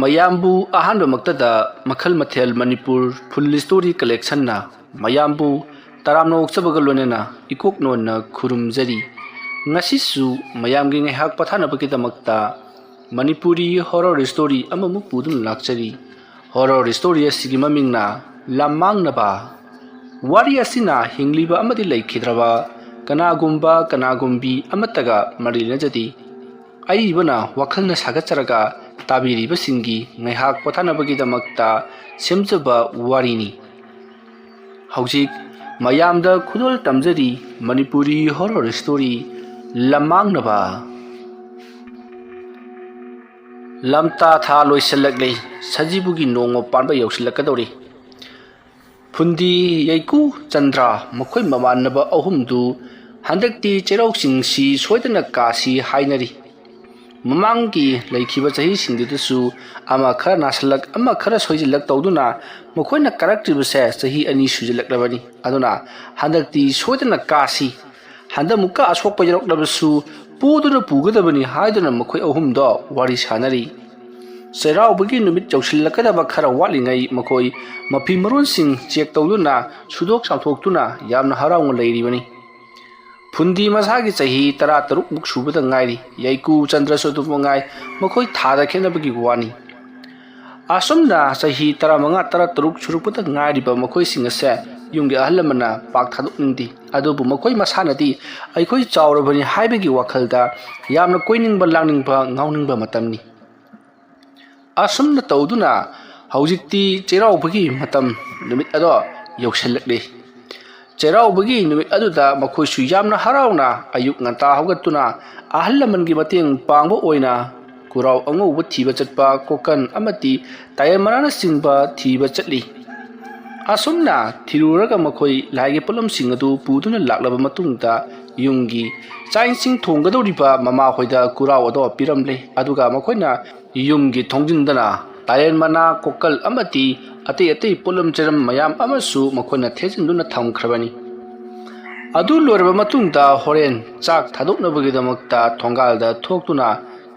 ꯃꯌꯥꯝꯕꯨ ꯑꯍꯥꯟꯕꯃꯛꯇꯗ ꯃꯈꯜ ꯃꯊꯦꯜ ꯃꯅꯤꯄꯨꯔ ꯐꯨꯜ ꯁ꯭ꯇꯣꯔꯤ ꯀꯂꯦꯛꯁꯟꯅ ꯃꯌꯥꯝꯕꯨ ꯇꯔꯥꯝꯅ ꯑꯣꯛꯆꯕꯒ ꯂꯣꯏꯅꯅ ꯏꯀꯣꯛꯅꯣꯟꯅ ꯈꯨꯔꯨꯝꯖꯔꯤ ꯉꯁꯤꯁꯨ ꯃꯌꯥꯝꯒꯤ ꯉꯥꯏꯍꯥꯛ ꯄꯣꯊꯥꯅꯕꯒꯤꯗꯃꯛꯇ ꯃꯅꯤꯄꯨꯔꯤ ꯍꯣꯔꯔ ꯁ꯭ꯇꯣꯔꯤ ꯑꯃꯃꯨꯛ ꯄꯨꯗꯨꯅ ꯂꯥꯛꯆꯔꯤ ꯍꯣꯔꯔ ꯁ꯭ꯇꯣꯔꯤ ꯑꯁꯤꯒꯤ ꯃꯃꯤꯡꯅ ꯂꯝꯃꯥꯡꯅꯕ ꯋꯥꯔꯤ ꯑꯁꯤꯅ ꯍꯤꯡꯂꯤꯕ ꯑꯃꯗꯤ ꯂꯩꯈꯤꯗ꯭ꯔꯕ ꯀꯅꯥꯒꯨꯝꯕꯤ ꯑꯃꯠꯇꯒ ꯃꯔꯤ ꯂꯩꯅꯖꯗꯦ ꯑꯏꯕꯅ ꯋꯥꯈꯜꯅ ꯁꯥꯒꯠꯆꯔꯒ ꯇꯥꯕꯤꯔꯤꯕꯁꯤꯡꯒꯤ ꯉꯥꯏꯍꯥꯛ ꯄꯣꯊꯥꯅꯕꯒꯤꯗꯃꯛꯇ ꯁꯦꯝꯖꯕ ꯋꯥꯔꯤꯅꯤ ꯍꯧꯖꯤꯛ ꯃꯌꯥꯝꯗ ꯈꯨꯗꯣꯜ ꯇꯝꯖꯔꯤ ꯃꯅꯤꯄꯨꯔꯤ ꯍꯣꯔꯔ ꯁ꯭ꯇꯣꯔꯤ ꯂꯝꯃꯥꯡꯅꯕ ꯂꯝꯇꯥ ꯊꯥ ꯂꯣꯏꯁꯤꯜꯂꯛꯂꯦ ꯁꯖꯤꯕꯨꯒꯤ ꯅꯣꯡꯃ ꯄꯥꯟꯕ ꯌꯧꯁꯤꯜꯂꯛꯀꯗꯧꯔꯦ ꯐꯨꯟꯗꯤ ꯌꯩꯀꯨ ꯆꯟꯗ꯭ꯔ ꯃꯈꯣꯏ ꯃꯃꯥꯟꯅꯕ ꯑꯍꯨꯝꯗꯨ ꯍꯟꯗꯛꯇꯤ ꯆꯩꯔꯥꯎꯆꯤꯡꯁꯤ ꯁꯣꯏꯗꯅ ꯀꯥꯁꯤ ꯍꯥꯏꯅꯔꯤ ꯃꯃꯥꯡꯒꯤ ꯂꯩꯈꯤꯕ ꯆꯍꯤꯁꯤꯡꯗꯨꯗꯁꯨ ꯑꯃ ꯈꯔ ꯅꯥꯁꯤꯜꯂꯛ ꯑꯃ ꯈꯔ ꯁꯣꯏꯖꯤꯜꯂꯛ ꯇꯧꯗꯨꯅ ꯃꯈꯣꯏꯅ ꯀꯥꯔꯛꯇ꯭ꯔꯤꯕꯁꯦ ꯆꯍꯤ 2 ꯁꯨꯖꯤꯜꯂꯛꯂꯕꯅꯤ ꯑꯗꯨꯅ ꯍꯟꯗꯛꯇꯤ ꯁꯣꯏꯗꯅ ꯀꯥꯁꯤ ꯍꯟꯗꯛꯃꯨꯛꯀ ꯑꯁꯣꯛꯄ ꯌꯥꯎꯔꯛꯂꯕꯁꯨ ꯄꯨꯗꯨꯅ ꯄꯨꯒꯗꯕꯅꯤ ꯍꯥꯏꯗꯨꯅ ꯃꯈꯣꯏ ꯑꯍꯨꯝꯗꯣ ꯋꯥꯔꯤ ꯁꯥꯅꯔꯤ ꯆꯩꯔꯥꯎꯕꯒꯤ ꯅꯨꯃꯤꯠ ꯌꯧꯁꯤꯜꯂꯛꯀꯗꯕ ꯈꯔ ꯋꯥꯠꯂꯤꯉꯩ ꯃꯈꯣꯏ ꯃꯐꯤ ꯃꯔꯣꯟꯁꯤꯡ ꯆꯦꯛ ꯇꯧꯗꯨꯅ ꯁꯨꯗꯣꯛ ꯆꯥꯝꯊꯣꯛꯇꯨꯅ ꯌꯥꯝꯅ ꯍꯔꯥꯎꯅ ꯂꯩꯔꯤꯕꯅꯤ ꯐꯨꯟꯗꯤ ꯃꯁꯥꯒꯤ ꯆꯍꯤ 13 ꯁꯨꯕꯗ ꯉꯥꯏꯔꯤ ꯌꯩꯀꯨ ꯆꯟꯗ꯭ꯔꯁꯨ ꯑꯗꯨꯃꯉꯥꯏ ꯃꯈꯣꯏ ꯊꯥꯗ ꯈꯦꯠꯅꯕꯒꯤ ꯋꯥꯅꯤ ꯑꯁꯨꯝꯅ ꯆꯍꯤ 15-13 ꯁꯨꯔꯛꯄꯗ ꯉꯥꯏꯔꯤꯕ ꯃꯈꯣꯏꯁꯤꯡ ꯑꯁꯦ ꯌꯨꯝꯒꯤ ꯑꯍꯜ ꯂꯃꯟꯅ ꯄꯥꯛ ꯊꯥꯗꯣꯛꯅꯤꯡꯗꯦ ꯑꯗꯨꯕꯨ ꯃꯈꯣꯏ ꯃꯁꯥꯅꯗꯤ ꯑꯩꯈꯣꯏ ꯆꯥꯎꯔꯕꯅꯤ ꯍꯥꯏꯕꯒꯤ ꯋꯥꯈꯜꯗ ꯌꯥꯝꯅ ꯀꯣꯏꯅꯤꯡꯕ ꯂꯥꯡꯅꯤꯡꯕ ꯉꯥꯎꯅꯤꯡꯕ ꯃꯇꯝꯅꯤ ꯑꯁꯨꯝꯅ ꯇꯧꯗꯨꯅ ꯍꯧꯖꯤꯛꯇꯤ ꯆꯩꯔꯥꯎꯕꯒꯤ ꯃꯇꯝ ꯅꯨꯃꯤꯠ ꯑꯗꯣ ꯌꯧꯁꯤꯜꯂꯛꯂꯦ ꯆꯩꯔꯥꯎꯕꯒꯤ ꯅꯨꯃꯤꯠ ꯑꯗꯨꯗ ꯃꯈꯣꯏꯁꯨ ꯌꯥꯝꯅ ꯍꯔꯥꯎꯅ ꯑꯌꯨꯛ ꯉꯟꯇꯥ ꯍꯧꯒꯠꯇꯨꯅ ꯑꯍꯜ ꯂꯃꯟꯒꯤ ꯃꯇꯦꯡ ꯄꯥꯡꯕ ꯑꯣꯏꯅ ꯀꯨꯔꯥꯎ ꯑꯉꯧꯕ ꯊꯤꯕ ꯆꯠꯄ ꯀꯣꯀꯟ ꯑꯃꯗꯤ ꯇꯥꯌꯔ ꯃꯅꯥꯅꯆꯤꯡꯕ ꯊꯤꯕ ꯆꯠꯂꯤ ꯑꯁꯨꯝꯅ ꯊꯤꯔꯨꯔꯒ ꯃꯈꯣꯏ ꯂꯥꯏꯒꯤ ꯄꯣꯠꯂꯝꯁꯤꯡ ꯑꯗꯨ ꯄꯨꯗꯨꯅ ꯂꯥꯛꯂꯕ ꯃꯇꯨꯡꯗ ꯌꯨꯝꯒꯤ ꯆꯥꯛ ꯏꯁꯤꯡ ꯊꯣꯡꯒꯗꯧꯔꯤꯕ ꯃꯃꯥꯍꯣꯏꯗ ꯀꯨꯔꯥꯎ ꯑꯗꯣ ꯄꯤꯔꯝꯂꯦ ꯑꯗꯨꯒ ꯃꯈꯣꯏꯅ ꯌꯨꯝꯒꯤ ꯊꯣꯡꯖꯤꯟꯗꯅ ꯇꯥꯌꯔ ꯃꯅꯥ ꯀꯣꯀꯜ ꯑꯃꯗꯤ ꯑꯇꯩ ꯄꯣꯠꯂꯝ ꯆꯩꯔꯝ ꯃꯌꯥꯝ ꯑꯃꯁꯨ ꯃꯈꯣꯏꯅ ꯊꯦꯠꯖꯤꯟꯗꯨꯅ ꯊꯝꯈ꯭ꯔꯕꯅꯤ ꯑꯗꯨ ꯂꯣꯏꯔꯕ ꯃꯇꯨꯡꯗ ꯍꯣꯔꯦꯟ ꯆꯥꯛ ꯊꯥꯗꯣꯛꯅꯕꯒꯤꯗꯃꯛꯇ ꯊꯣꯡꯒꯥꯜꯗ ꯊꯣꯛꯇꯨꯅ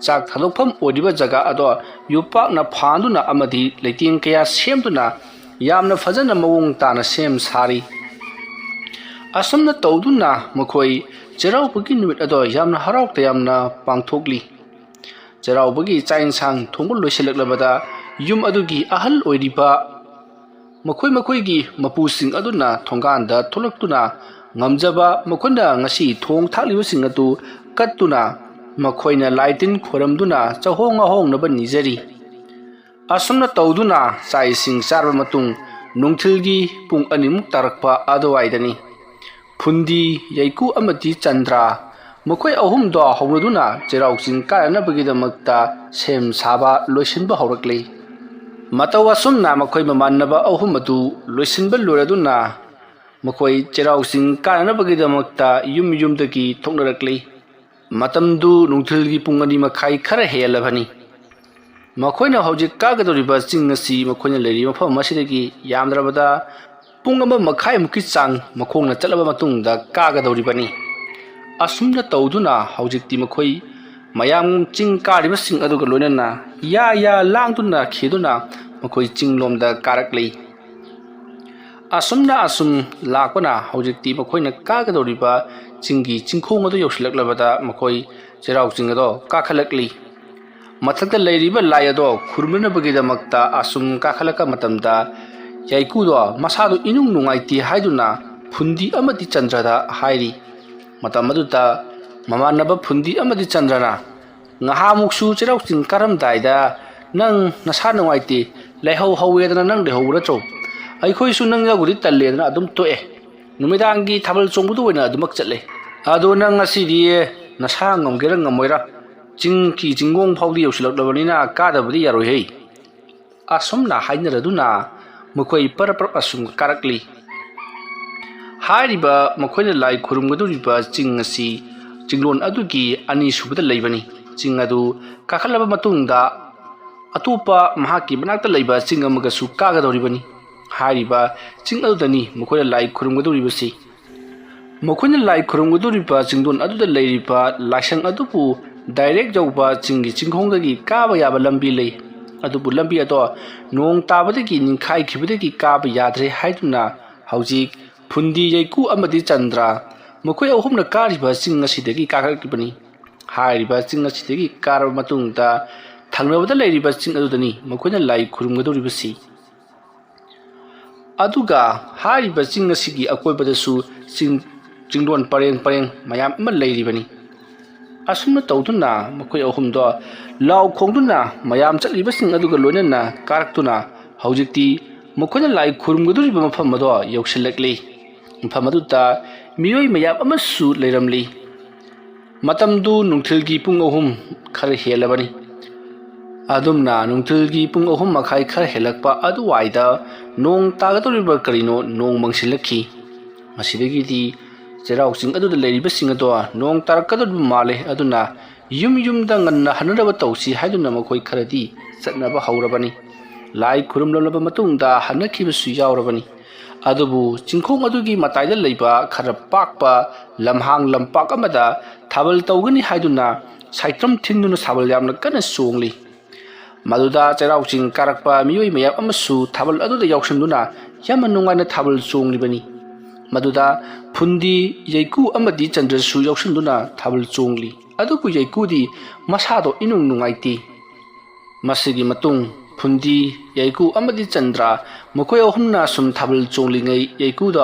ꯆꯥꯛ ꯊꯥꯗꯣꯛꯐꯝ ꯑꯣꯏꯔꯤꯕ ꯖꯒꯥ ꯑꯗꯣ ꯌꯨꯄꯥꯛꯅ ꯐꯥꯟꯗꯨꯅ ꯑꯃꯗꯤ ꯂꯩꯇꯦꯡ ꯀꯌꯥ ꯁꯦꯝꯗꯨꯅ ꯌꯥꯝꯅ ꯐꯖꯅ ꯃꯑꯣꯡ ꯇꯥꯅ ꯁꯦꯝ ꯁꯥꯔꯤ ꯑꯁꯨꯝꯅ ꯇꯧꯗꯨꯅ ꯃꯈꯣꯏ ꯆꯩꯔꯥꯎꯕꯒꯤ ꯅꯨꯃꯤꯠ ꯑꯗꯣ ꯌꯥꯝꯅ ꯍꯔꯥꯎ ꯇꯌꯥꯝꯅ ꯄꯥꯡꯊꯣꯛꯂꯤ ꯆꯩꯔꯥꯎꯕꯒꯤ ꯆꯥꯛ ꯏꯟꯁꯥꯡ ꯊꯣꯡꯕ ꯂꯣꯏꯁꯤꯜꯂꯛꯂꯕꯗ ꯌꯨꯝ ꯑꯗꯨꯒꯤ ꯑꯍꯜ ꯑꯣꯏꯔꯤꯕ ꯃꯈꯣꯏꯒꯤ ꯃꯄꯨꯁꯤꯡ ꯑꯗꯨꯅ ꯊꯣꯡꯒꯥꯟꯗ ꯊꯣꯛꯂꯛꯇꯨꯅ ꯉꯝꯖꯕ ꯃꯈꯣꯏꯅ ꯉꯁꯤ ꯊꯣꯡ ꯊꯥꯛꯂꯤꯕꯁꯤꯡ ꯑꯗꯨ ꯀꯠꯇꯨꯅ ꯃꯈꯣꯏꯅ ꯂꯥꯏ ꯇꯤꯟ ꯈꯣꯏꯔꯝꯗꯨꯅ ꯆꯍꯣꯡ ꯉꯥꯍꯣꯡꯅꯕ ꯅꯤꯖꯔꯤ ꯑꯁꯨꯝꯅ ꯇꯧꯗꯨꯅ ꯆꯥꯛ ꯏꯁꯤꯡ ꯆꯥꯔꯕ ꯃꯇꯨꯡ ꯅꯨꯡꯊꯤꯜꯒꯤ ꯄꯨꯡ 2 ꯇꯥꯔꯛꯄ ꯑꯗꯨꯋꯥꯏꯗꯅꯤ ꯐꯨꯟꯗꯤ ꯌꯩꯀꯨ ꯑꯃꯗꯤ ꯆꯟꯗ꯭ꯔ ꯃꯈꯣꯏ ꯑꯍꯨꯝꯗꯣ ꯍꯧꯅꯗꯨꯅ ꯆꯩꯔꯥꯎ ꯆꯤꯡ ꯀꯥꯅꯅꯕꯒꯤꯗꯃꯛꯇ ꯁꯦꯝ ꯁꯥꯕ ꯂꯣꯏꯁꯤꯟꯕ ꯍꯧꯔꯛꯂꯤ ꯃꯇꯧ ꯑꯁꯨꯝꯅ ꯃꯈꯣꯏ ꯃꯃꯥꯟꯅꯕ ꯑꯍꯨꯝ ꯑꯗꯨ ꯂꯣꯏꯁꯤꯟꯕ ꯂꯣꯏꯔꯗꯨꯅ ꯃꯈꯣꯏ ꯆꯩꯔꯥꯎ ꯆꯤꯡ ꯀꯥꯅꯅꯕꯒꯤꯗꯃꯛꯇ ꯌꯨꯝꯗꯒꯤ ꯊꯣꯛꯅꯔꯛꯂꯤ ꯃꯇꯝꯗꯨ ꯅꯨꯡꯊꯤꯜꯒꯤ ꯄꯨꯡ 2:30 ꯈꯔ ꯍꯦꯜꯂꯕꯅꯤ ꯃꯈꯣꯏꯅ ꯍꯧꯖꯤꯛ ꯀꯥꯒꯗꯧꯔꯤꯕ ꯆꯤꯡ ꯑꯁꯤ ꯃꯈꯣꯏꯅ ꯂꯩꯔꯤꯕ ꯃꯐꯝ ꯑꯁꯤꯗꯒꯤ ꯌꯥꯝꯗ꯭ꯔꯕꯗ ꯄꯨꯡ 1.5 ꯆꯥꯡ ꯃꯈꯣꯡꯅ ꯆꯠꯂꯕ ꯃꯇꯨꯡꯗ ꯀꯥꯒꯗꯧꯔꯤꯕꯅꯤ ꯑꯁꯨꯝꯅ ꯇꯧꯗꯨꯅ ꯍꯧꯖꯤꯛꯇꯤ ꯃꯈꯣꯏ ꯃꯌꯥꯝ ꯆꯤꯡ ꯀꯥꯔꯤꯕꯁꯤꯡ ꯑꯗꯨꯒ ꯂꯣꯏꯅꯅ ꯌꯥ ꯂꯥꯡꯗꯨꯅ ꯈꯦꯗꯨꯅ ꯃꯈꯣꯏ ꯆꯤꯡꯂꯣꯝꯗ ꯀꯥꯔꯛꯂꯤ ꯑꯁꯨꯝꯅ ꯂꯥꯛꯄꯅ ꯍꯧꯖꯤꯛꯇꯤ ꯃꯈꯣꯏꯅ ꯀꯥꯒꯗꯧꯔꯤꯕ ꯆꯤꯡꯒꯤ ꯆꯤꯡꯈꯣꯡ ꯑꯗꯨ ꯌꯧꯁꯤꯜꯂꯛꯂꯕꯗ ꯃꯈꯣꯏ ꯆꯩꯔꯥꯎ ꯆꯤꯡ ꯑꯗꯣ ꯀꯥꯈꯠꯂꯛꯂꯤ ꯃꯊꯛꯇ ꯂꯩꯔꯤꯕ ꯂꯥꯏ ꯑꯗꯣ ꯈꯨꯔꯨꯝꯅꯕꯒꯤꯗꯃꯛꯇ ꯀꯥꯈꯠꯂꯛꯄ ꯃꯇꯝꯗ ꯌꯩꯀꯨꯗꯣ ꯃꯁꯥꯗꯣ ꯏꯅꯨꯡ ꯅꯨꯡꯉꯥꯏꯇꯦ ꯍꯥꯏꯗꯨꯅ ꯐꯨꯟꯗꯤ ꯑꯃꯗꯤ ꯆꯟꯗ꯭ꯔꯗ ꯍꯥꯏꯔꯤ ꯃꯇꯝ ꯑꯗꯨꯗ ꯃꯃꯥꯟꯅꯕ ꯐꯨꯟꯗꯤ ꯑꯃꯗꯤ ꯆꯟꯗ꯭ꯔꯅ ꯉꯍꯥꯃꯨꯛꯁꯨ ꯆꯩꯔꯥꯎ ꯆꯤꯡ ꯀꯥꯔꯝꯗꯥꯏꯗ ꯅꯪ ꯅꯁꯥ ꯅꯨꯡꯉꯥꯏꯇꯦ ꯂꯩꯍꯧ ꯍꯧꯋꯦꯗꯅ ꯅꯪ ꯂꯩꯍꯧꯕ ꯅꯠꯇ꯭ꯔꯣ ꯑꯩꯈꯣꯏꯁꯨ ꯅꯪ ꯌꯥꯎꯕꯗꯤ ꯇꯜꯂꯦꯗꯅ ꯑꯗꯨꯝ ꯇꯣꯛꯑꯦ ꯅꯨꯃꯤꯗꯥꯡꯒꯤ ꯊꯥꯕꯜ ꯆꯣꯡꯕꯗ ꯑꯣꯏꯅ ꯑꯗꯨꯃꯛ ꯆꯠꯂꯦ ꯑꯗꯣ ꯅꯪ ꯉꯁꯤꯗꯤ ꯅꯁꯥ ꯉꯝꯒꯦꯔꯥ ꯉꯝꯃꯣꯏꯔꯥ ꯆꯤꯡꯒꯤ ꯆꯤꯡꯒꯣꯡ ꯐꯥꯎꯗꯤ ꯌꯧꯁꯤꯜꯂꯛꯂꯕꯅꯤꯅ ꯀꯥꯗꯕꯗꯤ ꯌꯥꯔꯣꯏꯍꯦ ꯑꯁꯨꯝꯅ ꯍꯥꯏꯅꯔꯗꯨꯅ ꯃꯈꯣꯏ ꯄꯔꯞ ꯑꯁꯨꯝ ꯀꯥꯔꯛꯂꯤ ꯍꯥꯏꯔꯤꯕ ꯃꯈꯣꯏꯅ ꯂꯥꯏ ꯈꯨꯔꯨꯝꯒꯗꯧꯔꯤꯕ ꯆꯤꯡ ꯑꯁꯤ ꯆꯤꯡꯂꯣꯟ ꯑꯗꯨꯒꯤ 2ꯁꯨꯕꯗ ꯂꯩꯕꯅꯤ ꯆꯤꯡ ꯑꯗꯨ ꯀꯥꯈꯠꯂꯕ ꯃꯇꯨꯡꯗ ꯑꯇꯣꯞꯄ ꯃꯍꯥꯛꯀꯤ ꯃꯅꯥꯛꯇ ꯂꯩꯕ ꯆꯤꯡ ꯑꯃꯒꯁꯨ ꯀꯥꯒꯗꯧꯔꯤꯕꯅꯤ ꯍꯥꯏꯔꯤꯕ ꯆꯤꯡ ꯑꯗꯨꯗꯅꯤ ꯃꯈꯣꯏꯅ ꯂꯥꯏ ꯈꯨꯔꯨꯝꯒꯗꯧꯔꯤꯕꯁꯤ ꯃꯈꯣꯏꯅ ꯂꯥꯏ ꯈꯨꯔꯨꯝꯒꯗꯧꯔꯤꯕ ꯆꯤꯡꯂꯣꯟ ꯑꯗꯨꯗ ꯂꯩꯔꯤꯕ ꯂꯥꯏꯁꯪ ꯑꯗꯨꯕꯨ ꯗꯥꯏꯔꯦꯛ ꯌꯧꯕ ꯆꯤꯡꯒꯤ ꯆꯤꯡꯈꯣꯡꯗꯒꯤ ꯀꯥꯕ ꯌꯥꯕ ꯂꯝꯕꯤ ꯂꯩ ꯑꯗꯨꯕꯨ ꯂꯝꯕꯤ ꯑꯗꯣ ꯅꯣꯡ ꯇꯥꯕꯗꯒꯤ ꯅꯤꯡꯈꯥꯏꯈꯤꯕꯗꯒꯤ ꯀꯥꯕ ꯌꯥꯗ꯭ꯔꯦ ꯍꯥꯏꯗꯨꯅ ꯍꯧꯖꯤꯛ ꯐꯨꯟꯗꯤ ꯌꯩꯀꯨ ꯑꯃꯗꯤ ꯆꯟꯗ꯭ꯔ ꯃꯈꯣꯏ ꯑꯍꯨꯝꯅ ꯀꯥꯔꯤꯕ ꯆꯤꯡ ꯑꯁꯤꯗꯒꯤ ꯀꯥꯈꯠꯂꯛꯂꯤꯕꯅꯤ꯫ ꯍꯥꯏꯔꯤꯕ ꯆꯤꯡ ꯑꯁꯤꯗꯒꯤ ꯀꯥꯔꯕ ꯃꯇꯨꯡꯗ ꯊꯪꯅꯕꯗ ꯂꯩꯔꯤꯕ ꯆꯤꯡ ꯑꯗꯨꯗꯅꯤ ꯃꯈꯣꯏꯅ ꯂꯥꯏ ꯈꯨꯔꯨꯝꯒꯗꯧꯔꯤꯕꯁꯤ꯫ ꯑꯗꯨꯒ ꯍꯥꯏꯔꯤꯕ ꯆꯤꯡ ꯑꯁꯤꯒꯤ ꯑꯀꯣꯏꯕꯗꯁꯨ ꯆꯤꯡꯗꯣꯟ ꯄꯔꯦꯡ ꯄꯔꯦꯡ ꯃꯌꯥꯝ ꯑꯃ ꯂꯩꯔꯤꯕꯅꯤ꯫ ꯑꯁꯨꯝꯅ ꯇꯧꯗꯨꯅ ꯃꯈꯣꯏ ꯑꯍꯨꯝꯗꯣ ꯂꯥꯎ ꯈꯣꯡꯗꯨꯅ ꯃꯌꯥꯝ ꯆꯠꯂꯤꯕꯁꯤꯡ ꯑꯗꯨꯒ ꯂꯣꯏꯅꯅ ꯀꯥꯔꯛꯇꯨꯅ ꯍꯧꯖꯤꯛꯇꯤ ꯃꯈꯣꯏꯅ ꯂꯥꯏ ꯈꯨꯔꯨꯝꯒꯗꯧꯔꯤꯕ ꯃꯐꯝ ꯑꯗꯣ ꯌꯧꯁꯤꯜꯂꯛꯂꯤ꯫ ꯃꯐꯝ ꯑꯗꯨꯗ ꯃꯤꯑꯣꯏ ꯃꯌꯥꯝ ꯑꯃꯁꯨ ꯂꯩꯔꯝꯂꯤ꯫ ꯃꯇꯝꯗꯨ ꯅꯨꯡꯊꯤꯜꯒꯤ ꯄꯨꯡ 3 ꯈꯔ ꯍꯦꯜꯂꯕꯅꯤ꯫ ꯑꯗꯨꯝꯅ ꯅꯨꯡꯊꯤꯜꯒꯤ ꯄꯨꯡ 3:30 ꯈꯔ ꯍꯦꯜꯂꯛꯄ ꯑꯗꯨꯋꯥꯏꯗ ꯅꯣꯡ ꯇꯥꯒꯗꯧꯔꯤꯕ ꯀꯔꯤꯅꯣ ꯅꯣꯡ ꯃꯪꯁꯤꯜꯂꯛꯈꯤ꯫ ꯃꯁꯤꯗꯒꯤꯗꯤ ꯆꯩꯔꯥꯎ ꯆꯤꯡ ꯑꯗꯨꯗ ꯂꯩꯔꯤꯕꯁꯤꯡ ꯑꯗꯣ ꯅꯣꯡ ꯇꯥꯔꯛꯀꯗꯧꯔꯤꯕ ꯃꯥꯜꯂꯦ, ꯑꯗꯨꯅ ꯌꯨꯝꯗ ꯉꯟꯅ ꯍꯟꯅꯅꯕ ꯇꯧꯁꯤ ꯍꯥꯏꯗꯨꯅ ꯃꯈꯣꯏ ꯈꯔꯗꯤ ꯆꯠꯅꯕ ꯍꯧꯔꯕꯅꯤ꯫ ꯂꯥꯏ ꯈꯨꯔꯨꯝꯂꯕ ꯃꯇꯨꯡꯗ ꯍꯟꯅꯈꯤꯕꯁꯨ ꯌꯥꯎꯔꯕꯅꯤ꯫ ꯑꯗꯨꯕꯨ ꯆꯤꯡꯈꯣꯡ ꯑꯗꯨꯒꯤ ꯃꯇꯥꯏꯗ ꯂꯩꯕ ꯈꯔ ꯄꯥꯛꯄ ꯂꯝꯍꯥꯡ ꯂꯝꯄꯥꯛ ꯑꯃꯗ ꯊꯥꯕꯜ ꯇꯧꯒꯅꯤ ꯍꯥꯏꯗꯨꯅ ꯁꯥꯏꯇ꯭ꯔꯝ ꯊꯤꯟꯗꯨꯅ ꯊꯥꯕꯜ ꯌꯥꯝꯅ ꯀꯟꯅ ꯆꯣꯡꯂꯤ꯫ ꯃꯗꯨꯗ ꯆꯩꯔꯥꯎ ꯆꯤꯡ ꯀꯥꯔꯛꯄ ꯃꯤꯑꯣꯏ ꯃꯌꯥꯝ ꯑꯃꯁꯨ ꯊꯥꯕꯜ ꯑꯗꯨꯗ ꯌꯥꯎꯁꯟꯗꯨꯅ ꯌꯥꯝꯅ ꯅꯨꯡꯉꯥꯏꯅ ꯊꯥꯕꯜ ꯆꯣꯡꯂꯤꯕꯅꯤ꯫ ꯃꯗꯨꯗ ꯐꯨꯟꯗꯤ ꯌꯩꯀꯨ ꯑꯃꯗꯤ ꯆꯟꯗ꯭ꯔꯁꯨ ꯌꯥꯎꯁꯟꯗꯨꯅ ꯊꯥꯕꯜ ꯆꯣꯡꯂꯤ꯫ ꯑꯗꯨꯕꯨ ꯌꯩꯀꯨꯗꯤ ꯃꯁꯥꯗꯣ ꯏꯅꯨꯡ ꯅꯨꯡꯉꯥꯏꯇꯦ꯫ ꯃꯁꯤꯒꯤ ꯃꯇꯨꯡ ꯐꯨꯟꯗꯤ ꯌꯩꯀꯨ ꯑꯃꯗꯤ ꯆꯟꯗ꯭ꯔ ꯃꯈꯣꯏ ꯑꯍꯨꯝꯅ ꯁꯨꯝ ꯊꯥꯕꯜ ꯆꯣꯡꯂꯤꯉꯩ ꯌꯩꯀꯨꯗꯣ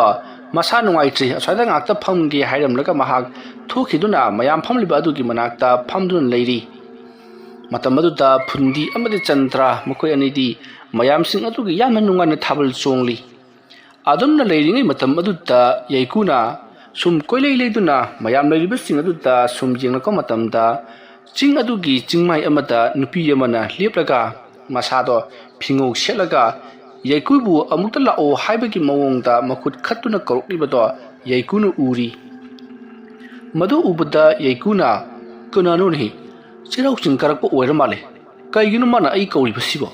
ꯃꯁꯥ ꯅꯨꯡꯉꯥꯏꯇ꯭ꯔꯤ, ꯑꯁ꯭ꯋꯥꯏꯗ ꯉꯥꯛꯇ ꯐꯝꯒꯦ ꯍꯥꯏꯔꯝꯂꯒ ꯃꯍꯥꯛ ꯊꯣꯛꯈꯤꯗꯨꯅ ꯃꯌꯥꯝ ꯐꯝꯂꯤꯕ ꯑꯗꯨꯒꯤ ꯃꯅꯥꯛꯇ ꯐꯝꯗꯨꯅ ꯂꯩꯔꯤ꯫ ꯃꯇꯝ ꯑꯗꯨꯗ ꯐꯨꯟꯗꯤ ꯑꯃꯗꯤ ꯆꯟꯗ꯭ꯔ ꯃꯈꯣꯏ ꯑꯅꯤꯗꯤ ꯃꯌꯥꯝꯁꯤꯡ ꯑꯗꯨꯒꯤ ꯌꯥꯝꯅ ꯅꯨꯡꯉꯥꯏꯅ ꯊꯥꯕꯜ ꯆꯣꯡꯂꯤ꯫ ꯑꯗꯨꯝꯅ ꯂꯩꯔꯤꯉꯩ ꯃꯇꯝ ꯑꯗꯨꯗ ꯌꯩꯀꯨꯅ ꯁꯨꯝ ꯀꯣꯏꯂꯩ ꯂꯩꯗꯨꯅ ꯃꯌꯥꯝ ꯂꯩꯔꯤꯕꯁꯤꯡ ꯑꯗꯨꯗ ꯁꯨꯝ ꯌꯦꯡꯂꯛꯄ ꯃꯇꯝꯗ ꯆꯤꯡ ꯑꯗꯨꯒꯤ ꯆꯤꯡꯃꯥꯏ ꯑꯃꯗ ꯅꯨꯄꯤ ꯑꯃꯅ ꯂꯦꯞꯂꯒ ꯃꯁꯥꯗꯣ ꯐꯤꯉꯧ ꯁꯦꯠꯂꯒ ꯌꯩꯀꯨꯕꯨ ꯑꯃꯨꯛꯇ ꯂꯥꯛꯑꯣ ꯍꯥꯏꯕꯒꯤ ꯃꯑꯣꯡꯗ ꯃꯈꯨꯠ ꯈꯠꯇꯨꯅ ꯀꯧꯔꯛꯂꯤꯕꯗꯣ ꯌꯩꯀꯨꯅ ꯎꯔꯤ꯫ ꯃꯗꯨ ꯎꯕꯗ ꯌꯩꯀꯨꯅ ꯀꯅꯥꯅꯣꯅꯦ, ꯆꯩꯔꯥꯎ ꯆꯤꯡ ꯀꯥꯔꯛꯄ ꯑꯣꯏꯔ ꯃꯥꯜꯂꯦ, ꯀꯩꯒꯤꯅꯣ ꯃꯥꯅ ꯑꯩ ꯀꯧꯔꯤꯕꯁꯤꯕꯣ,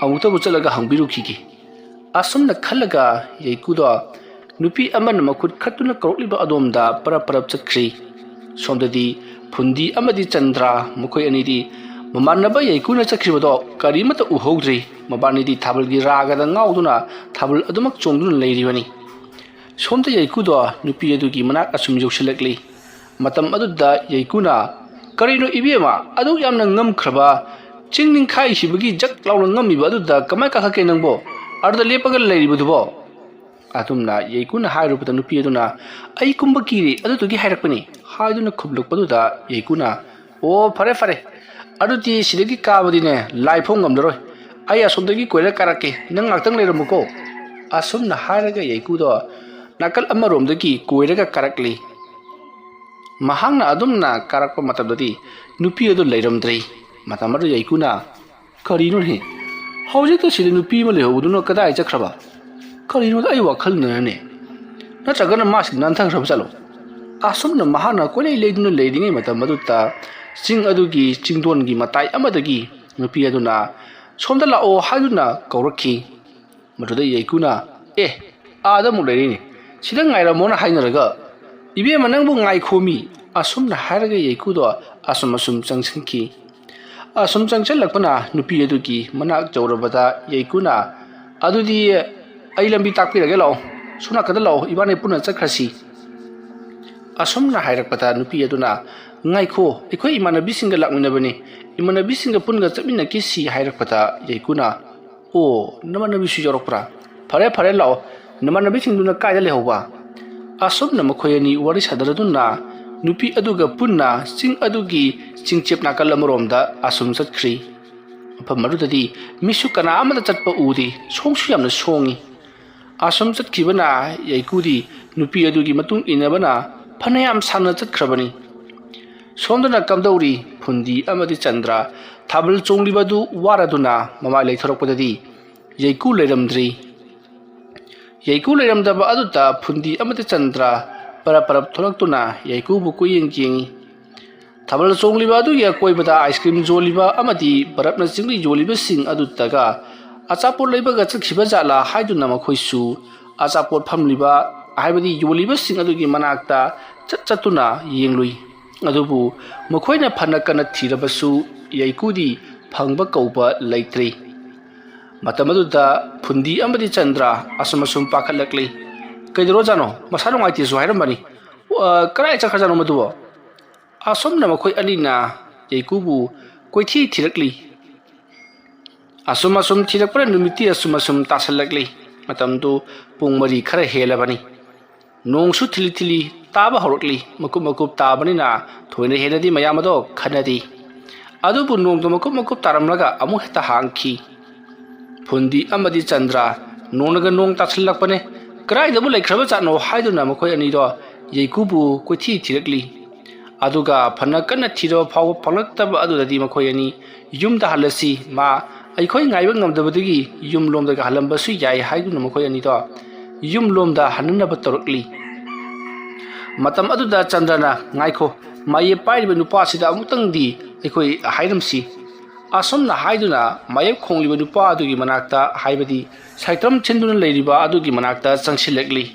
ꯑꯃꯨꯛꯇꯕꯨ ꯆꯠꯂꯒ ꯍꯪꯕꯤꯔꯨꯈꯤꯒꯦ꯫ ꯑꯁꯨꯝꯅ ꯈꯜꯂꯒ ꯌꯩꯀꯨꯗꯣ ꯅꯨꯄꯤ ꯑꯃꯅ ꯃꯈꯨꯠ ꯈꯠꯇꯨꯅ ꯀꯧꯔꯛꯂꯤꯕ ꯑꯗꯣꯝꯗ ꯄꯔꯞ ꯆꯠꯈ꯭ꯔꯤ꯫ ꯁꯣꯝꯗꯗꯤ ꯐꯨꯟꯗꯤ ꯑꯃꯗꯤ ꯆꯟꯗ꯭ꯔ ꯃꯈꯣꯏ ꯑꯅꯤꯗꯤ ꯃꯃꯥꯟꯅꯕ ꯌꯩꯀꯨꯅ ꯆꯠꯈ꯭ꯔꯤꯕꯗꯣ ꯀꯔꯤꯃꯠꯇ ꯎꯍꯧꯗ꯭ꯔꯤ꯫ ꯃꯕꯥꯅꯤꯗꯤ ꯊꯥꯕꯜꯒꯤ ꯔꯥꯒꯗ ꯉꯥꯎꯗꯨꯅ ꯊꯥꯕꯜ ꯑꯗꯨꯃꯛ ꯆꯣꯡꯗꯨꯅ ꯂꯩꯔꯤꯕꯅꯤ꯫ ꯁꯣꯝꯗ ꯌꯩꯀꯨꯗꯣ ꯅꯨꯄꯤ ꯑꯗꯨꯒꯤ ꯃꯅꯥꯛ ꯑꯁꯨꯝ ꯌꯧꯁꯤꯜꯂꯛꯂꯤ꯫ ꯃꯇꯝ ꯑꯗꯨꯗ ꯌꯩꯀꯨꯅ ꯀꯔꯤꯅꯣ ꯏꯕꯦꯝꯃ, ꯑꯗꯨꯛ ꯌꯥꯝꯅ ꯉꯝꯈ꯭ꯔꯕ ꯆꯤꯡ ꯅꯤꯡꯈꯥꯏꯈꯤꯕꯒꯤ ꯖꯛ ꯂꯥꯎꯅ ꯉꯝꯃꯤꯕ ꯑꯗꯨꯗ ꯀꯃꯥꯏ ꯀꯥꯈꯠꯀꯦ ꯅꯪꯕꯣ, ꯑꯗꯨꯗ ꯂꯦꯞꯄꯒ ꯂꯩꯔꯤꯕꯗꯨꯕꯣ? ꯑꯗꯨꯝꯅ ꯌꯩꯀꯨꯅ ꯍꯥꯏꯔꯨꯕꯗ ꯅꯨꯄꯤ ꯑꯗꯨꯅ ꯑꯩ ꯀꯨꯝꯕ ꯀꯤꯔꯦ ꯑꯗꯨꯗꯨꯒꯤ ꯍꯥꯏꯔꯛꯄꯅꯤ ꯍꯥꯏꯗꯨꯅ ꯈꯨꯝꯂꯛꯄꯗꯨꯗ ꯌꯩꯀꯨꯅ ꯑꯣ ꯐꯔꯦ, ꯑꯗꯨꯗꯤ ꯁꯤꯗꯒꯤ ꯀꯥꯕꯗꯤꯅꯦ ꯂꯥꯏꯐꯥꯎ ꯉꯝꯂꯔꯣꯏ, ꯑꯩ ꯑꯁꯣꯝꯗꯒꯤ ꯀꯣꯏꯔ ꯀꯥꯔꯛꯀꯦ, ꯅꯪ ꯉꯥꯛꯇꯪ ꯂꯩꯔꯝꯃꯨꯀꯣ꯫ ꯑꯁꯨꯝꯅ ꯍꯥꯏꯔꯒ ꯌꯩꯀꯨꯗꯣ ꯅꯥꯀꯜ ꯑꯃꯔꯣꯝꯗꯒꯤ ꯀꯣꯏꯔꯒ ꯀꯥꯔꯛꯂꯤ꯫ ꯃꯍꯥꯛꯅ ꯑꯗꯨꯝꯅ ꯀꯥꯔꯛꯄ ꯃꯇꯝꯗꯗꯤ ꯅꯨꯄꯤ ꯑꯗꯨ ꯂꯩꯔꯝꯗ꯭ꯔꯦ꯫ ꯃꯇꯝ ꯑꯗꯨ ꯌꯩꯀꯨꯅ ꯀꯔꯤꯅꯣꯅꯦ, ꯍꯧꯖꯤꯛꯇ ꯁꯤꯗ ꯅꯨꯄꯤ ꯑꯃ ꯂꯩꯍꯧꯕꯗꯨꯅ ꯀꯗꯥꯏ ꯆꯠꯈ꯭ꯔꯕ, ꯀꯔꯤꯅꯣꯗ ꯑꯩ ꯋꯥꯈꯜꯅꯔꯅꯦ, ꯅꯠꯇ꯭ꯔꯒꯅ ꯃꯥꯁꯤ ꯅꯥꯟꯊꯈ꯭ꯔꯕ ꯆꯠꯂꯣ? ꯑꯁꯨꯝꯅ ꯃꯍꯥꯛꯅ ꯀꯣꯏꯂꯩ ꯂꯩꯗꯨꯅ ꯂꯩꯔꯤꯉꯩ ꯃꯇꯝ ꯑꯗꯨꯗ ꯆꯤꯡ ꯑꯗꯨꯒꯤ ꯆꯤꯡꯗꯣꯟꯒꯤ ꯃꯇꯥꯏ ꯑꯃꯗꯒꯤ ꯅꯨꯄꯤ ꯑꯗꯨꯅ ꯁꯣꯝꯗ ꯂꯥꯛꯑꯣ ꯍꯥꯏꯗꯨꯅ ꯀꯧꯔꯛꯈꯤ꯫ ꯃꯗꯨꯗ ꯌꯩꯀꯨꯅ ꯑꯥꯗ ꯑꯃꯨꯛ ꯂꯩꯔꯤꯅꯤ, ꯁꯤꯗ ꯉꯥꯏꯔꯝꯃꯣꯅ ꯍꯥꯏꯅꯔꯒ, ꯏꯕꯦꯝꯃ ꯅꯪꯕꯨ ꯉꯥꯏꯈꯣꯃꯤ꯫ ꯑꯁꯨꯝꯅ ꯍꯥꯏꯔꯒ ꯌꯩꯀꯨꯗꯣ ꯑꯁꯨꯝ ꯆꯪꯁꯤꯟꯈꯤ꯫ ꯑꯁꯨꯝ ꯆꯪꯁꯤꯜꯂꯛꯄꯅ ꯅꯨꯄꯤ ꯑꯗꯨꯒꯤ ꯃꯅꯥꯛ ꯌꯧꯔꯕꯗ ꯌꯩꯀꯨꯅ ꯑꯗꯨꯗꯤ ꯑꯩ ꯂꯝꯕꯤ ꯇꯥꯛꯄꯤꯔꯒꯦ, ꯂꯥꯛꯑꯣ, ꯁꯣꯝ ꯅꯥꯀꯟꯗ ꯂꯥꯛꯑꯣ, ꯏꯕꯥꯅꯤ ꯄꯨꯟꯅ ꯆꯠꯈ꯭ꯔꯁꯤ꯫ ꯑꯁꯨꯝꯅ ꯍꯥꯏꯔꯛꯄꯗ ꯅꯨꯄꯤ ꯑꯗꯨꯅ ꯉꯥꯏꯈꯣ, ꯑꯩꯈꯣꯏ ꯏꯃꯥꯟꯅꯕꯤꯁꯤꯡꯒ ꯂꯥꯛꯃꯤꯟꯅꯕꯅꯤ, ꯏꯃꯥꯟꯅꯕꯤꯁꯤꯡꯒ ꯄꯨꯟꯅ ꯆꯠꯃꯤꯟꯅꯈꯤꯁꯤ ꯍꯥꯏꯔꯛꯄꯗ ꯌꯩꯀꯨꯅ ꯑꯣ ꯅꯃꯥꯟꯅꯕꯤꯁꯨ ꯌꯥꯎꯔꯛꯄ꯭ꯔꯥ, ꯐꯔꯦ ꯂꯥꯛꯑꯣ, ꯅꯃꯥꯟꯅꯕꯤꯁꯤꯡꯗꯨꯅ ꯀꯥꯏꯗ ꯂꯩꯍꯧꯕ? ꯑꯁꯨꯝꯅ ꯃꯈꯣꯏ ꯑꯅꯤꯋꯥꯔꯤ ꯁꯥꯅꯗꯨꯅ ꯅꯨꯄꯤ ꯑꯗꯨꯒ ꯄꯨꯟꯅ ꯆꯤꯡ ꯑꯗꯨꯒꯤ ꯆꯤꯡꯆꯦꯞ ꯅꯥꯀꯜ ꯑꯃꯔꯣꯝꯗ ꯑꯁꯨꯝ ꯆꯠꯈ꯭ꯔꯤ꯫ ꯃꯐꯝ ꯑꯗꯨꯗꯗꯤ ꯃꯤꯁꯨ ꯀꯅꯥ ꯑꯃꯇ ꯆꯠꯄ ꯎꯗꯦ, ꯁꯣꯡꯁꯨ ꯌꯥꯝꯅ ꯁꯣꯡꯉꯤ꯫ ꯑꯁꯨꯝ ꯆꯠꯈꯤꯕꯅ ꯌꯩꯀꯨꯗꯤ ꯅꯨꯄꯤ ꯑꯗꯨꯒꯤ ꯃꯇꯨꯡ ꯏꯟꯅꯕꯅ ꯐꯅꯌꯥꯝ ꯁꯥꯡꯅ ꯆꯠꯈ꯭ꯔꯕꯅꯤ꯫ ꯁꯣꯝꯗꯅ ꯀꯝꯗꯧꯔꯤ ꯐꯨꯟꯗꯤ ꯑꯃꯗꯤ ꯆꯟꯗ꯭ꯔ ꯊꯥꯕꯜ ꯆꯣꯡꯂꯤꯕꯗꯨ ꯋꯥꯔꯗꯨꯅ ꯃꯃꯥꯏ ꯂꯩꯊꯣꯔꯛꯄꯗꯗꯤ ꯌꯩꯀꯨ ꯂꯩꯔꯝꯗ꯭ꯔꯤ꯫ ꯌꯩꯀꯨ ꯂꯩꯔꯝꯗꯕ ꯑꯗꯨꯗ ꯐꯨꯟꯗꯤ ꯑꯃꯗꯤ ꯆꯟꯗ꯭ꯔ ꯄꯔꯞ ꯊꯣꯛꯂꯛꯇꯨꯅ ꯌꯩꯀꯨꯕꯨ ꯀꯣꯏꯌꯦꯡ ꯌꯦꯡꯉꯤ꯫ ꯊꯥꯕꯜ ꯆꯣꯡꯂꯤꯕ ꯑꯗꯨꯒꯤ ꯑꯀꯣꯏꯕꯗ ꯑꯥꯏꯁꯀ꯭ꯔꯤꯝ ꯌꯣꯜꯂꯤꯕ ꯑꯃꯗꯤ ꯕꯔꯞꯅꯆꯤꯡꯕ ꯌꯣꯜꯂꯤꯕꯁꯤꯡ ꯑꯗꯨꯗꯒ ꯑꯆꯥꯄꯣꯠ ꯂꯩꯕꯒ ꯆꯠꯈꯤꯕ ꯖꯥꯠꯂꯥ ꯍꯥꯏꯗꯨꯅ ꯃꯈꯣꯏꯁꯨ ꯑꯆꯥꯄꯣꯠ ꯐꯝꯂꯤꯕ ꯍꯥꯏꯕꯗꯤ ꯌꯣꯜꯂꯤꯕꯁꯤꯡ ꯑꯗꯨꯒꯤ ꯃꯅꯥꯛꯇ ꯆꯠꯇꯨꯅ ꯌꯦꯡꯂꯨꯏ꯫ ꯑꯗꯨꯕꯨ ꯃꯈꯣꯏꯅ ꯐꯅ ꯀꯟꯅ ꯊꯤꯔꯕꯁꯨ ꯌꯩꯀꯨꯗꯤ ꯐꯪꯕ ꯀꯧꯕ ꯂꯩꯇ꯭ꯔꯤ ꯃꯇꯝ ꯑꯗꯨꯗ ꯐꯨꯟꯗꯤ ꯑꯃꯗꯤ ꯆꯟꯗ꯭ꯔ ꯑꯁꯨꯝ ꯑꯁꯨꯝ ꯄꯥꯈꯠꯂꯛꯂꯤ ꯀꯩꯗꯧꯔꯣꯖꯥꯅꯣ ꯃꯁꯥ ꯅꯨꯡꯉꯥꯏꯇꯦꯁꯨ ꯍꯥꯏꯔꯝꯕꯅꯤ ꯀꯔꯥꯏ ꯆꯠꯈ꯭ꯔꯖꯥꯅꯣ ꯃꯗꯨꯕꯣ ꯑꯁꯨꯝꯅ ꯃꯈꯣꯏ ꯑꯅꯤꯅ ꯌꯩꯀꯨꯕꯨ ꯀꯣꯏꯊꯤ ꯊꯤꯔꯛꯂꯤ asum asum tidak pernah numiti asum asum tasalagli matam tu pung mari khara helabani nong su thili thili taba horokli makup makup tabani na thoine henadi mayamado khanadi adu bu nong tu makup makup taramlaga amu heta hangki phundi amadi chandra nonaga nong tasalakpane krai dabu laikhraba chano haiduna makoi ani do yeikubu koithi thirikli aduga phana kana thiro phaw phalaktab adudadi makoi ani yumda halasi ma ꯑꯩꯈꯣꯏ ꯉꯥꯏꯕ ꯉꯝꯗꯕꯗꯒꯤ ꯌꯨꯝ ꯂꯣꯝꯗ ꯍꯜꯂꯝꯕꯁꯨ ꯌꯥꯏ ꯍꯥꯏꯗꯨꯅ ꯃꯈꯣꯏ ꯑꯅꯤꯗꯣ ꯌꯨꯝ ꯂꯣꯝꯗ ꯍꯟꯅꯅꯕ ꯇꯧꯔꯛꯂꯤ ꯃꯇꯝ ꯑꯗꯨꯗ ꯆꯟꯗ꯭ꯔꯅ ꯉꯥꯏꯈꯣ ꯃꯥꯌꯦꯞ ꯄꯥꯏꯔꯤꯕ ꯅꯨꯄꯥꯁꯤꯗ ꯑꯃꯨꯛꯇꯪꯗꯤ ꯑꯩꯈꯣꯏ ꯍꯥꯏꯔꯝꯁꯤ ꯑꯁꯨꯝꯅ ꯍꯥꯏꯗꯨꯅ ꯃꯥꯌꯦꯞ ꯈꯣꯡꯂꯤꯕ ꯅꯨꯄꯥ ꯑꯗꯨꯒꯤ ꯃꯅꯥꯛꯇ ꯍꯥꯏꯕꯗꯤ ꯁꯥꯏꯇ꯭ꯔꯝ ꯊꯤꯟꯗꯨꯅ ꯂꯩꯔꯤꯕ ꯑꯗꯨꯒꯤ ꯃꯅꯥꯛꯇ ꯆꯪꯁꯤꯜꯂꯛꯂꯤ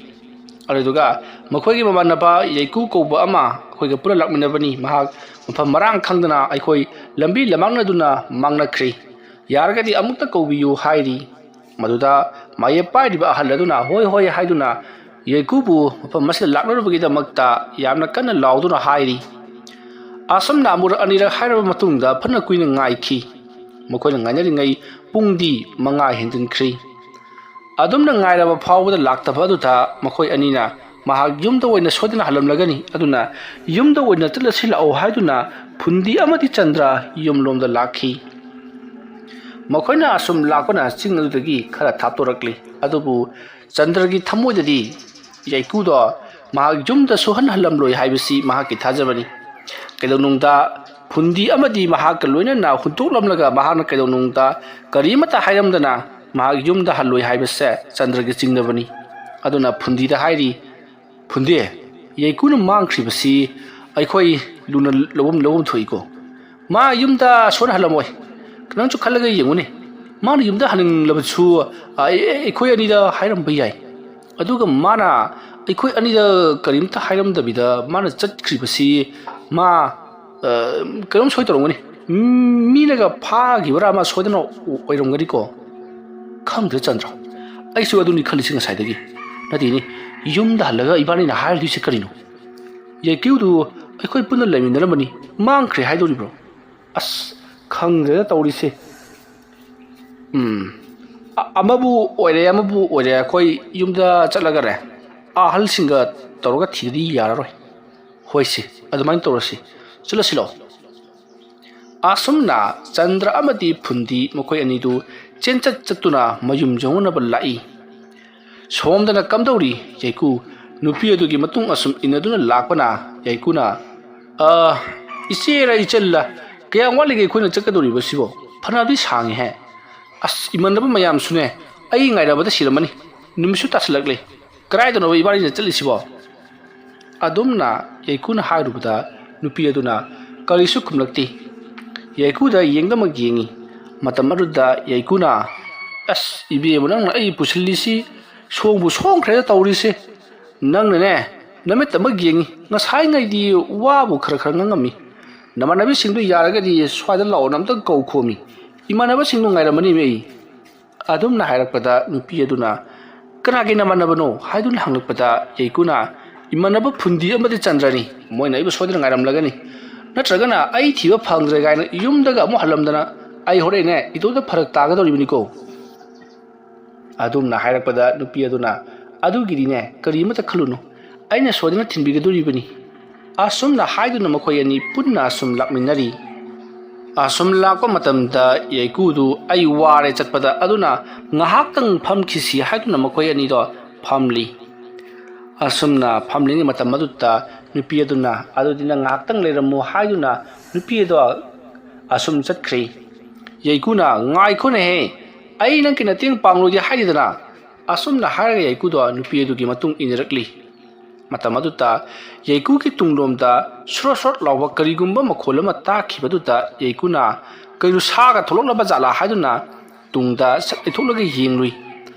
ꯑꯗꯨꯗꯨꯒ ꯃꯈꯣꯏꯒꯤ ꯃꯃꯥꯟꯅꯕ ꯌꯩꯀꯨ ꯀꯧꯕ ꯑꯃ ꯑꯩꯈꯣꯏꯒ ꯄꯨꯟꯅ ꯂꯥꯛꯃꯤꯟꯅꯕꯅꯤ ꯃꯍꯥꯛ ꯃꯐꯝ ꯃꯔꯥꯡ ꯈꯪꯗꯅ ꯑꯩꯈꯣꯏ ꯂꯝꯕꯤ ꯂꯝꯃꯥꯡꯅꯗꯨꯅ ꯃꯥꯡꯅꯈ꯭ꯔꯤ ꯌꯥꯔꯒꯗꯤ ꯑꯃꯨꯛꯇ ꯀꯧꯕꯤꯌꯨ ꯍꯥꯏꯔꯤ ꯃꯗꯨꯗ ꯃꯥꯌꯦꯞ ꯄꯥꯏꯔꯤꯕ ꯑꯍꯜ ꯑꯗꯨꯅ ꯍꯣꯏ ꯍꯣꯏ ꯍꯥꯏꯗꯨꯅ ꯌꯩꯀꯨꯕꯨ ꯃꯐꯝ ꯑꯁꯤꯗ ꯂꯥꯛꯅꯔꯨꯕꯒꯤꯗꯃꯛꯇ ꯌꯥꯝꯅ ꯀꯟꯅ ꯂꯥꯎꯗꯨꯅ ꯍꯥꯏꯔꯤ ꯑꯁꯨꯝꯅ ꯑꯃꯨꯔꯛ ꯑꯅꯤꯔꯛ ꯍꯥꯏꯔꯕ ꯃꯇꯨꯡꯗ ꯐꯅ ꯀꯨꯏꯅ ꯉꯥꯏꯈꯤ ꯃꯈꯣꯏꯅ ꯉꯥꯏꯅꯔꯤꯉꯩ ꯄꯨꯡꯗꯤ 5 ꯍꯦꯟꯖꯤꯟꯈ꯭ꯔꯤ ꯑꯗꯨꯝꯅ ꯉꯥꯏꯔꯕ ꯐꯥꯎꯕꯗ ꯂꯥꯛꯇꯕ ꯑꯗꯨꯗ ꯃꯈꯣꯏ ꯑꯅꯤꯅ ꯃꯍꯥꯛ ꯌꯨꯝꯗ ꯑꯣꯏꯅ ꯁꯣꯏꯗꯅ ꯍꯜꯂꯝꯂꯒꯅꯤ ꯑꯗꯨꯅ ꯌꯨꯝꯗ ꯑꯣꯏꯅ ꯆꯠꯂꯁꯤ ꯂꯥꯛꯑꯣ ꯍꯥꯏꯗꯨꯅ ꯐꯨꯟꯗꯤ ꯑꯃꯗꯤ ꯆꯟꯗ꯭ꯔ ꯌꯨꯝꯂꯣꯝꯗ ꯂꯥꯛꯈꯤ ꯃꯈꯣꯏꯅ ꯑꯁꯨꯝ ꯂꯥꯛꯄꯅ ꯆꯤꯡ ꯑꯗꯨꯗꯒꯤ ꯈꯔ ꯊꯥꯞꯇꯣꯔꯛꯂꯤ ꯑꯗꯨꯕꯨ ꯆꯟꯗ꯭ꯔꯒꯤ ꯊꯃꯣꯏꯗꯗꯤ ꯌꯩꯀꯨꯗꯣ ꯃꯍꯥꯛ ꯌꯨꯝꯗ ꯁꯣꯍꯟꯍꯜꯂꯝꯂꯣꯏ ꯍꯥꯏꯕꯁꯤ ꯃꯍꯥꯛꯀꯤ ꯊꯥꯖꯕꯅꯤ ꯀꯩꯗꯧꯅꯨꯡꯗ ꯐꯨꯟꯗꯤ ꯑꯃꯗꯤ ꯃꯍꯥꯛꯀ ꯂꯣꯏꯅꯅ ꯍꯨꯟꯇꯣꯛꯂꯝꯂꯒ ꯃꯍꯥꯛꯅ ꯀꯩꯗꯧꯅꯨꯡꯗ ꯀꯔꯤꯃꯠꯇ ꯍꯥꯏꯔꯝꯗꯅ ꯃꯍꯥꯛ ꯌꯨꯝꯗ ꯍꯜꯂꯣꯏ ꯍꯥꯏꯕꯁꯦ ꯆꯟꯗ꯭ꯔꯒꯤ ꯆꯤꯡꯅꯕꯅꯤ ꯑꯗꯨꯅ ꯐꯨꯟꯗꯤꯗ ꯍꯥꯏꯔꯤ ꯐꯨꯟꯗꯤ ꯌꯩꯀꯨꯅ ꯃꯥꯡꯈ꯭ꯔꯤꯕꯁꯤ ꯑꯩꯈꯣꯏ ꯂꯨꯅ ꯂꯧꯐꯝ ꯊꯣꯛꯏꯀꯣ ꯃꯥ ꯌꯨꯝꯗ ꯁꯣꯟꯍꯜꯂꯝꯃꯣꯏ ꯅꯪꯁꯨ ꯈꯜꯂꯒ ꯌꯦꯡꯉꯨꯅꯦ ꯃꯥꯅ ꯌꯨꯝꯗ ꯍꯟꯅꯤꯡꯂꯕꯁꯨ ꯑꯩꯈꯣꯏ ꯑꯅꯤꯗ ꯍꯥꯏꯔꯝꯕ ꯌꯥꯏ ꯑꯗꯨꯒ ꯃꯥꯅ ꯑꯩꯈꯣꯏ ꯑꯅꯤꯗ ꯀꯔꯤꯝꯇ ꯍꯥꯏꯔꯝꯗꯕꯤꯗ ꯃꯥꯅ ꯆꯠꯈ꯭ꯔꯤꯕꯁꯤ ꯃꯥ ꯀꯩꯅꯣꯝ ꯁꯣꯏ ꯇꯧꯔꯝꯒꯅꯤ ꯃꯤꯅꯒ ꯐꯥꯈꯤꯕꯔꯥ ꯑꯃ ꯁꯣꯏꯗꯅ ꯑꯣꯏꯔꯝꯒꯅꯤꯀꯣ ꯈꯪꯗ꯭ꯔꯦ ꯆꯟꯗ꯭ꯔ ꯑꯩꯁꯨ ꯑꯗꯨꯅꯤ ꯈꯜꯂꯤꯁꯤ ꯉꯁꯥꯏꯗꯒꯤ ꯅꯠꯇꯦꯅꯦ ꯌꯨꯝꯗ ꯍꯜꯂꯒ ꯏꯕꯥꯅꯤꯅ ꯍꯥꯏꯔꯗꯣꯏꯁꯤ ꯀꯔꯤꯅꯣ ꯌꯩꯀꯨꯗꯨ ꯑꯩꯈꯣꯏ ꯄꯨꯟꯅ ꯂꯩꯃꯤꯟꯅꯔꯝꯕꯅꯤ ꯃꯥꯡꯈ꯭ꯔꯦ ꯍꯥꯏꯗꯣꯔꯤꯕ꯭ꯔꯣ ꯑꯁ ꯈꯪꯗ꯭ꯔꯦꯗ ꯇꯧꯔꯤꯁꯦ ꯑꯃꯕꯨ ꯑꯣꯏꯔꯦ ꯑꯩꯈꯣꯏ ꯌꯨꯝꯗ ꯆꯠꯂꯒꯅꯦ ꯑꯍꯜꯁꯤꯡꯒ ꯇꯧꯔꯒ ꯊꯤꯗꯗꯤ ꯌꯥꯔꯔꯣꯏ ꯍꯣꯏꯁꯦ ꯑꯗꯨꯃꯥꯏꯅ ꯇꯧꯔꯁꯤ ꯆꯠꯂꯁꯤ ꯂꯥꯛꯑꯣ ꯑꯁꯨꯝꯅ ꯆꯟꯗ꯭ꯔ ꯑꯃꯗꯤ ꯐꯨꯟꯗꯤ ꯃꯈꯣꯏ ꯑꯅꯤꯗꯨ ꯆꯦꯟꯆꯠ ꯆꯠꯇꯨꯅ ꯃꯌꯨꯝ ꯌꯧꯅꯅꯕ ꯂꯥꯛꯏ ꯁꯣꯝꯗꯅ ꯀꯝꯗꯧꯔꯤ ꯌꯩꯀꯨ ꯅꯨꯄꯤ ꯑꯗꯨꯒꯤ ꯃꯇꯨꯡ ꯑꯁꯨꯝ ꯏꯟꯅꯗꯨꯅ ꯂꯥꯛꯄꯅ ꯌꯩꯀꯨꯅ ꯏꯆꯦꯔ ꯏꯆꯜꯂ ꯀꯌꯥꯝ ꯋꯥꯠꯂꯤꯒꯦ ꯑꯩꯈꯣꯏꯅ ꯆꯠꯀꯗꯧꯔꯤꯕꯁꯤꯕꯣ ꯐꯅꯗꯤ ꯁꯥꯡꯉꯦꯍꯦ ꯑꯁ ꯏꯃꯥꯟꯅꯕ ꯃꯌꯥꯝꯁꯨꯅꯦ ꯑꯩ ꯉꯥꯏꯔꯕꯗ ꯁꯤꯔꯝꯃꯅꯤ ꯅꯨꯃꯤꯠꯁꯨ ꯇꯥꯁꯜꯂꯛꯂꯦ ꯀꯗꯥꯏꯗꯅꯣꯕ ꯏꯕꯥꯅꯤꯅ ꯆꯠꯂꯤꯁꯤꯕꯣ ꯑꯗꯨꯝꯅ ꯌꯩꯀꯨꯅ ꯍꯥꯏꯔꯨꯕꯗ ꯅꯨꯄꯤ ꯑꯗꯨꯅ ꯀꯔꯤꯁꯨ ꯈꯨꯝꯂꯛꯇꯦ ꯌꯩꯀꯨꯗ ꯌꯦꯡꯗꯃꯛ ꯌꯦꯡꯉꯤ ꯃꯇꯝ ꯑꯗꯨꯗ ꯌꯩꯀꯨꯅ ꯑꯁ ꯏꯕꯦꯝꯃ ꯅꯪꯅ ꯑꯩ ꯄꯨꯁꯤꯜꯂꯤꯁꯤ ꯁꯣꯡꯕꯨ ꯁꯣꯡꯈ꯭ꯔꯦꯗ ꯇꯧꯔꯤꯁꯦ ꯅꯪꯅꯅꯦ ꯅꯨꯃꯤꯠꯇꯃꯛ ꯌꯦꯡꯉꯤ ꯉꯁꯥꯏꯉꯩꯗꯤ ꯋꯥꯕꯨ ꯈꯔ ꯈꯔ ꯉꯥꯡꯉꯝꯃꯤ ꯅꯃꯥꯟꯅꯕꯤꯁꯤꯡꯗꯨ ꯌꯥꯔꯒꯗꯤ ꯁ꯭ꯋꯥꯏꯗ ꯂꯥꯛꯑꯣꯅ ꯑꯝꯇ ꯀꯧꯈꯣꯃꯤ ꯏꯃꯥꯟꯅꯕꯁꯤꯡꯗꯨ ꯉꯥꯏꯔꯝꯃꯅꯤ ꯑꯩ ꯑꯗꯨꯝꯅ ꯍꯥꯏꯔꯛꯄꯗ ꯅꯨꯄꯤ ꯑꯗꯨꯅ ꯀꯅꯥꯒꯤ ꯅꯃꯥꯟꯅꯕꯅꯣ ꯍꯥꯏꯗꯨꯅ ꯍꯪꯂꯛꯄꯗ ꯌꯩꯀꯨꯅ ꯏꯃꯥꯟꯅꯕ ꯐꯨꯟꯗꯤ ꯑꯃꯗꯤ ꯆꯟꯗ꯭ꯔꯅꯤ ꯃꯣꯏꯅ ꯑꯩꯕꯨ ꯁꯣꯏꯗꯅ ꯉꯥꯏꯔꯝꯂꯒꯅꯤ ꯅꯠꯇ꯭ꯔꯒꯅ ꯑꯩ ꯊꯤꯕ ꯐꯪꯗ꯭ꯔꯦ ꯀꯥꯏꯅ ꯌꯨꯝꯗꯒ ꯑꯃꯨꯛ ꯍꯜꯂꯝꯗꯅ ꯑꯩ ꯍꯣꯔꯦꯟꯅꯦ ꯏꯇꯣꯝꯇ ꯐꯔꯛ ꯇꯥꯒꯗꯧꯔꯤꯕꯅꯤꯀꯣ ꯑꯗꯨꯝꯅ ꯍꯥꯏꯔꯛꯄꯗ ꯅꯨꯄꯤ ꯑꯗꯨꯅ ꯑꯗꯨꯒꯤꯗꯤꯅꯦ ꯀꯔꯤꯃꯠꯇ ꯈꯜꯂꯨꯅꯨ ꯑꯩꯅ ꯁꯣꯏꯗꯅ ꯊꯤꯟꯕꯤꯒꯗꯧꯔꯤꯕꯅꯤ ꯑꯁꯨꯝꯅ ꯍꯥꯏꯗꯨꯅ ꯃꯈꯣꯏ ꯑꯅꯤ ꯄꯨꯟꯅ ꯑꯁꯨꯝ ꯂꯥꯛꯃꯤꯟꯅꯔꯤ ꯑꯁꯨꯝ ꯂꯥꯛꯄ ꯃꯇꯝꯗ ꯌꯩꯀꯨꯗꯨ ꯑꯩ ꯋꯥꯔꯦ ꯆꯠꯄꯗ ꯑꯗꯨꯅ ꯉꯥꯏꯍꯥꯛꯇꯪ ꯐꯝꯈꯤꯁꯤ ꯍꯥꯏꯗꯨꯅ ꯃꯈꯣꯏ ꯑꯅꯤꯗꯣ ꯐꯝꯂꯤ ꯑꯁꯨꯝꯅ ꯐꯝꯂꯤꯉꯩ ꯃꯇꯝ ꯑꯗꯨꯗ ꯅꯨꯄꯤ ꯑꯗꯨꯅ ꯑꯗꯨꯗꯤ ꯅꯪ ꯉꯥꯏꯍꯥꯛꯇꯪ ꯂꯩꯔꯝꯃꯨ ꯍꯥꯏꯗꯨꯅ ꯅꯨꯄꯤ ꯑꯗꯣ ꯑꯁꯨꯝ ꯆꯠꯈ꯭ꯔꯤ ꯌꯩꯀꯨꯅ ꯉꯥꯏꯈꯣꯅꯦꯍꯦ ꯑꯩ ꯅꯪꯒꯤ ꯃꯇꯦꯡ ꯄꯥꯡꯂꯣꯏꯗꯦ ꯍꯥꯏꯔꯤꯗꯅ ꯑꯁꯨꯝꯅ ꯍꯥꯏꯔꯒ ꯌꯩꯀꯨꯗꯣ ꯅꯨꯄꯤ ꯑꯗꯨꯒꯤ ꯃꯇꯨꯡ ꯏꯟꯅꯔꯛꯂꯤ ꯃꯇꯝ ꯑꯗꯨꯗ ꯌꯩꯀꯨꯒꯤ ꯇꯨꯡꯂꯣꯝꯗ ꯁ꯭ꯔꯣꯠ ꯁ꯭ꯔꯣꯠ ꯂꯥꯎꯕ ꯀꯔꯤꯒꯨꯝꯕ ꯃꯈꯣꯜ ꯑꯃ ꯇꯥꯈꯤꯕꯗꯨꯗ ꯌꯩꯀꯨꯅ ꯀꯩꯅꯣ ꯁꯥꯒ ꯊꯣꯛꯂꯛꯂꯕ ꯖꯥꯠꯂꯥ ꯍꯥꯏꯗꯨꯅ ꯇꯨꯡꯗ ꯁꯠ ꯂꯩꯊꯣꯛꯂꯒ ꯌꯦꯡꯂꯨꯏ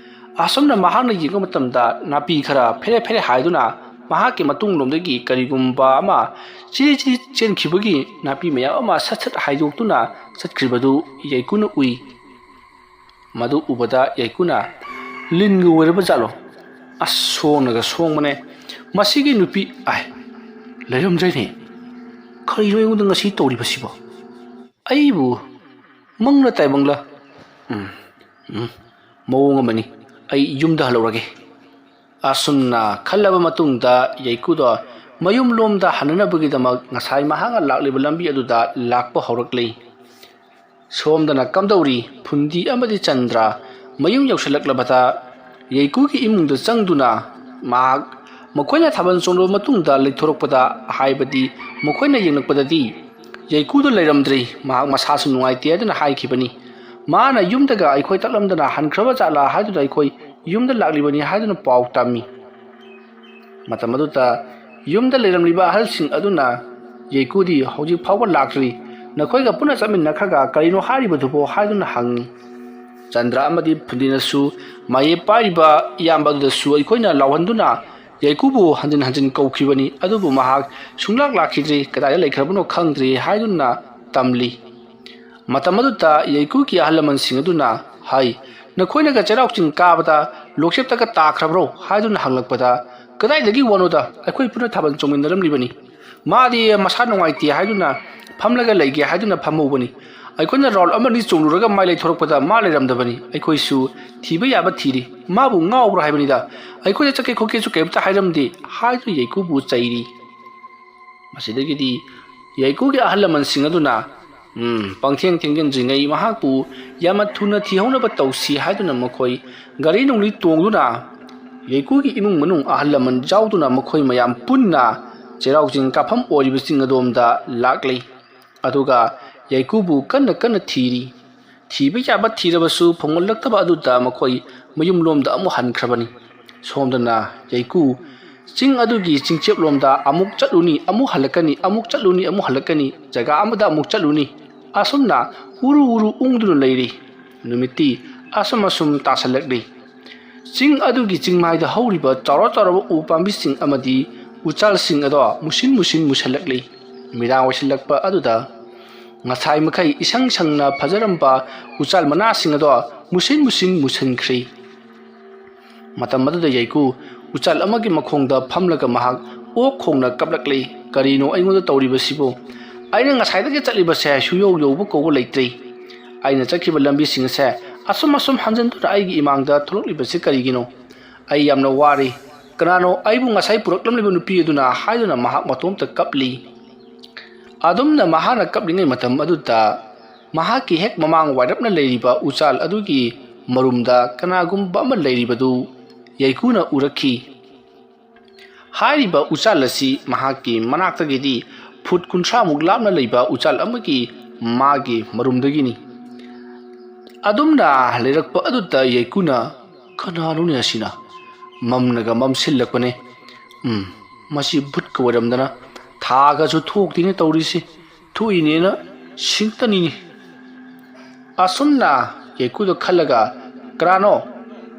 ꯑꯁꯨꯝꯅ ꯃꯍꯥꯛꯅ ꯌꯦꯡꯕ ꯃꯇꯝꯗ ꯅꯥꯄꯤ ꯈꯔ ꯐꯦꯔꯦ ꯐꯦꯔꯦ ꯍꯥꯏꯗꯨꯅ ꯃꯍꯥꯛꯀꯤ ꯃꯇꯨꯡꯂꯣꯝꯗꯒꯤ ꯀꯔꯤꯒꯨꯝꯕ ꯑꯃ ꯆꯤꯔꯤ ꯆꯤꯔꯤ ꯆꯦꯟꯈꯤꯕꯒꯤ ꯅꯥꯄꯤ ꯃꯌꯥꯝ ꯑꯃ ꯁꯠ ꯁꯠ ꯍꯥꯏꯗꯣꯛꯇꯨꯅ ꯆꯠꯈ꯭ꯔꯤꯕꯗꯨ ꯌꯩꯀꯨꯅ ꯎꯏ꯫ ꯃꯗꯨ ꯎꯕꯗ ꯌꯩꯀꯨꯅ ꯂꯤꯟꯒ ꯑꯣꯏꯔꯕ ꯖꯥꯠꯂꯣ? ꯑꯁ ꯁꯣꯡꯅꯒ ꯁꯣꯡꯕꯅꯦ ꯃꯁꯤꯒꯤ ꯅꯨꯄꯤ ꯂꯩꯔꯝꯗ꯭ꯔꯦꯅꯦ꯫ ꯀꯔꯤꯅꯣ ꯑꯩꯉꯣꯟꯗ ꯉꯁꯤ ꯇꯧꯔꯤꯕꯁꯤꯕꯣ? ꯑꯩꯕꯨ ꯃꯪꯂ ꯇꯥꯏꯕꯪꯂ? ꯃꯑꯣꯡ ꯑꯃꯅꯤ, ꯑꯩ ꯌꯨꯝꯗ ꯍꯜꯂꯧꯔꯒꯦ꯫ ꯑꯁꯨꯝꯅ ꯈꯜꯂꯕ ꯃꯇꯨꯡꯗ ꯌꯩꯀꯨꯗꯣ ꯃꯌꯨꯝꯂꯣꯝꯗ ꯍꯟꯅꯅꯕꯒꯤꯗꯃꯛ ꯉꯁꯥꯏ ꯃꯍꯥꯛꯅ ꯂꯥꯛꯂꯤꯕ ꯂꯝꯕꯤ ꯑꯗꯨꯗ ꯂꯥꯛꯄ ꯍꯧꯔꯛꯂꯤ꯫ ꯁꯣꯝꯗꯅ ꯀꯝꯗꯧꯔꯤ ꯐꯨꯟꯗꯤ ꯑꯃꯗꯤ ꯆꯟꯗ꯭ꯔ ꯃꯌꯨꯝ ꯌꯧꯁꯤꯜꯂꯛꯂꯕꯗ ꯌꯩꯀꯨꯒꯤ ꯏꯃꯨꯡꯗ ꯆꯪꯗꯨꯅ ꯃꯈꯣꯏꯅ ꯊꯥꯕꯜ ꯆꯣꯡꯂꯕ ꯃꯇꯨꯡꯗ ꯂꯩꯊꯣꯔꯛꯄꯗ ꯍꯥꯏꯕꯗꯤ ꯃꯈꯣꯏꯅ ꯌꯦꯡꯂꯛꯄꯗꯗꯤ ꯌꯩꯀꯨꯗꯣ ꯂꯩꯔꯝꯗ꯭ꯔꯤ꯫ ꯃꯍꯥꯛ ꯃꯁꯥꯁꯨ ꯅꯨꯡꯉꯥꯏꯇꯦ ꯑꯗꯨꯅ ꯍꯥꯏꯈꯤꯕꯅꯤ꯫ ꯃꯥꯅ ꯌꯨꯝꯗꯒ ꯑꯩꯈꯣꯏ ꯇꯛꯂꯝꯗꯅ ꯍꯟꯈ꯭ꯔꯕ ꯖꯥꯠꯂꯥ ꯍꯥꯏꯗꯨꯅ ꯑꯩꯈꯣꯏ ꯌꯨꯝꯗ ꯂꯥꯛꯂꯤꯕꯅꯤ ꯍꯥꯏꯗꯨꯅ ꯄꯥꯎ ꯇꯝꯃꯤ꯫ ꯃꯇꯝ ꯑꯗꯨꯗ ꯌꯨꯝꯗ ꯂꯩꯔꯝꯂꯤꯕ ꯑꯍꯜꯁꯤꯡ ꯑꯗꯨꯅ ꯌꯩꯀꯨꯗꯤ ꯍꯧꯖꯤꯛ ꯐꯥꯎꯕ ꯂꯥꯛꯇ꯭ꯔꯤ, ꯅꯈꯣꯏꯒ ꯄꯨꯟꯅ ꯆꯠꯃꯤꯟꯅꯈ꯭ꯔꯒ ꯀꯔꯤꯅꯣ ꯍꯥꯏꯔꯤꯕꯗꯨꯕꯣ ꯍꯥꯏꯗꯨꯅ ꯍꯪꯉꯤ꯫ ꯆꯟꯗ꯭ꯔ ꯑꯃꯗꯤ ꯐꯨꯟꯗꯤꯅꯁꯨ ꯃꯌꯦꯞ ꯄꯥꯏꯔꯤꯕ ꯏꯌꯥꯝꯕ ꯑꯗꯨꯗꯁꯨ ꯑꯩꯈꯣꯏꯅ ꯂꯥꯎꯍꯟꯗꯨꯅ ꯌꯩꯀꯨꯕꯨ ꯍꯟꯖꯤꯟ ꯍꯟꯖꯤꯟ ꯀꯧꯈꯤꯕꯅꯤ, ꯑꯗꯨꯕꯨ ꯃꯍꯥꯛ ꯁꯨꯡꯂꯥꯛ ꯂꯥꯛꯈꯤꯗ꯭ꯔꯤ, ꯀꯗꯥꯏꯗ ꯂꯩꯈ꯭ꯔꯕꯅꯣ ꯈꯪꯗ꯭ꯔꯤ ꯍꯥꯏꯗꯨꯅ ꯇꯝꯂꯤ꯫ ꯃꯇꯝ ꯑꯗꯨꯗ ꯌꯩꯀꯨꯒꯤ ꯑꯍꯜ ꯂꯃꯟꯁꯤꯡ ꯑꯗꯨꯅ ꯅꯈꯣꯏꯅꯒ ꯆꯩꯔꯥꯎ ꯆꯤꯡ ꯀꯥꯕꯗ ꯂꯣꯛꯆꯦꯞꯇꯒ ꯇꯥꯈ꯭ꯔꯕ꯭ꯔꯣ ꯍꯥꯏꯗꯨꯅ ꯍꯪꯂꯛꯄꯗ ꯀꯗꯥꯏꯗꯒꯤ ꯋꯥꯅꯣꯗ, ꯑꯩꯈꯣꯏ ꯄꯨꯟꯅ ꯊꯥꯕꯜ ꯆꯣꯡꯃꯤꯟꯅꯔꯝꯂꯤꯕꯅꯤ, ꯃꯥꯗꯤ ꯃꯁꯥ ꯅꯨꯡꯉꯥꯏꯇꯦ ꯍꯥꯏꯗꯨꯅ ꯐꯝꯂꯒ ꯂꯩꯒꯦ ꯍꯥꯏꯗꯨꯅ ꯐꯝꯍꯧꯕꯅꯤ, ꯑꯩꯈꯣꯏꯅ ꯔꯥꯎꯟ ꯑꯃꯅꯤ ꯆꯣꯡꯂꯨꯔꯒ ꯃꯥꯏ ꯂꯩꯊꯣꯔꯛꯄꯗ ꯃꯥ ꯂꯩꯔꯝꯗꯕꯅꯤ, ꯑꯩꯈꯣꯏꯁꯨ ꯊꯤꯕ ꯌꯥꯕ ꯊꯤꯔꯤ, ꯃꯥꯕꯨ ꯉꯥꯎꯕ꯭ꯔꯥ ꯍꯥꯏꯕꯅꯤꯗ, ꯑꯩꯈꯣꯏꯗ ꯆꯠꯀꯦ ꯈꯣꯠꯀꯦꯁꯨ ꯀꯩꯝꯇ ꯍꯥꯏꯔꯝꯗꯦ ꯍꯥꯏꯗꯨꯅ ꯌꯩꯀꯨꯕꯨ ꯆꯩꯔꯤ꯫ ꯃꯁꯤꯗꯒꯤꯗꯤ ꯌꯩꯀꯨꯒꯤ ꯑꯍꯜ ꯂꯃꯟꯁꯤꯡ ꯑꯗꯨꯅ ꯄꯪꯊꯦꯡ ꯊꯦꯡꯖꯤꯟꯗ꯭ꯔꯤꯉꯩ ꯃꯍꯥꯛꯄꯨ ꯌꯥꯝꯅ ꯊꯨꯅ ꯊꯤꯍꯧꯅꯕ ꯇꯧꯁꯤ ꯍꯥꯏꯗꯨꯅ ꯃꯈꯣꯏ ꯒꯥꯔꯤ ꯅꯨꯡꯂꯤ ꯇꯣꯡꯗꯨꯅ ꯌꯩꯀꯨꯒꯤ ꯏꯃꯨꯡ ꯃꯅꯨꯡ ꯑꯍꯜ ꯂꯃꯟ ꯌꯥꯎꯗꯨꯅ ꯃꯈꯣꯏ ꯃꯌꯥꯝ ꯄꯨꯟꯅ ꯆꯩꯔꯥꯎ ꯆꯤꯡ ꯀꯥꯐꯝ ꯑꯣꯏꯔꯤꯕ ꯆꯤꯡ ꯑꯗꯣꯝꯗ ꯂꯥꯛꯂꯤ꯫ ꯑꯗꯨꯒ ꯌꯩꯀꯨꯕꯨ ꯀꯟꯅ ꯀꯟꯅ ꯊꯤꯔꯤ꯫ ꯊꯤꯕ ꯌꯥꯕ ꯊꯤꯔꯕꯁꯨ ꯐꯪꯍꯜꯂꯛꯇꯕ ꯑꯗꯨꯗ ꯃꯈꯣꯏ ꯃꯌꯨꯝꯂꯣꯝꯗ ꯑꯃꯨꯛ ꯍꯟꯈ꯭ꯔꯕꯅꯤ꯫ ꯁꯣꯝꯗꯅ ꯌꯩꯀꯨ ꯆꯤꯡ ꯑꯗꯨꯒꯤ ꯆꯤꯡꯆꯦꯞꯂꯣꯝꯗ ꯑꯃꯨꯛ ꯆꯠꯂꯨꯅꯤ, ꯑꯃꯨꯛ ꯍꯜꯂꯛꯀꯅꯤ, ꯑꯃꯨꯛ ꯆꯠꯂꯨꯅꯤ, ꯑꯃꯨꯛ ꯍꯜꯂꯛꯀꯅꯤ, ꯖꯒꯥ ꯑꯃꯗ ꯑꯃꯨꯛ ꯆꯠꯂꯨꯅꯤ, ꯑꯁꯨꯝꯅ ꯎꯔꯨ ꯎꯔꯨ ꯎꯪꯗꯨꯅ ꯂꯩꯔꯤ꯫ ꯅꯨꯃꯤꯠꯇꯤ ꯑꯁꯨꯝ ꯇꯥꯁꯜꯂꯛꯂꯤ꯫ ꯆꯤꯡ ꯑꯗꯨꯒꯤ ꯆꯤꯡꯃꯥꯏꯗ ꯍꯧꯔꯤꯕ ꯆꯥꯎꯔ ꯆꯥꯎꯔꯕ ꯎ ꯄꯥꯝꯕꯤꯁꯤꯡ ꯑꯃꯗꯤ ꯎꯆꯥꯜꯁꯤꯡ ꯑꯗꯣ ꯃꯨꯁꯤꯟ ꯃꯨꯁꯜꯂꯛꯂꯤ꯫ ꯃꯤꯔꯥꯡ ꯑꯣꯏꯁꯤꯜꯂꯛꯄ ꯑꯗꯨꯗ ꯉꯁꯥꯏ ꯃꯈꯩ ꯏꯁꯪ ꯁꯪꯅ ꯐꯖꯔꯝꯕ ꯎꯆꯥꯜ ꯃꯅꯥꯁꯤꯡ ꯑꯗꯣ ꯃꯨꯁꯤꯟꯈ꯭ꯔꯤ꯫ ꯃꯇꯝ ꯑꯗꯨꯗ ꯌꯩꯀꯨ ꯎꯆꯥꯜ ꯑꯃꯒꯤ ꯃꯈꯣꯡꯗ ꯐꯝꯂꯒ ꯃꯍꯥꯛ ꯑꯣꯛ ꯈꯣꯡꯅ ꯀꯞꯂꯛꯂꯤ꯫ ꯀꯔꯤꯅꯣ ꯑꯩꯉꯣꯟꯗ ꯇꯧꯔꯤꯕꯁꯤꯕꯨ? ꯑꯩꯅ ꯉꯁꯥꯏꯗꯒꯤ ꯆꯠꯂꯤꯕꯁꯦ ꯁꯨꯌꯧ ꯌꯧꯕ ꯀꯧꯕ ꯂꯩꯇ꯭ꯔꯤ꯫ ꯑꯩꯅ ꯆꯠꯈꯤꯕ ꯂꯝꯕꯤꯁꯤꯡ ꯑꯁꯦ ꯑꯁꯨꯝ ꯍꯟꯖꯤꯟꯗꯨꯅ ꯑꯩꯒꯤ ꯏꯃꯥꯡꯗ ꯊꯣꯛꯂꯛꯂꯤꯕꯁꯤ ꯀꯔꯤꯒꯤꯅꯣ? ꯑꯩ ꯌꯥꯝꯅ ꯋꯥꯔꯤ꯫ ꯀꯅꯥꯅꯣ ꯑꯩꯕꯨ ꯉꯁꯥꯏ ꯄꯨꯔꯛꯂꯝꯂꯤꯕ ꯅꯨꯄꯤ ꯑꯗꯨꯅ ꯍꯥꯏꯗꯨꯅ ꯃꯍꯥꯛ ꯃꯇꯣꯝꯇ ꯀꯞꯂꯤ꯫ ꯑꯗꯨꯝꯅ ꯃꯍꯥꯛꯅ ꯀꯞꯂꯤꯉꯩ ꯃꯇꯝ ꯑꯗꯨꯗ ꯃꯍꯥꯛꯀꯤ ꯍꯦꯛ ꯃꯃꯥꯡ ꯋꯥꯏꯔꯞꯅ ꯂꯩꯔꯤꯕ ꯎꯆꯥꯜ ꯑꯗꯨꯒꯤ ꯃꯔꯨꯝꯗ ꯀꯅꯥꯒꯨꯝꯕ ꯑꯃ ꯂꯩꯔꯤꯕꯗꯨ ꯌꯩꯀꯨꯅ ꯎꯔꯛꯈꯤ꯫ ꯍꯥꯏꯔꯤꯕ ꯎꯆꯥꯜ ꯑꯁꯤ ꯃꯍꯥꯛꯀꯤ ꯃꯅꯥꯛꯇꯒꯤꯗꯤ ꯐꯨꯠ 30ꯃꯨꯛ ꯂꯥꯞꯅ ꯂꯩꯕ ꯎꯆꯥꯜ ꯑꯃꯒꯤ ꯃꯥꯒꯤ ꯃꯔꯨꯝꯗꯒꯤꯅꯤ꯫ ꯑꯗꯨꯝꯅ ꯂꯩꯔꯛꯄ ꯑꯗꯨꯗ ꯌꯩꯀꯨꯅ ꯀꯅꯥꯅꯣꯅꯦ ꯑꯁꯤꯅ? ꯃꯝꯅꯒ ꯃꯝꯁꯤꯜꯂꯛꯄꯅꯦ꯫ ꯃꯁꯤ ꯚꯨꯠꯀ ꯑꯣꯏꯔꯝꯗꯅ ꯊꯥꯒꯁꯨ ꯊꯣꯛꯇꯦꯅꯦ ꯇꯧꯔꯤꯁꯤ, ꯊꯣꯛꯏꯅꯦꯅ ꯁꯤꯡꯇꯅꯤꯅꯤ꯫ ꯑꯁꯨꯝꯅ ꯌꯩꯀꯨꯗ ꯈꯜꯂꯒ ꯀꯅꯥꯅꯣ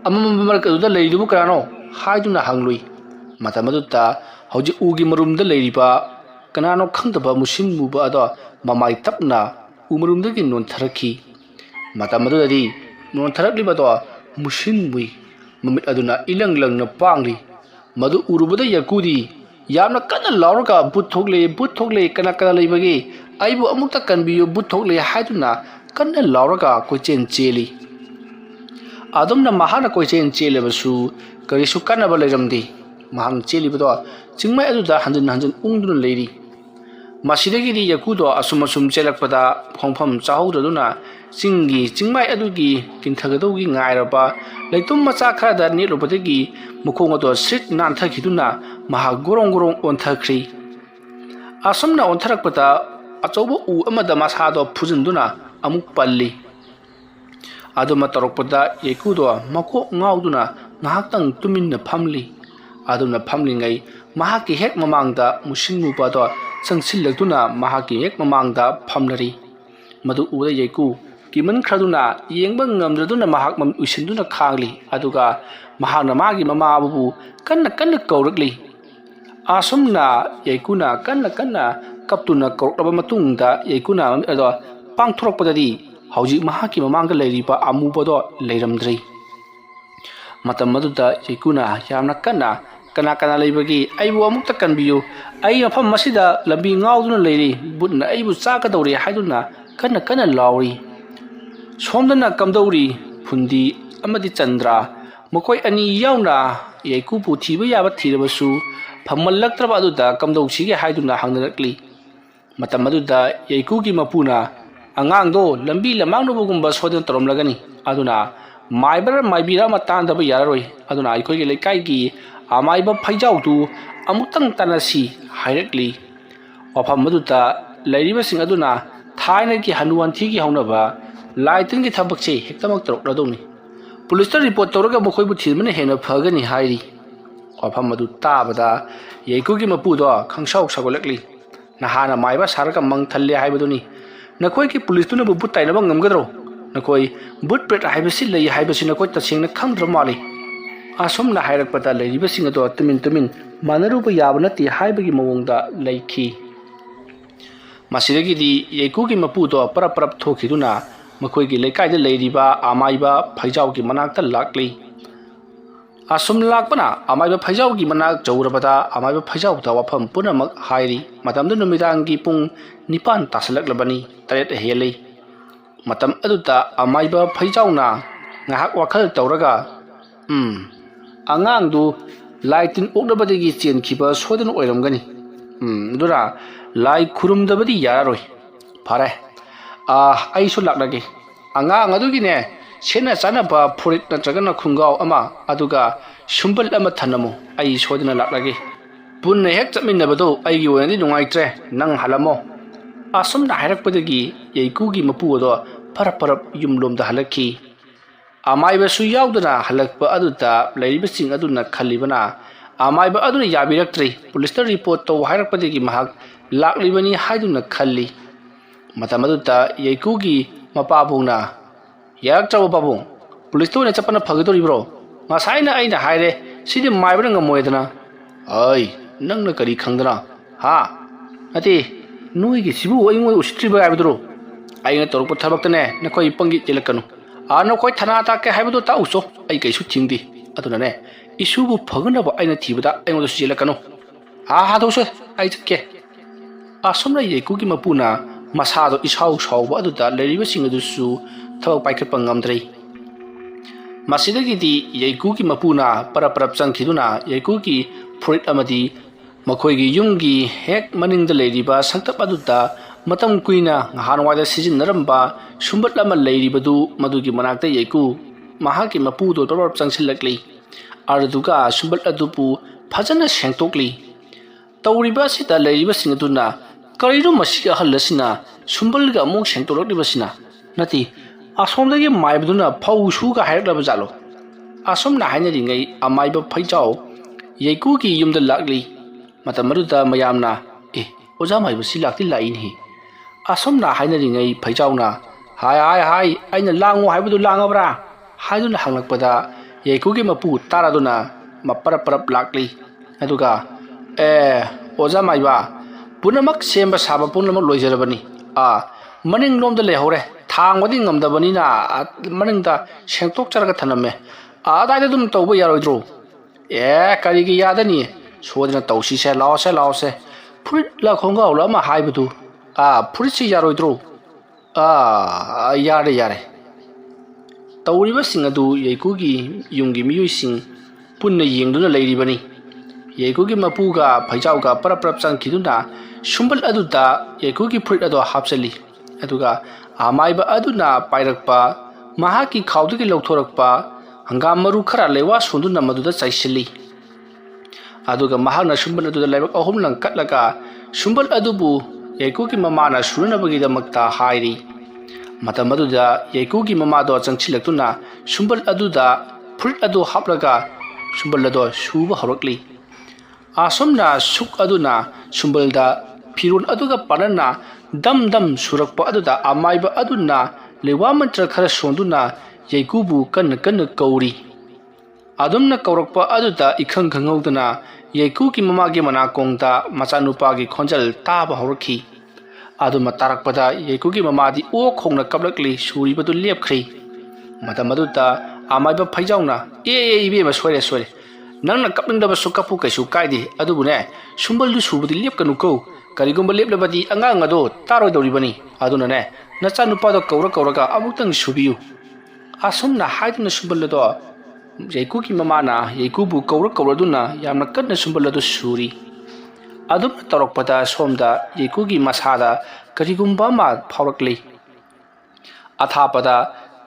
ꯑꯃꯝꯕ ꯃꯔꯛ ꯑꯗꯨꯗ ꯂꯩꯔꯤꯗꯨꯕꯨ ꯀꯅꯥꯅꯣ ꯍꯥꯏꯗꯨꯅ ꯍꯪꯂꯨꯏ꯫ ꯃꯇꯝ ꯑꯗꯨꯗ ꯍꯧꯖꯤꯛ ꯎꯒꯤ ꯃꯔꯨꯝꯗ ꯂꯩꯔꯤꯕ ꯀꯅꯥꯅꯣ ꯈꯪꯗꯕ ꯃꯨꯁꯤꯟ ꯃꯨꯕ ꯑꯗꯣ ꯃꯃꯥꯏ ꯇꯞꯅ ꯎ ꯃꯔꯨꯝꯗꯒꯤ ꯅꯣꯟꯊꯔꯛꯈꯤ꯫ ꯃꯇꯝ ꯑꯗꯨꯗꯗꯤ ꯅꯣꯟꯊꯔꯛꯂꯤꯕꯗꯣ ꯃꯨꯁꯤꯟ ꯃꯨꯏ, ꯃꯃꯤꯠ ꯑꯗꯨꯅ ꯏꯂꯪ ꯂꯪꯅ ꯄꯥꯡꯂꯤ꯫ ꯃꯗꯨ ꯎꯔꯨꯕꯗ ꯌꯩꯀꯨꯗꯤ ꯌꯥꯝꯅ ꯀꯟꯅ ꯂꯥꯎꯔꯒ ꯚꯨꯠ ꯊꯣꯛꯂꯦ, ꯀꯅꯥ ꯂꯩꯕꯒꯦ? ꯑꯩꯕꯨ ꯑꯃꯨꯛꯇ ꯀꯟꯕꯤꯌꯨ, ꯚꯨꯠ ꯊꯣꯛꯂꯦ ꯍꯥꯏꯗꯨꯅ ꯀꯟꯅ ꯂꯥꯎꯔꯒ ꯀꯣꯏꯆꯦꯟ ꯆꯦꯜꯂꯤ꯫ ꯑꯗꯨꯝꯅ ꯃꯍꯥꯛꯅ ꯀꯣꯏꯆꯦꯟ ꯆꯦꯜꯂꯕꯁꯨ ꯀꯔꯤꯁꯨ ꯀꯥꯟꯅꯕ ꯂꯩꯔꯝꯗꯦ꯫ ꯃꯍꯥꯛꯅ ꯆꯦꯜꯂꯤꯕꯗꯣ ꯆꯤꯡꯃꯥꯏ ꯑꯗꯨꯗ ꯍꯟꯖꯤꯟ ꯎꯪꯗꯨꯅ ꯂꯩꯔꯤ꯫ ꯃꯁꯤꯗꯒꯤꯗꯤ ꯌꯩꯀꯨꯗꯣ ꯑꯁꯨꯝ ꯆꯦꯜꯂꯛꯄꯗ ꯈꯣꯡꯐꯝ ꯆꯥꯍꯧꯗ꯭ꯔꯗꯨꯅ ꯆꯤꯡꯃꯥꯏ ꯑꯗꯨꯒꯤ ꯀꯤꯟꯊꯒꯗꯧꯒꯤ ꯉꯥꯏꯔꯕ ꯂꯩꯇꯨꯝ ꯃꯆꯥ ꯈꯔꯗ ꯅꯦꯠꯂꯨꯕꯗꯒꯤ ꯃꯈꯣꯡ ꯑꯗꯣ ꯁ꯭ꯔꯤꯠ ꯅꯥꯟꯊꯈꯤꯗꯨꯅ ꯃꯍꯥꯛ ꯒꯣꯔꯣꯡ ꯑꯣꯟꯊꯈ꯭ꯔꯤ꯫ ꯑꯁꯨꯝꯅ ꯑꯣꯟꯊꯔꯛꯄꯗ ꯑꯆꯧꯕ ꯎ ꯑꯃꯗ ꯃꯁꯥꯗꯣ ꯐꯨꯖꯤꯟꯗꯨꯅ ꯑꯃꯨꯛ ꯄꯜꯂꯤ꯫ ꯑꯗꯨꯃ ꯇꯧꯔꯛꯄꯗ ꯌꯩꯀꯨꯗꯣ ꯃꯀꯣꯛ ꯉꯥꯎꯗꯨꯅ ꯉꯥꯏꯍꯥꯛꯇꯪ ꯇꯨꯃꯤꯟꯅ ꯐꯝꯂꯤ꯫ ꯑꯗꯨꯝꯅ ꯐꯝꯂꯤꯉꯩ ꯃꯍꯥꯛꯀꯤ ꯍꯦꯛ ꯃꯃꯥꯡꯗ ꯃꯨꯁꯤꯟ ꯃꯨꯕ ꯑꯗꯣ ꯆꯪꯁꯤꯜꯂꯛꯇꯨꯅ ꯃꯍꯥꯛꯀꯤ ꯍꯦꯛ ꯃꯃꯥꯡꯗ ꯐꯝꯂꯔꯤ꯫ ꯃꯗꯨ ꯎꯕꯗ ꯌꯩꯀꯨ ꯀꯤꯃꯟꯈ꯭ꯔꯗꯨꯅ ꯌꯦꯡꯕ ꯉꯝꯗ꯭ꯔꯗꯨꯅ ꯃꯍꯥꯛ ꯃꯃꯤꯠ ꯎꯏꯁꯤꯟꯗꯨꯅ ꯈꯥꯡꯂꯤ꯫ ꯑꯗꯨꯒ ꯃꯍꯥꯛꯅ ꯃꯥꯒꯤ ꯃꯃꯥꯕꯨ ꯀꯟꯅ ꯀꯧꯔꯛꯂꯤ꯫ asumna yaikuna kanna kaptuna korokaba matungda yaikuna ado pangthorokpadadi hauji mahaki mamangda leiriba amubado leiramdri matam maduda yaikuna yamna kana leibagi aibu amukta kanbiyu ai mafam masida lambi ngauduna leiri butna aibu chakadawri haiduna kana lauri somdana kamdawri phundi amadi chandra makoi ani yauna yaiku pu thiba yaba thirabasu phamallaktraba aduda kamdawsige haiduna hangnarakli matam aduda yaiku gi mapuna angangdo lambi lamangnubugumba sodan toromlagani aduna maibira matandaba yararoi aduna aikoi lekai gi amaiba phaijaudu amutang tanasi hairakli wafam aduda leiribasing aduna thaina gi hanuwan thigi haunaba laitin gi thabakche hektamak torokladoni police report तौरगा मखोइबु थिमने हेन फगनी हाइरी वफम अदु ताबदा येकुगी मपुदो खंसाउ सगोलकली नहाना माइबा सारगा मंग थल्ले हाइबदुनी नखोइ की पुलिस तुन बुबु ताइनबा ngमगद्रो नखोइ बुट पेट हाइबसि लई हाइबसि नखोइ तसेंगना खंद्र माली आसम ना हाइरक पता लैरिबसिंग अदो तुमिन मानरुबा याबनति हाइबगी मवंगदा लैखी मसिदगिदी येकुगी मपुदो परप थोखिदुना मखोइगी लेकाइदा लेरिबा आमाइबा फैजाउगी मनाक्ता लाक्ली असुम लाक्पना आमाइबा फैजाउगी मनाक जौरबदा आमाइबा फैजाउदा वफम पुनमक हाइरी मतमदु नुमिदांगी पुंग निपान तासलकलबनी तरेट हेली मतम अदुदा आमाइबा फैजाउना ngahak wakhal tawraga angang du laitin oknabadagi chenkhiba sodan oiramgani dura lai khurumdabadi yararoi phare ai su laknage angang adugine sena chanaba phurit natragana khungau ama aduga sumbal ama thanamu ai sodina laknage punna hek chaminabado aigi oinadi nungaitre nang halamo asum na hairakpadagi yeikugi mapudo parap yumlomda halakhi amaiba su yaudana halakpa aduta leiribasing aduna khalibana amaiba aduna yabiraktre police report to hairakpadagi mahak laklibani haiduna khalli मतमदुता येकुगी मपाबुंगना याक्चबो बाबुंग police तो ने चपना फगदोरिब्रो ngसाइना आइना हाइरे सिदि माइबना ngमोयदना ओइ नंगना करी खंगदना हा अति नुइगी सिबु ओइंगो उसित्रिबा आबदरो आइना तोरप थबक्तने नखोइ पंगी चेलकनु आ नखोइ थाना ताके हाइबदो ताउसो आइ कैसु थिंगदि अदुनाने इशुबु फगनबो आइना थिबदा आइंगो चेलकनु हा हादोसो आइ चके आसमना येकुगी मपुना masado isau sauba aduda leiribasing adusu thawak paikhatpa ngamdrei masidagidi yeikugi mapuna parap changkhiduna yeikugi fruit amadi makhoigi yumgi hek maningda leiriba sangtap aduda matam kuina hanwaida sijinaramba sumbat lama leiribadu madugi manakta yeiku mahaki mapudo parap changsilakli arduga sumbat adupu phajana sengtokli tawriba sita leiribasing aduna करिरो मसिका हल्लसिना सुम्बलगा अमुक सेंटोरक्लिबसिना नति असोमदगी माइबदुना फौसुगा हाइरक्लबा जालो असोमना हाइनरिङै अमाइबा फैजाउ येकुगी युमदा लाक्ली मतमरुदा मयामना ओजा माइबसि लाक्ति लाइनहि असोमना हाइनरिङै फैजाउना हाय आइना लांगो हाइबदु लांगबरा हाइदुना हंगलकपदा येकुगी मपु तारादुना मपरप लाक्ली अदुगा ओजा माइबा पुनमक सेंबा साबा पुनमक लोइजरबनी मनिंग लोमदा लेहौरे थांगबदी ngamdabani maningda sengtok charga thaname daida dum tawba yaroidro karigi yadani sodina tawsi se lawse purit la khonga awla ma haibudu purit si yaroidro yare tawriba singadu yeikugi yungi miyui sing punna yengduna leiribani yeikugi mapuga phaijauga parap changkhiduna sumbal aduda yeikugi fruit ado hapsali aduga amaiba aduna pairakpa mahaki khawdagi lawthorakpa hangam maru khara lewa sonduna maduda chaisili aduga mahakna sumbal aduda laibak ahum lang katlaga sumbal adubu yeikugi mamana sunanabagi damakta hairi matam aduda yeikugi mamado changchilaktuna sumbal aduda fruit ado haplaga sumbal ado suba horakli asomna suk aduna sumbalda फिरुन अदुगा पानना दम सुरक्पा अदुदा अमाइबा अदुना लेवा मंत्र खरा सोंदुना येकुबु कन कौरी ꯑꯗꯨꯝꯅ ꯀꯧꯔꯛꯄ ꯑꯗꯨꯗ ꯏꯈꯪ ꯈꯪꯍꯧꯗꯅ ꯌꯩꯀꯨꯒꯤ ꯃꯃꯥꯒꯤ ꯃꯅꯥꯀꯣꯡꯗ ꯃꯆꯥꯅꯨꯄꯥꯒꯤ ꯈꯣꯟꯖꯦꯜ ꯇꯥꯕ ꯍꯧꯔꯛꯈꯤ ꯑꯗꯨꯃ ꯇꯥꯔꯛꯄꯗ ꯌꯩꯀꯨꯒꯤ ꯃꯃꯥꯗꯤ ꯑꯣꯛ ꯈꯣꯡꯅ ꯀꯞꯂꯛꯂꯤ ꯁꯨꯔꯤꯕꯗꯨ ꯂꯦꯞꯈ꯭ꯔꯤ ꯃꯇꯝ ꯑꯗꯨꯗ ꯑꯃꯥꯏꯕ ꯐꯩꯖꯥꯎꯅ ꯏꯕꯦꯝꯃ ꯁꯣꯏꯔꯦ ꯅꯪꯅ ꯀꯞꯅꯤꯡꯗꯕꯁꯨ ꯀꯞꯄꯨ ꯀꯩꯁꯨ ꯀꯥꯏꯗꯦ ꯑꯗꯨꯕꯨꯅꯦ ꯁꯨꯝꯕꯜꯗꯨ ꯁꯨꯕꯗꯤ ꯂꯦꯞꯀꯅꯨꯀꯣ ꯀꯔꯤꯒꯨꯝꯕ ꯂꯦꯞꯂꯕꯗꯤ ꯑꯉꯥꯡ ꯑꯗꯣ ꯇꯥꯔꯣꯏꯗꯧꯔꯤꯕꯅꯤ ꯑꯗꯨꯅꯅꯦ ꯅꯆꯥꯅꯨꯄꯥꯗꯣ ꯀꯧꯔꯒ ꯑꯃꯨꯛꯇꯪ ꯁꯨꯕꯤꯌꯨ ꯑꯁꯨꯝꯅ ꯍꯥꯏꯗꯨꯅ ꯁꯨꯝꯕꯜ ꯑꯗꯣ ꯌꯩꯀꯨꯒꯤ ꯃꯃꯥꯅ ꯌꯩꯀꯨꯕꯨ ꯀꯧꯔꯗꯨꯅ ꯌꯥꯝꯅ ꯀꯟꯅ ꯁꯨꯝꯕꯜ ꯑꯗꯨ ꯁꯨꯔꯤ ꯑꯗꯨꯝꯅ ꯇꯧꯔꯛꯄꯗ ꯁꯣꯝꯗ ꯌꯩꯀꯨꯒꯤ ꯃꯁꯥꯗ ꯀꯔꯤꯒꯨꯝꯕ ꯑꯃ ꯐꯥꯎꯔꯛꯂꯤ ꯑꯊꯥꯞꯄꯗ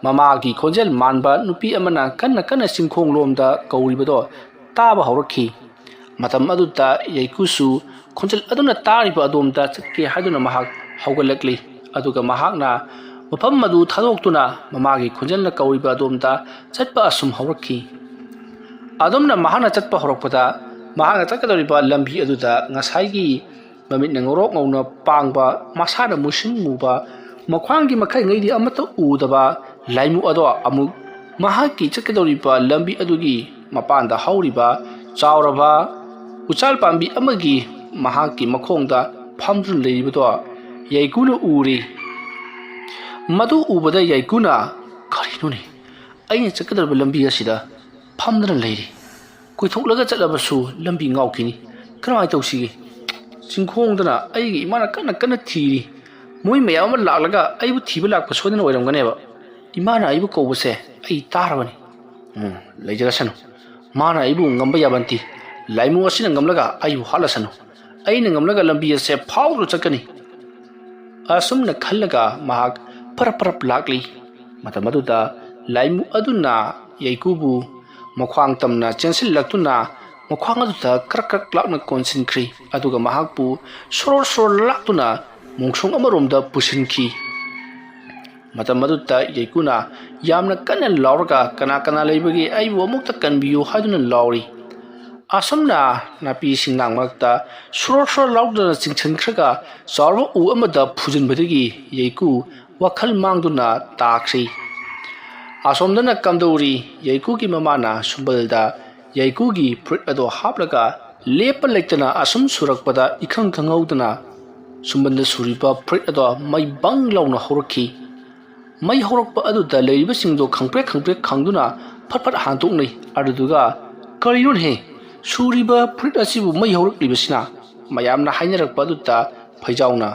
ꯃꯃꯥꯒꯤ ꯈꯣꯟꯖꯦꯜ ꯃꯥꯟꯕ ꯅꯨꯄꯤ ꯑꯃꯅ ꯀꯟꯅ ꯆꯤꯡꯈꯣꯡꯂꯣꯝꯗ ꯀꯧꯔꯤꯕꯗꯣ ꯇꯥꯕ ꯍꯧꯔꯛꯈꯤ ꯃꯇꯝ ꯑꯗꯨꯗ ꯌꯩꯀꯨꯁꯨ ꯈꯣꯟꯖꯦꯜ ꯑꯗꯨꯅ ꯇꯥꯔꯤꯕ ꯑꯗꯣꯝꯗ ꯆꯠꯀꯦ ꯍꯥꯏꯗꯨꯅ ꯃꯍꯥꯛ ꯍꯧꯒꯠꯂꯛꯂꯤ ꯑꯗꯨꯒ ꯃꯍꯥꯛꯅ ꯃꯐꯝ ꯑꯗꯨ ꯊꯥꯗꯣꯛꯇꯨꯅ ꯃꯃꯥꯒꯤ ꯈꯣꯟꯖꯦꯜꯅ ꯀꯧꯔꯤꯕ ꯑꯗꯣꯝꯗ ꯆꯠꯄ ꯑꯁꯨꯝ ꯍꯧꯔꯛꯈꯤ ꯑꯗꯨꯝꯅ ꯃꯍꯥꯛꯅ ꯆꯠꯄ ꯍꯧꯔꯛꯄꯗ ꯃꯍꯥꯛꯅ ꯆꯠꯀꯗꯧꯔꯤꯕ ꯂꯝꯕꯤ ꯑꯗꯨꯗ ꯉꯁꯥꯏꯒꯤ ꯃꯃꯤꯠꯅ ꯉꯧꯔꯣꯛ ꯉꯧꯅ ꯄꯥꯡꯕ ꯃꯁꯥꯅ ꯃꯨꯁꯤꯟ ꯃꯨꯕ ꯃꯈ꯭ꯋꯥꯡꯒꯤ ꯃꯈꯩꯉꯩꯗꯤ ꯑꯃꯠꯇ ꯎꯗꯕ ꯂꯥꯏꯃꯨ ꯑꯗꯣ ꯑꯃꯨꯛ ꯃꯍꯥꯛꯀꯤ ꯆꯠꯀꯗꯧꯔꯤꯕ ꯂꯝꯕꯤ ꯑꯗꯨꯒꯤ ꯃꯄꯥꯟꯗ ꯍꯧꯔꯤꯕ ꯆꯥꯎꯔꯕ ꯎꯆꯥꯜ ꯄꯥꯝꯕꯤ ꯑꯃꯒꯤ ꯃꯍꯥꯛꯀꯤ ꯃꯈꯣꯡꯗ ꯐꯝꯗꯨꯅ ꯂꯩꯔꯤꯕꯗꯣ ꯌꯩꯀꯨꯅ ꯎꯔꯤ ꯃꯗꯨ ꯎꯕꯗ ꯌꯩꯀꯨꯅ ꯀꯔꯤꯅꯣꯅꯦ ꯑꯩꯅ ꯆꯠꯀꯗꯧꯔꯤꯕ ꯂꯝꯕꯤ ꯑꯁꯤꯗ ꯐꯝꯗꯨꯅ ꯂꯩꯔꯤ ꯀꯣꯏꯊꯣꯛꯂꯒ ꯆꯠꯂꯕꯁꯨ ꯂꯝꯕꯤ ꯉꯥꯎꯈꯤꯅꯤ ꯀꯔꯝꯍꯥꯏꯅ ꯇꯧꯁꯤꯒꯦ ꯆꯤꯡꯈꯣꯡꯗꯅ ꯑꯩꯒꯤ ꯏꯃꯥꯅ ꯀꯟꯅ ꯊꯤꯔꯤ ꯃꯣꯏ ꯃꯌꯥꯝ ꯑꯃ ꯂꯥꯛꯂꯒ ꯑꯩꯕꯨ ꯊꯤꯕ ꯂꯥꯛꯄ ꯁꯣꯏꯗꯅ ꯑꯣꯏꯔꯝꯒꯅꯦꯕ ꯏꯃꯥꯅ ꯑꯩꯕꯨ ꯀꯧꯕꯁꯦ ꯑꯩ ꯇꯥꯔꯕꯅꯤ ꯂꯩꯖꯔꯁꯅꯨ ꯃꯥꯅ ꯑꯩꯕꯨ ꯉꯝꯕ ꯌꯥꯕꯟꯇꯤ ꯂꯥꯏꯃꯨ ꯑꯁꯤꯅ ꯉꯝꯂꯒ ꯑꯩꯕꯨ ꯍꯥꯠꯂꯁꯅꯨ ꯑꯩꯅ ꯉꯝꯂꯒ ꯂꯝꯕꯤ ꯑꯁꯦ ꯐꯥꯎꯗꯨꯅ ꯆꯠꯀꯅꯤ ꯑꯁꯨꯝꯅ ꯈꯜꯂꯒ ꯃꯍꯥꯛ ꯄꯔꯞ ꯂꯥꯛꯂꯤ ꯃꯇꯝ ꯑꯗꯨꯗ ꯂꯥꯏꯃꯨ ꯑꯗꯨꯅ ꯌꯩꯀꯨꯕꯨ ꯃꯈ꯭ꯋꯥꯡ ꯇꯝꯅ ꯆꯦꯟꯁꯤꯜꯂꯛꯇꯨꯅ ꯃꯈ꯭ꯋꯥꯡ ꯑꯗꯨꯗ ꯀ꯭ꯔꯛ ꯂꯥꯛꯅ ꯀꯣꯟꯁꯤꯟꯈ꯭ꯔꯤ ꯑꯗꯨꯒ ꯃꯍꯥꯛꯄꯨ ꯁꯣꯔ ꯂꯥꯛꯇꯨꯅ ꯃꯣꯡꯁꯣꯡ ꯑꯃꯔꯣꯝꯗ ꯄꯨꯁꯤꯟꯈꯤ ꯃꯇꯝ ꯑꯗꯨꯗ ꯌꯩꯀꯨꯅ ꯌꯥꯝꯅ ꯀꯟꯅ ꯂꯥꯎꯔꯒ ꯀꯅꯥ ꯂꯩꯕꯒꯦ ꯑꯩꯕꯨ ꯑꯃꯨꯛꯇ ꯀꯟꯕꯤꯌꯨ ꯍꯥꯏꯗꯨꯅ ꯂꯥꯎꯔꯤ ꯑꯁꯨꯝꯅ ꯅꯥꯄꯤ ꯁꯤꯡꯅꯥꯡ ꯃꯔꯛꯇ ꯁꯣꯔ ꯂꯥꯎꯗꯨꯅ ꯆꯤꯡꯁꯤꯟꯈ꯭ꯔꯒ ꯆꯥꯎꯔꯕ ꯎ ꯑꯃꯗ ꯐꯨꯖꯤꯟꯕꯗꯒꯤ ꯌꯩꯀꯨ ꯋꯥꯈꯜ ꯃꯥꯡꯗꯨꯅ ꯇꯥꯈ꯭ꯔꯤ ꯑꯁꯣꯝꯗꯅ ꯀꯝꯗꯧꯔꯤ ꯌꯩꯀꯨꯒꯤ ꯃꯃꯥꯅ ꯁꯨꯝꯕꯜꯗ ꯌꯩꯀꯨꯒꯤ ꯐꯨꯔꯤꯠ ꯑꯗꯣ ꯍꯥꯞꯂꯒ ꯂꯦꯞꯄ ꯂꯩꯇꯅ ꯑꯁꯨꯝ ꯁꯨꯔꯛꯄꯗ ꯏꯈꯪ ꯈꯪꯍꯧꯗꯅ ꯁꯨꯝꯕꯜꯗ ꯁꯨꯔꯤꯕ ꯐꯨꯔꯤꯠ ꯑꯗꯣ ꯃꯩ ꯕꯪ ꯂꯥꯎꯅ ꯍꯧꯔꯛꯈꯤ ꯃꯩ ꯍꯧꯔꯛꯄ ꯑꯗꯨꯗ ꯂꯩꯔꯤꯕꯁꯤꯡꯗꯣ ꯈꯪꯄ꯭ꯔꯦꯛ ꯈꯪꯗꯨꯅ ꯐꯠ ꯍꯥꯟꯗꯣꯛꯅꯩ ꯑꯗꯨꯗꯨꯒ ꯀꯔꯤꯅꯣꯅꯦ ꯁꯨꯔꯤꯕ ꯐꯨꯔꯤꯠ ꯑꯁꯤꯕꯨ ꯃꯩ ꯍꯧꯔꯛꯂꯤꯕꯁꯤꯅ ꯃꯌꯥꯝꯅ ꯍꯥꯏꯅꯔꯛꯄ ꯑꯗꯨꯗ ꯐꯩꯖꯥꯎꯅ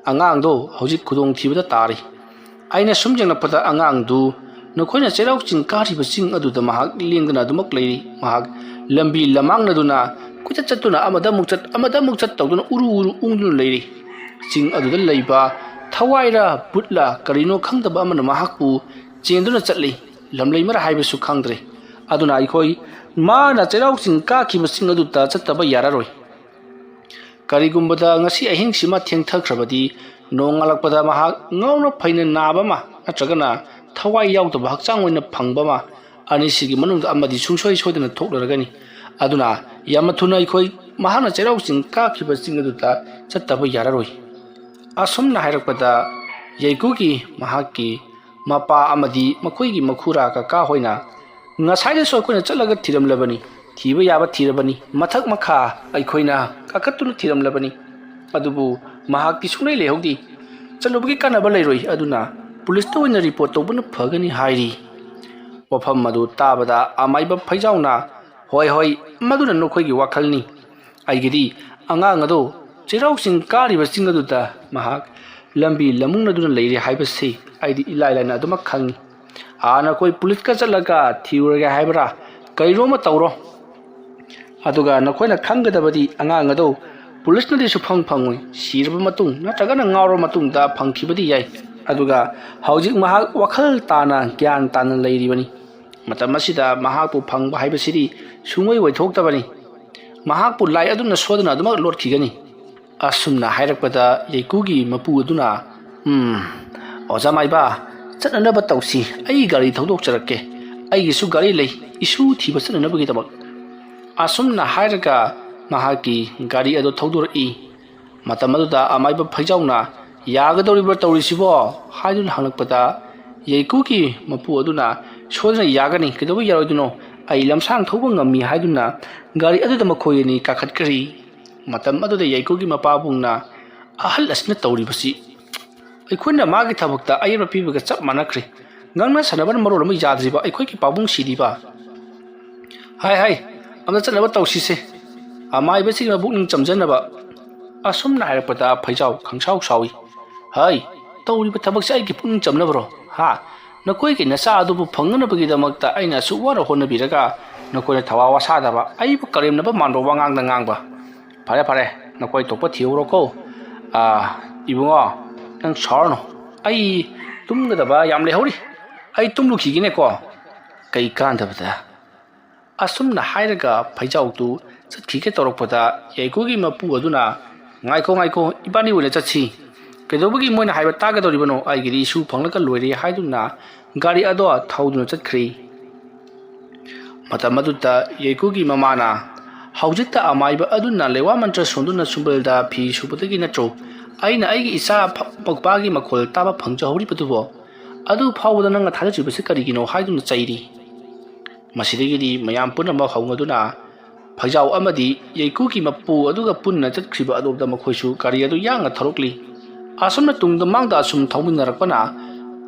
ꯑꯉꯥꯡꯗꯣ ꯍꯧꯖꯤꯛ ꯈꯨꯗꯣꯡꯊꯤꯕꯗ ꯇꯥꯔꯤ ꯑꯩꯅ ꯁꯨꯝ ꯌꯦꯡꯂꯛꯄꯗ ꯑꯉꯥꯡꯗꯨ ꯅꯈꯣꯏꯅ ꯆꯩꯔꯥꯎ ꯆꯤꯡ ꯀꯥꯔꯤꯕ ꯆꯤꯡ ꯑꯗꯨꯗ ꯃꯍꯥꯛ ꯂꯦꯡꯗꯅ ꯑꯗꯨꯃꯛ ꯂꯩꯔꯤ ꯃꯍꯥꯛ ꯂꯝꯕꯤ ꯂꯝꯃꯥꯡꯅꯗꯨꯅ ꯀꯣꯏꯆꯠꯆꯠꯇꯨꯅ ꯑꯃꯗ ꯑꯃꯨꯛ ꯆꯠ ꯇꯧꯗꯨꯅ ꯎꯔꯨ ꯎꯪꯗꯨꯅ ꯂꯩꯔꯤ ꯆꯤꯡ ꯑꯗꯨꯗ ꯂꯩꯕ ꯊꯋꯥꯏꯔ ꯕꯨꯠꯂ ꯀꯔꯤꯅꯣ ꯈꯪꯗꯕ ꯑꯃꯅ ꯃꯍꯥꯛꯄꯨ ꯆꯦꯟꯗꯨꯅ ꯆꯠꯂꯤ ꯂꯝꯂꯩꯃꯔ ꯍꯥꯏꯕꯁꯨ ꯈꯪꯗ꯭ꯔꯦ ꯑꯗꯨꯅ ꯑꯩꯈꯣꯏ ꯃꯥꯅ ꯆꯩꯔꯥꯎ ꯆꯤꯡ ꯀꯥꯈꯤꯕ ꯆꯤꯡ ꯑꯗꯨꯗ ꯆꯠꯇꯕ ꯌꯥꯔꯔꯣꯏ ꯀꯔꯤꯒꯨꯝꯕꯗ ꯉꯁꯤ ꯑꯍꯤꯡꯁꯤꯃ ꯊꯦꯡꯊꯈ꯭ꯔꯕꯗꯤ ꯅꯣꯡꯉꯥꯜꯂꯛꯄꯗ ꯃꯍꯥꯛ ꯉꯥꯎꯅ ꯐꯩꯅ ꯅꯥꯕ ꯑꯃ ꯅꯠꯇ꯭ꯔꯒꯅ ꯊꯋꯥꯏ ꯌꯥꯎꯗꯕ ꯍꯛꯆꯥꯡ ꯑꯣꯏꯅ ꯐꯪꯕ ꯑꯃ ꯑꯅꯤꯁꯤꯒꯤ ꯃꯅꯨꯡꯗ ꯑꯃꯗꯤ ꯁꯨꯡꯁꯣꯏ ꯁꯣꯏꯗꯅ ꯊꯣꯛꯂꯔꯒꯅꯤ ꯑꯗꯨꯅ ꯌꯥꯝꯅ ꯊꯨꯅ ꯑꯩꯈꯣꯏ ꯃꯍꯥꯛꯅ ꯆꯩꯔꯥꯎ ꯆꯤꯡ ꯀꯥꯈꯤꯕ ꯆꯤꯡ ꯑꯗꯨꯗ ꯆꯠꯇꯕ ꯌꯥꯔꯔꯣꯏ ꯑꯁꯨꯝꯅ ꯍꯥꯏꯔꯛꯄꯗ ꯌꯩꯀꯨꯒꯤ ꯃꯍꯥꯛꯀꯤ ꯃꯄꯥ ꯑꯃꯗꯤ ꯃꯈꯣꯏꯒꯤ ꯃꯈꯨꯔꯥ ꯀꯀꯥ ꯍꯣꯏꯅ ꯉꯁꯥꯏꯗꯁꯨ ꯑꯩꯈꯣꯏꯅ ꯆꯠꯂꯒ ꯊꯤꯔꯝꯂꯕꯅꯤ ꯊꯤꯕ ꯌꯥꯕ ꯊꯤꯔꯕꯅꯤ ꯃꯊꯛ ꯃꯈꯥ ꯑꯩꯈꯣꯏꯅ ꯀꯥꯈꯠꯇꯨꯅ ꯊꯤꯔꯝꯂꯕꯅꯤ ꯑꯗꯨꯕꯨ ꯃꯍꯥꯛꯇꯤ ꯁꯨꯡꯂꯩ ꯂꯩꯍꯧꯗꯦ ꯆꯠꯂꯨꯕꯒꯤ ꯀꯥꯟꯅꯕ ꯂꯩꯔꯣꯏ ꯑꯗꯨꯅ ꯄꯨꯂꯤꯁꯇ ꯑꯣꯏꯅ ꯔꯤꯄꯣꯔꯠ ꯇꯧꯕꯅ ꯐꯒꯅꯤ ꯍꯥꯏꯔꯤ ꯋꯥꯐꯝ ꯑꯗꯨ ꯇꯥꯕꯗ ꯑꯃꯥꯏꯕ ꯐꯩꯖꯥꯎꯅ ꯍꯣꯏ ꯃꯗꯨꯅ ꯅꯈꯣꯏꯒꯤ ꯋꯥꯈꯜꯅꯤ ꯑꯩꯒꯤꯗꯤ ꯑꯉꯥꯡ ꯑꯗꯣ ꯆꯩꯔꯥꯎ ꯆꯤꯡ ꯀꯥꯔꯤꯕ ꯆꯤꯡ ꯑꯗꯨꯗ ꯃꯍꯥꯛ ꯂꯝꯕꯤ ꯂꯝꯃꯨꯡꯅꯗꯨꯅ ꯂꯩꯔꯤ ꯍꯥꯏꯕꯁꯤ ꯑꯩꯗꯤ ꯏꯂꯥꯏ ꯂꯥꯏꯅ ꯑꯗꯨꯃꯛ ꯈꯪꯉꯤ ꯅꯈꯣꯏ ꯄꯨꯂꯤꯁꯀ ꯆꯠꯂꯒ ꯊꯤꯔꯨꯔꯒꯦ ꯍꯥꯏꯕ꯭ꯔꯥ ꯀꯔꯤꯅꯣꯃ ꯇꯧꯔꯣ ꯑꯗꯨꯒꯅꯈꯣꯏꯅ ꯈꯪꯒꯗꯕꯗꯤ ꯑꯉꯥꯡ ꯑꯗꯣ ꯄꯨꯂꯤꯁꯅꯗꯤ ꯁꯨꯐꯪ ꯐꯪꯉꯣꯏ ꯁꯤꯔꯕ ꯃꯇꯨꯡ ꯅꯠꯇ꯭ꯔꯒꯅ ꯉꯥꯎꯔꯕ ꯃꯇꯨꯡꯗ ꯐꯪꯈꯤꯕꯗꯤ ꯌꯥꯏ ꯑꯗꯨꯒ ꯍꯧꯖꯤꯛ ꯃꯍꯥꯛ ꯋꯥꯈꯜ ꯇꯥꯅ ꯒ꯭ꯌꯥꯟ ꯇꯥꯅ ꯂꯩꯔꯤꯕꯅꯤ ꯃꯇꯝ ꯑꯁꯤꯗ ꯃꯍꯥꯛꯄꯨ ꯐꯪꯕ ꯍꯥꯏꯕꯁꯤꯗꯤ ꯁꯨꯡꯑꯣꯏ ꯑꯣꯏꯊꯣꯛꯇꯕꯅꯤ ꯃꯍꯥꯛꯄꯨ ꯂꯥꯏ ꯑꯗꯨꯅ ꯁꯣꯗꯅ ꯑꯗꯨꯃꯛ ꯂꯣꯠꯈꯤꯒꯅꯤ ꯑꯁꯨꯝꯅ ꯍꯥꯏꯔꯛꯄꯗ ꯌꯩꯀꯨꯒꯤ ꯃꯄꯨ ꯑꯗꯨꯅ ꯑꯣꯖꯥ ꯃꯥꯏꯕ ꯆꯠꯅꯅꯕ ꯇꯧꯁꯤ ꯑꯩ ꯒꯥꯔꯤ ꯊꯧꯗꯣꯛꯆꯔꯛꯀꯦ ꯑꯩꯒꯤꯁꯨ ꯒꯥꯔꯤ ꯂꯩ ꯏꯁꯨ ꯊꯤꯕ ꯆꯠꯅꯅꯕꯒꯤꯗꯃꯛ ꯑꯁꯨꯝꯅ ꯍꯥꯏꯔꯒ ꯃꯍꯥꯛꯀꯤ ꯒꯥꯔꯤ ꯑꯗꯨ ꯊꯧꯗꯣꯔꯛꯏ ꯃꯇꯝ ꯑꯗꯨꯗ ꯑꯃꯥꯏꯕ ꯐꯩꯖꯥꯎꯅ ꯌꯥꯒꯗꯧꯔꯤꯕ꯭ꯔꯥ ꯇꯧꯔꯤꯁꯤꯕꯣ ꯍꯥꯏꯗꯨꯅ ꯍꯪꯂꯛꯄꯗ ꯌꯩꯀꯨꯒꯤ ꯃꯄꯨ ꯑꯗꯨꯅ ꯁꯣꯗꯅ ꯌꯥꯒꯅꯤ ꯀꯩꯗꯧꯕ ꯌꯥꯔꯣꯏꯗꯣꯏꯅꯣ ai lamsang thoba ngami haiduna gari aduda makhoi ni kakhatkari matam aduda yaiku gi mapabungna ahal asna tawri basi aikhuna magi thabakta ayra pibaga chap manakri ngangna sanaban marol ma yadriba aikhoi ki pabung sidiba hai amna chanaba tawsise amai basi ma bukning chamjanaba asumna hairapata phaijau khangsau sawi hai tawri ba thabak sai ki pung chamnabro ha nakoi ki nasa adu bu phangna bagi damakta aina suwara honna biraga nakoi thawa wasada ba ai bu karim na ba manro wangang da ngang ba pare nakoi tokpa thiuro ko ibungo nang sarno ai tumga da ba yam le hori ai tumlu ki gine ko kai kan da ba asumna hairaga phaijau tu chatki ke torokpada yaiku gi mapu aduna ngaiko ibani wala chatsi kedobugi moina haiba taga doribano ai giri isu phanglaka loire haiduna gari ado thauduna chatkhri matamaduta yaiku gi mamana haujita amaiba aduna lewa mantra sonduna sumbelda phi subutagi natro aina aigi isa pagpagi makhol taba phangja hori patubo adu phawda nanga thada chibase karigino haiduna chairi masidigi mayam punama haungaduna phajau amadi yaiku gi mapu aduga punna chatkhriba adobda makhoisu kari adu yanga tharokli asumna tungda mangda asum thauminarakpana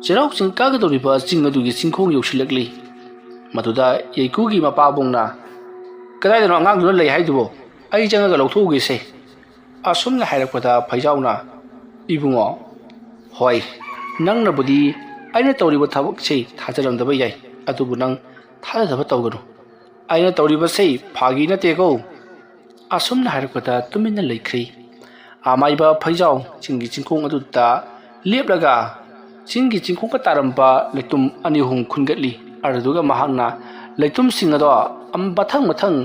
chirau sing kaga doriba sing adugi singkhong yosilakli maduda yaiku gi mapabungna kadai dano angang dun lei haidubo ai janga ga lawthoge se asumna hairakpada phaijauna ibungo hoi nangna budi aina tawriba thabak sei thajaramdaba yai adubu nang thadaba tawganu aina tawriba sei phagi na tego asumna hairakpada tumina leikhri amaiba phaijau chingi chingkhong aduta leplaga chingi chingkhong ka taramba leitum ani hung khungatli arduga mahangna leitum singado bathang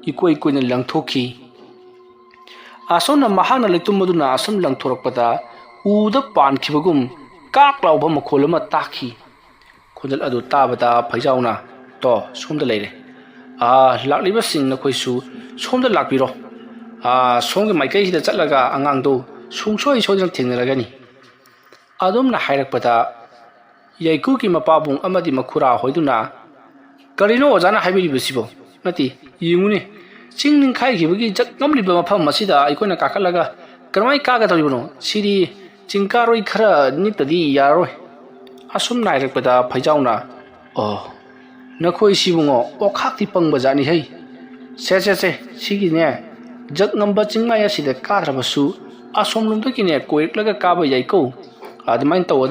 ikoi koina langthoki asona mahangna leitum maduna asum langthorakpada uda pankhibagum kak lawba makholama takhi khonjal adu tabada phaijauna to somda leire lakliba singna khoisu somda lakbiro somge maikai hida chatlaga angang do sungsoi sojang thengnaragani adumna hairakpada yaiku ki mapabung amadi makhura hoiduna karino ojana haibiri besibo nati yinguni chingning khai gibagi jak ngamliba mafam masida aikona kakalaga karmai kaga tawribono siri chingkaroi khara nitadi yaroi asum nairakpada phaijauna nakhoi sibungo okhakti pangbajani hei se sigi ne jak ngamba chingmai asida kadrabasu asom lumda kine koiklaga kaba yaiko admain taw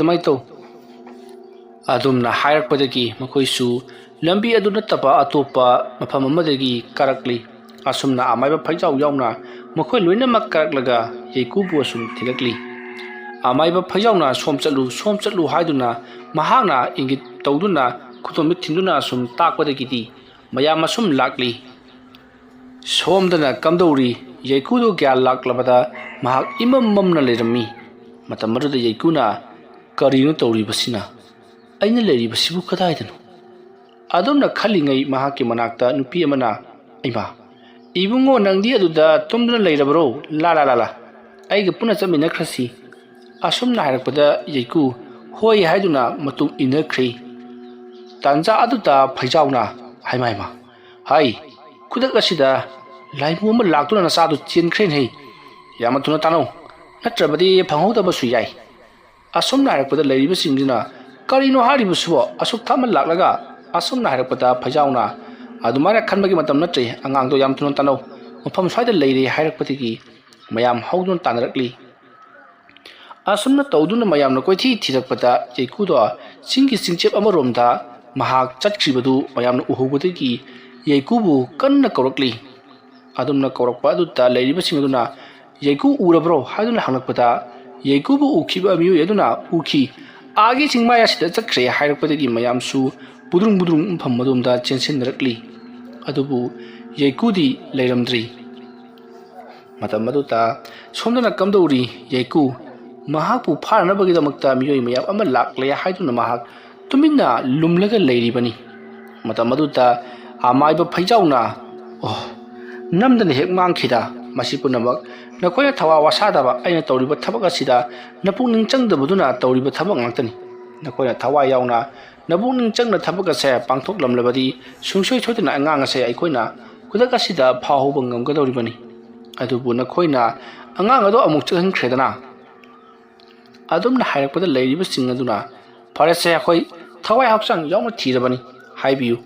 adumna hairakpadagi makhoisu lambi aduna tapa atopa mafam amadagi karakli asumna amaiba phaijau yauna makhoi loina mak karaklaga yaiku bu asum thilakli amaiba phaijauna som chatlu haiduna mahangna ingit tawduna khutomit thinduna sum takpadagi di mayam asum lakli somdana kamdori yaiku do gyal laklabada mahak imamna lerami matamadu yaikuna karinu tawri basina aina leri basibu kadaidano adumna khalingai mahaki manakta nupi amana aiba ibungo nangdi aduda tumduna leirabro la aiga puna chamina khrasi asumna hairakpada yaiku hoi haiduna matung inakhri tanja aduda phaijauna haimaima hai kudak asida laimu ma laktuna na sadu chenkhren hei yamatuna tano natrabadi phanghodaba suyai asumna hairakpada leiriba singdina karino haribusubo asuk thamal laklaga asumna hairakpada phaijauna adumara khanbagi matam natri angang do yam tunon tano mafam swaida leire hairakpadigi mayam haudun tanarakli asumna tawduna mayam na koithi thirakpada yaiku do singgi singchep amaromda mahak chatkribadu mayam na uhubudagi yaiku bu kanna korakli adumna korakpa adu ta leiriba singaduna yaiku urabro haiduna hanakpada yaiku bu ukhiba miyu yaduna ukhi agi chingmaya sida chakre hairakpadagi mayam su budrung phammadumda chensindarakli adubu yaikudi leiramdri matamaduta somdana kamdori yaiku mahapu pharnabagi damakta miyoi mayam ama lakle haiduna mahak tuminna lumlaga leiribani matamaduta amaiba phaijauna namdana hek mangkhida masipunamak nakoya thawa wasadaba aina tawriba thabak asida napungning changdabuduna tawriba thabak ngantani nakoya thawa yauna ꯅꯕꯨꯛꯅꯤꯡ ꯆꯪꯅ ꯊꯕꯛ ꯑꯁꯦ ꯄꯥꯡꯊꯣꯛꯂꯝꯂꯕꯗꯤ ꯁꯨꯡꯁꯣꯏ ꯁꯣꯏꯗꯅ ꯑꯉꯥꯡ ꯑꯁꯦ ꯑꯩꯈꯣꯏꯅ ꯈꯨꯗꯛ ꯑꯁꯤꯗ ꯐꯥꯍꯧꯕ ꯉꯝꯒꯗꯧꯔꯤꯕꯅꯤ ꯑꯗꯨꯕꯨ ꯅꯈꯣꯏꯅ ꯑꯉꯥꯡ ꯑꯗꯨ ꯑꯃꯨꯛ ꯆꯠꯍꯟꯈ꯭ꯔꯦꯗꯅ ꯑꯗꯨꯝꯅ ꯍꯥꯏꯔꯛꯄꯗ ꯂꯩꯔꯤꯕꯁꯤꯡ ꯑꯗꯨꯅ ꯐꯔꯦꯁꯦ ꯑꯩꯈꯣꯏ ꯊꯋꯥꯏ ꯍꯛꯆꯥꯡ ꯌꯥꯎꯅ ꯊꯤꯔꯕꯅꯤ ꯍꯥꯏꯕꯤꯌꯨ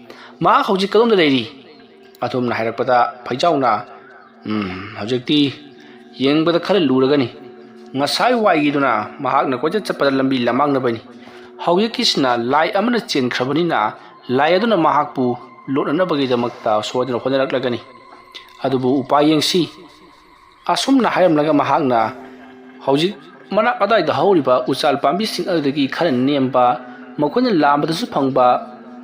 ꯃꯍꯥꯛ ꯍꯧꯖꯤꯛ ꯀꯗꯣꯝꯗ ꯂꯩꯔꯤ ꯑꯗꯨꯝꯅ ꯍꯥꯏꯔꯛꯄꯗ ꯐꯩꯖꯥꯎꯅ ꯍꯧꯖꯤꯛꯇꯤ ꯌꯦꯡꯕꯗ ꯈꯔ ꯂꯨꯔꯒꯅꯤ ꯉꯁꯥꯏ ꯋꯥꯏꯒꯤꯗꯨꯅ ꯃꯍꯥꯛꯅ ꯀꯣꯏꯆꯠ ꯆꯠꯄꯗ ꯂꯝꯕꯤ ꯂꯝꯃꯥꯡꯅꯕꯅꯤ ꯍꯧꯖꯤꯛꯀꯤꯁꯤꯅ ꯂꯥꯏ ꯑꯃꯅ ꯆꯦꯟꯈ꯭ꯔꯕꯅꯤꯅ ꯂꯥꯏ ꯑꯗꯨꯅ ꯃꯍꯥꯛꯄꯨ ꯂꯣꯠꯅꯅꯕꯒꯤꯗꯃꯛꯇ ꯁꯣꯏꯗꯅ ꯍꯣꯠꯅꯔꯛꯂꯒꯅꯤ ꯑꯗꯨꯕꯨ ꯎꯄꯥꯏ ꯌꯦꯡꯁꯤ ꯑꯁꯨꯝꯅ ꯍꯥꯏꯔꯝꯂꯒ ꯃꯍꯥꯛꯅ ꯍꯧꯖꯤꯛ ꯃꯅꯥꯛ ꯑꯗꯥꯏꯗ ꯍꯧꯔꯤꯕ ꯎꯆꯥꯜ ꯄꯥꯝꯕꯤꯁꯤꯡ ꯑꯗꯨꯗꯒꯤ ꯈꯔ ꯅꯦꯝꯕ ꯃꯈꯣꯏꯅ ꯂꯥꯝꯕꯗꯁꯨ ꯐꯪꯕ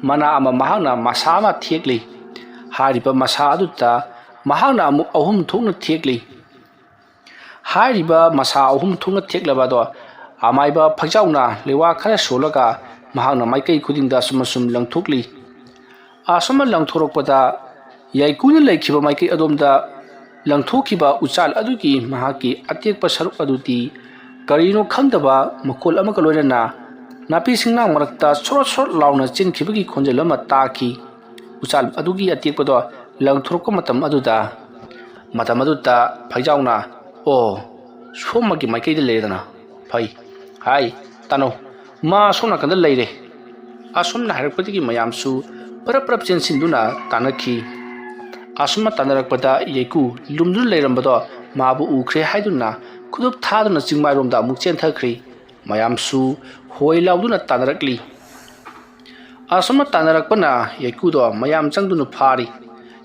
ꯃꯅꯥ ꯑꯃ ꯃꯍꯥꯛꯅ ꯃꯁꯥ ꯑꯃ ꯊꯦꯛꯂꯤ ꯍꯥꯏꯔꯤꯕ ꯃꯁꯥ ꯑꯗꯨꯗ ꯃꯍꯥꯛꯅ ꯑꯃꯨꯛ ꯑꯍꯨꯝ ꯊꯣꯛꯅ ꯊꯦꯛꯂꯤ ꯍꯥꯏꯔꯤꯕ ꯃꯁꯥ ꯑꯍꯨꯝ ꯊꯣꯛꯅ ꯊꯦꯛꯂꯕꯗꯣ ꯑꯃꯥꯏꯕ ꯐꯩꯖꯥꯎꯅ ꯂꯩꯋꯥ ꯈꯔ ꯁꯣꯜꯂꯒ ꯃꯍꯥꯛꯅ ꯃꯥꯏꯀꯩ ꯈꯨꯗꯤꯡꯗ ꯑꯁꯨꯝ ꯂꯪꯊꯣꯛꯂꯤ ꯑꯁꯨꯝꯅ ꯂꯪꯊꯣꯔꯛꯄꯗ ꯌꯥꯏꯀꯨꯅ ꯂꯩꯈꯤꯕ ꯃꯥꯏꯀꯩ ꯑꯗꯣꯝꯗ ꯂꯪꯊꯣꯛꯈꯤꯕ ꯎꯆꯥꯜ ꯑꯗꯨꯒꯤ ꯃꯍꯥꯛꯀꯤ ꯑꯇꯦꯛꯄ ꯁꯔꯨꯛ ꯑꯗꯨꯗꯤ ꯀꯔꯤꯅꯣ ꯈꯪꯗꯕ ꯃꯈꯣꯜ ꯑꯃꯒ ꯂꯣꯏꯅꯅ ꯅꯥꯄꯤꯁꯤꯡꯅꯥꯡ ꯃꯔꯛꯇ ꯁꯣꯔꯣꯠ ꯂꯥꯎꯅ ꯆꯦꯟꯈꯤꯕꯒꯤ ꯈꯣꯟꯖꯦꯜ ꯑꯃ ꯇꯥꯈꯤ ꯎꯆꯥꯜ ꯑꯗꯨꯒꯤ ꯑꯇꯦꯛꯄꯗꯣ ꯂꯪꯊꯣꯔꯛꯄ ꯃꯇꯝ ꯑꯗꯨꯗ ꯐꯩꯖꯥꯎꯅ ꯑꯣ ꯁꯣꯝꯃꯒꯤ ꯃꯥꯏꯀꯩꯗ ꯂꯩꯔꯦꯗꯅ ꯐꯩ ꯍꯥꯏ ꯇꯥꯅꯧ ꯃꯥ ꯁꯣꯝ ꯅꯥꯀꯟꯗ ꯂꯩꯔꯦ ꯑꯁꯨꯝꯅ ꯍꯥꯏꯔꯛꯄꯗꯒꯤ ꯃꯌꯥꯝꯁꯨ ꯄꯔꯞ ꯆꯦꯟꯁꯤꯟꯗꯨꯅ ꯇꯥꯟꯅꯈꯤ ꯑꯁꯨꯝꯅ ꯇꯥꯟꯅꯔꯛꯄꯗ ꯌꯩꯀꯨ ꯂꯨꯝꯗꯨꯅ ꯂꯩꯔꯝꯕꯗꯣ ꯃꯥꯕꯨ ꯎꯈ꯭ꯔꯦ ꯍꯥꯏꯗꯨꯅ ꯈꯨꯗꯨꯞ ꯊꯥꯗꯨꯅ ꯆꯤꯡꯃꯥꯏꯔꯣꯝꯗ ꯑꯃꯨꯛ ꯆꯦꯟꯊꯈ꯭ꯔꯤ ꯃꯌꯥꯝꯁꯨ ꯍꯣꯏ ꯂꯥꯎꯗꯨꯅ ꯇꯥꯟꯅꯔꯛꯂꯤ ꯑꯁꯨꯝꯅ ꯇꯥꯟꯅꯔꯛꯄꯅ ꯌꯩꯀꯨꯗꯣ ꯃꯌꯥꯝ ꯆꯪꯗꯨꯅ ꯐꯥꯔꯤ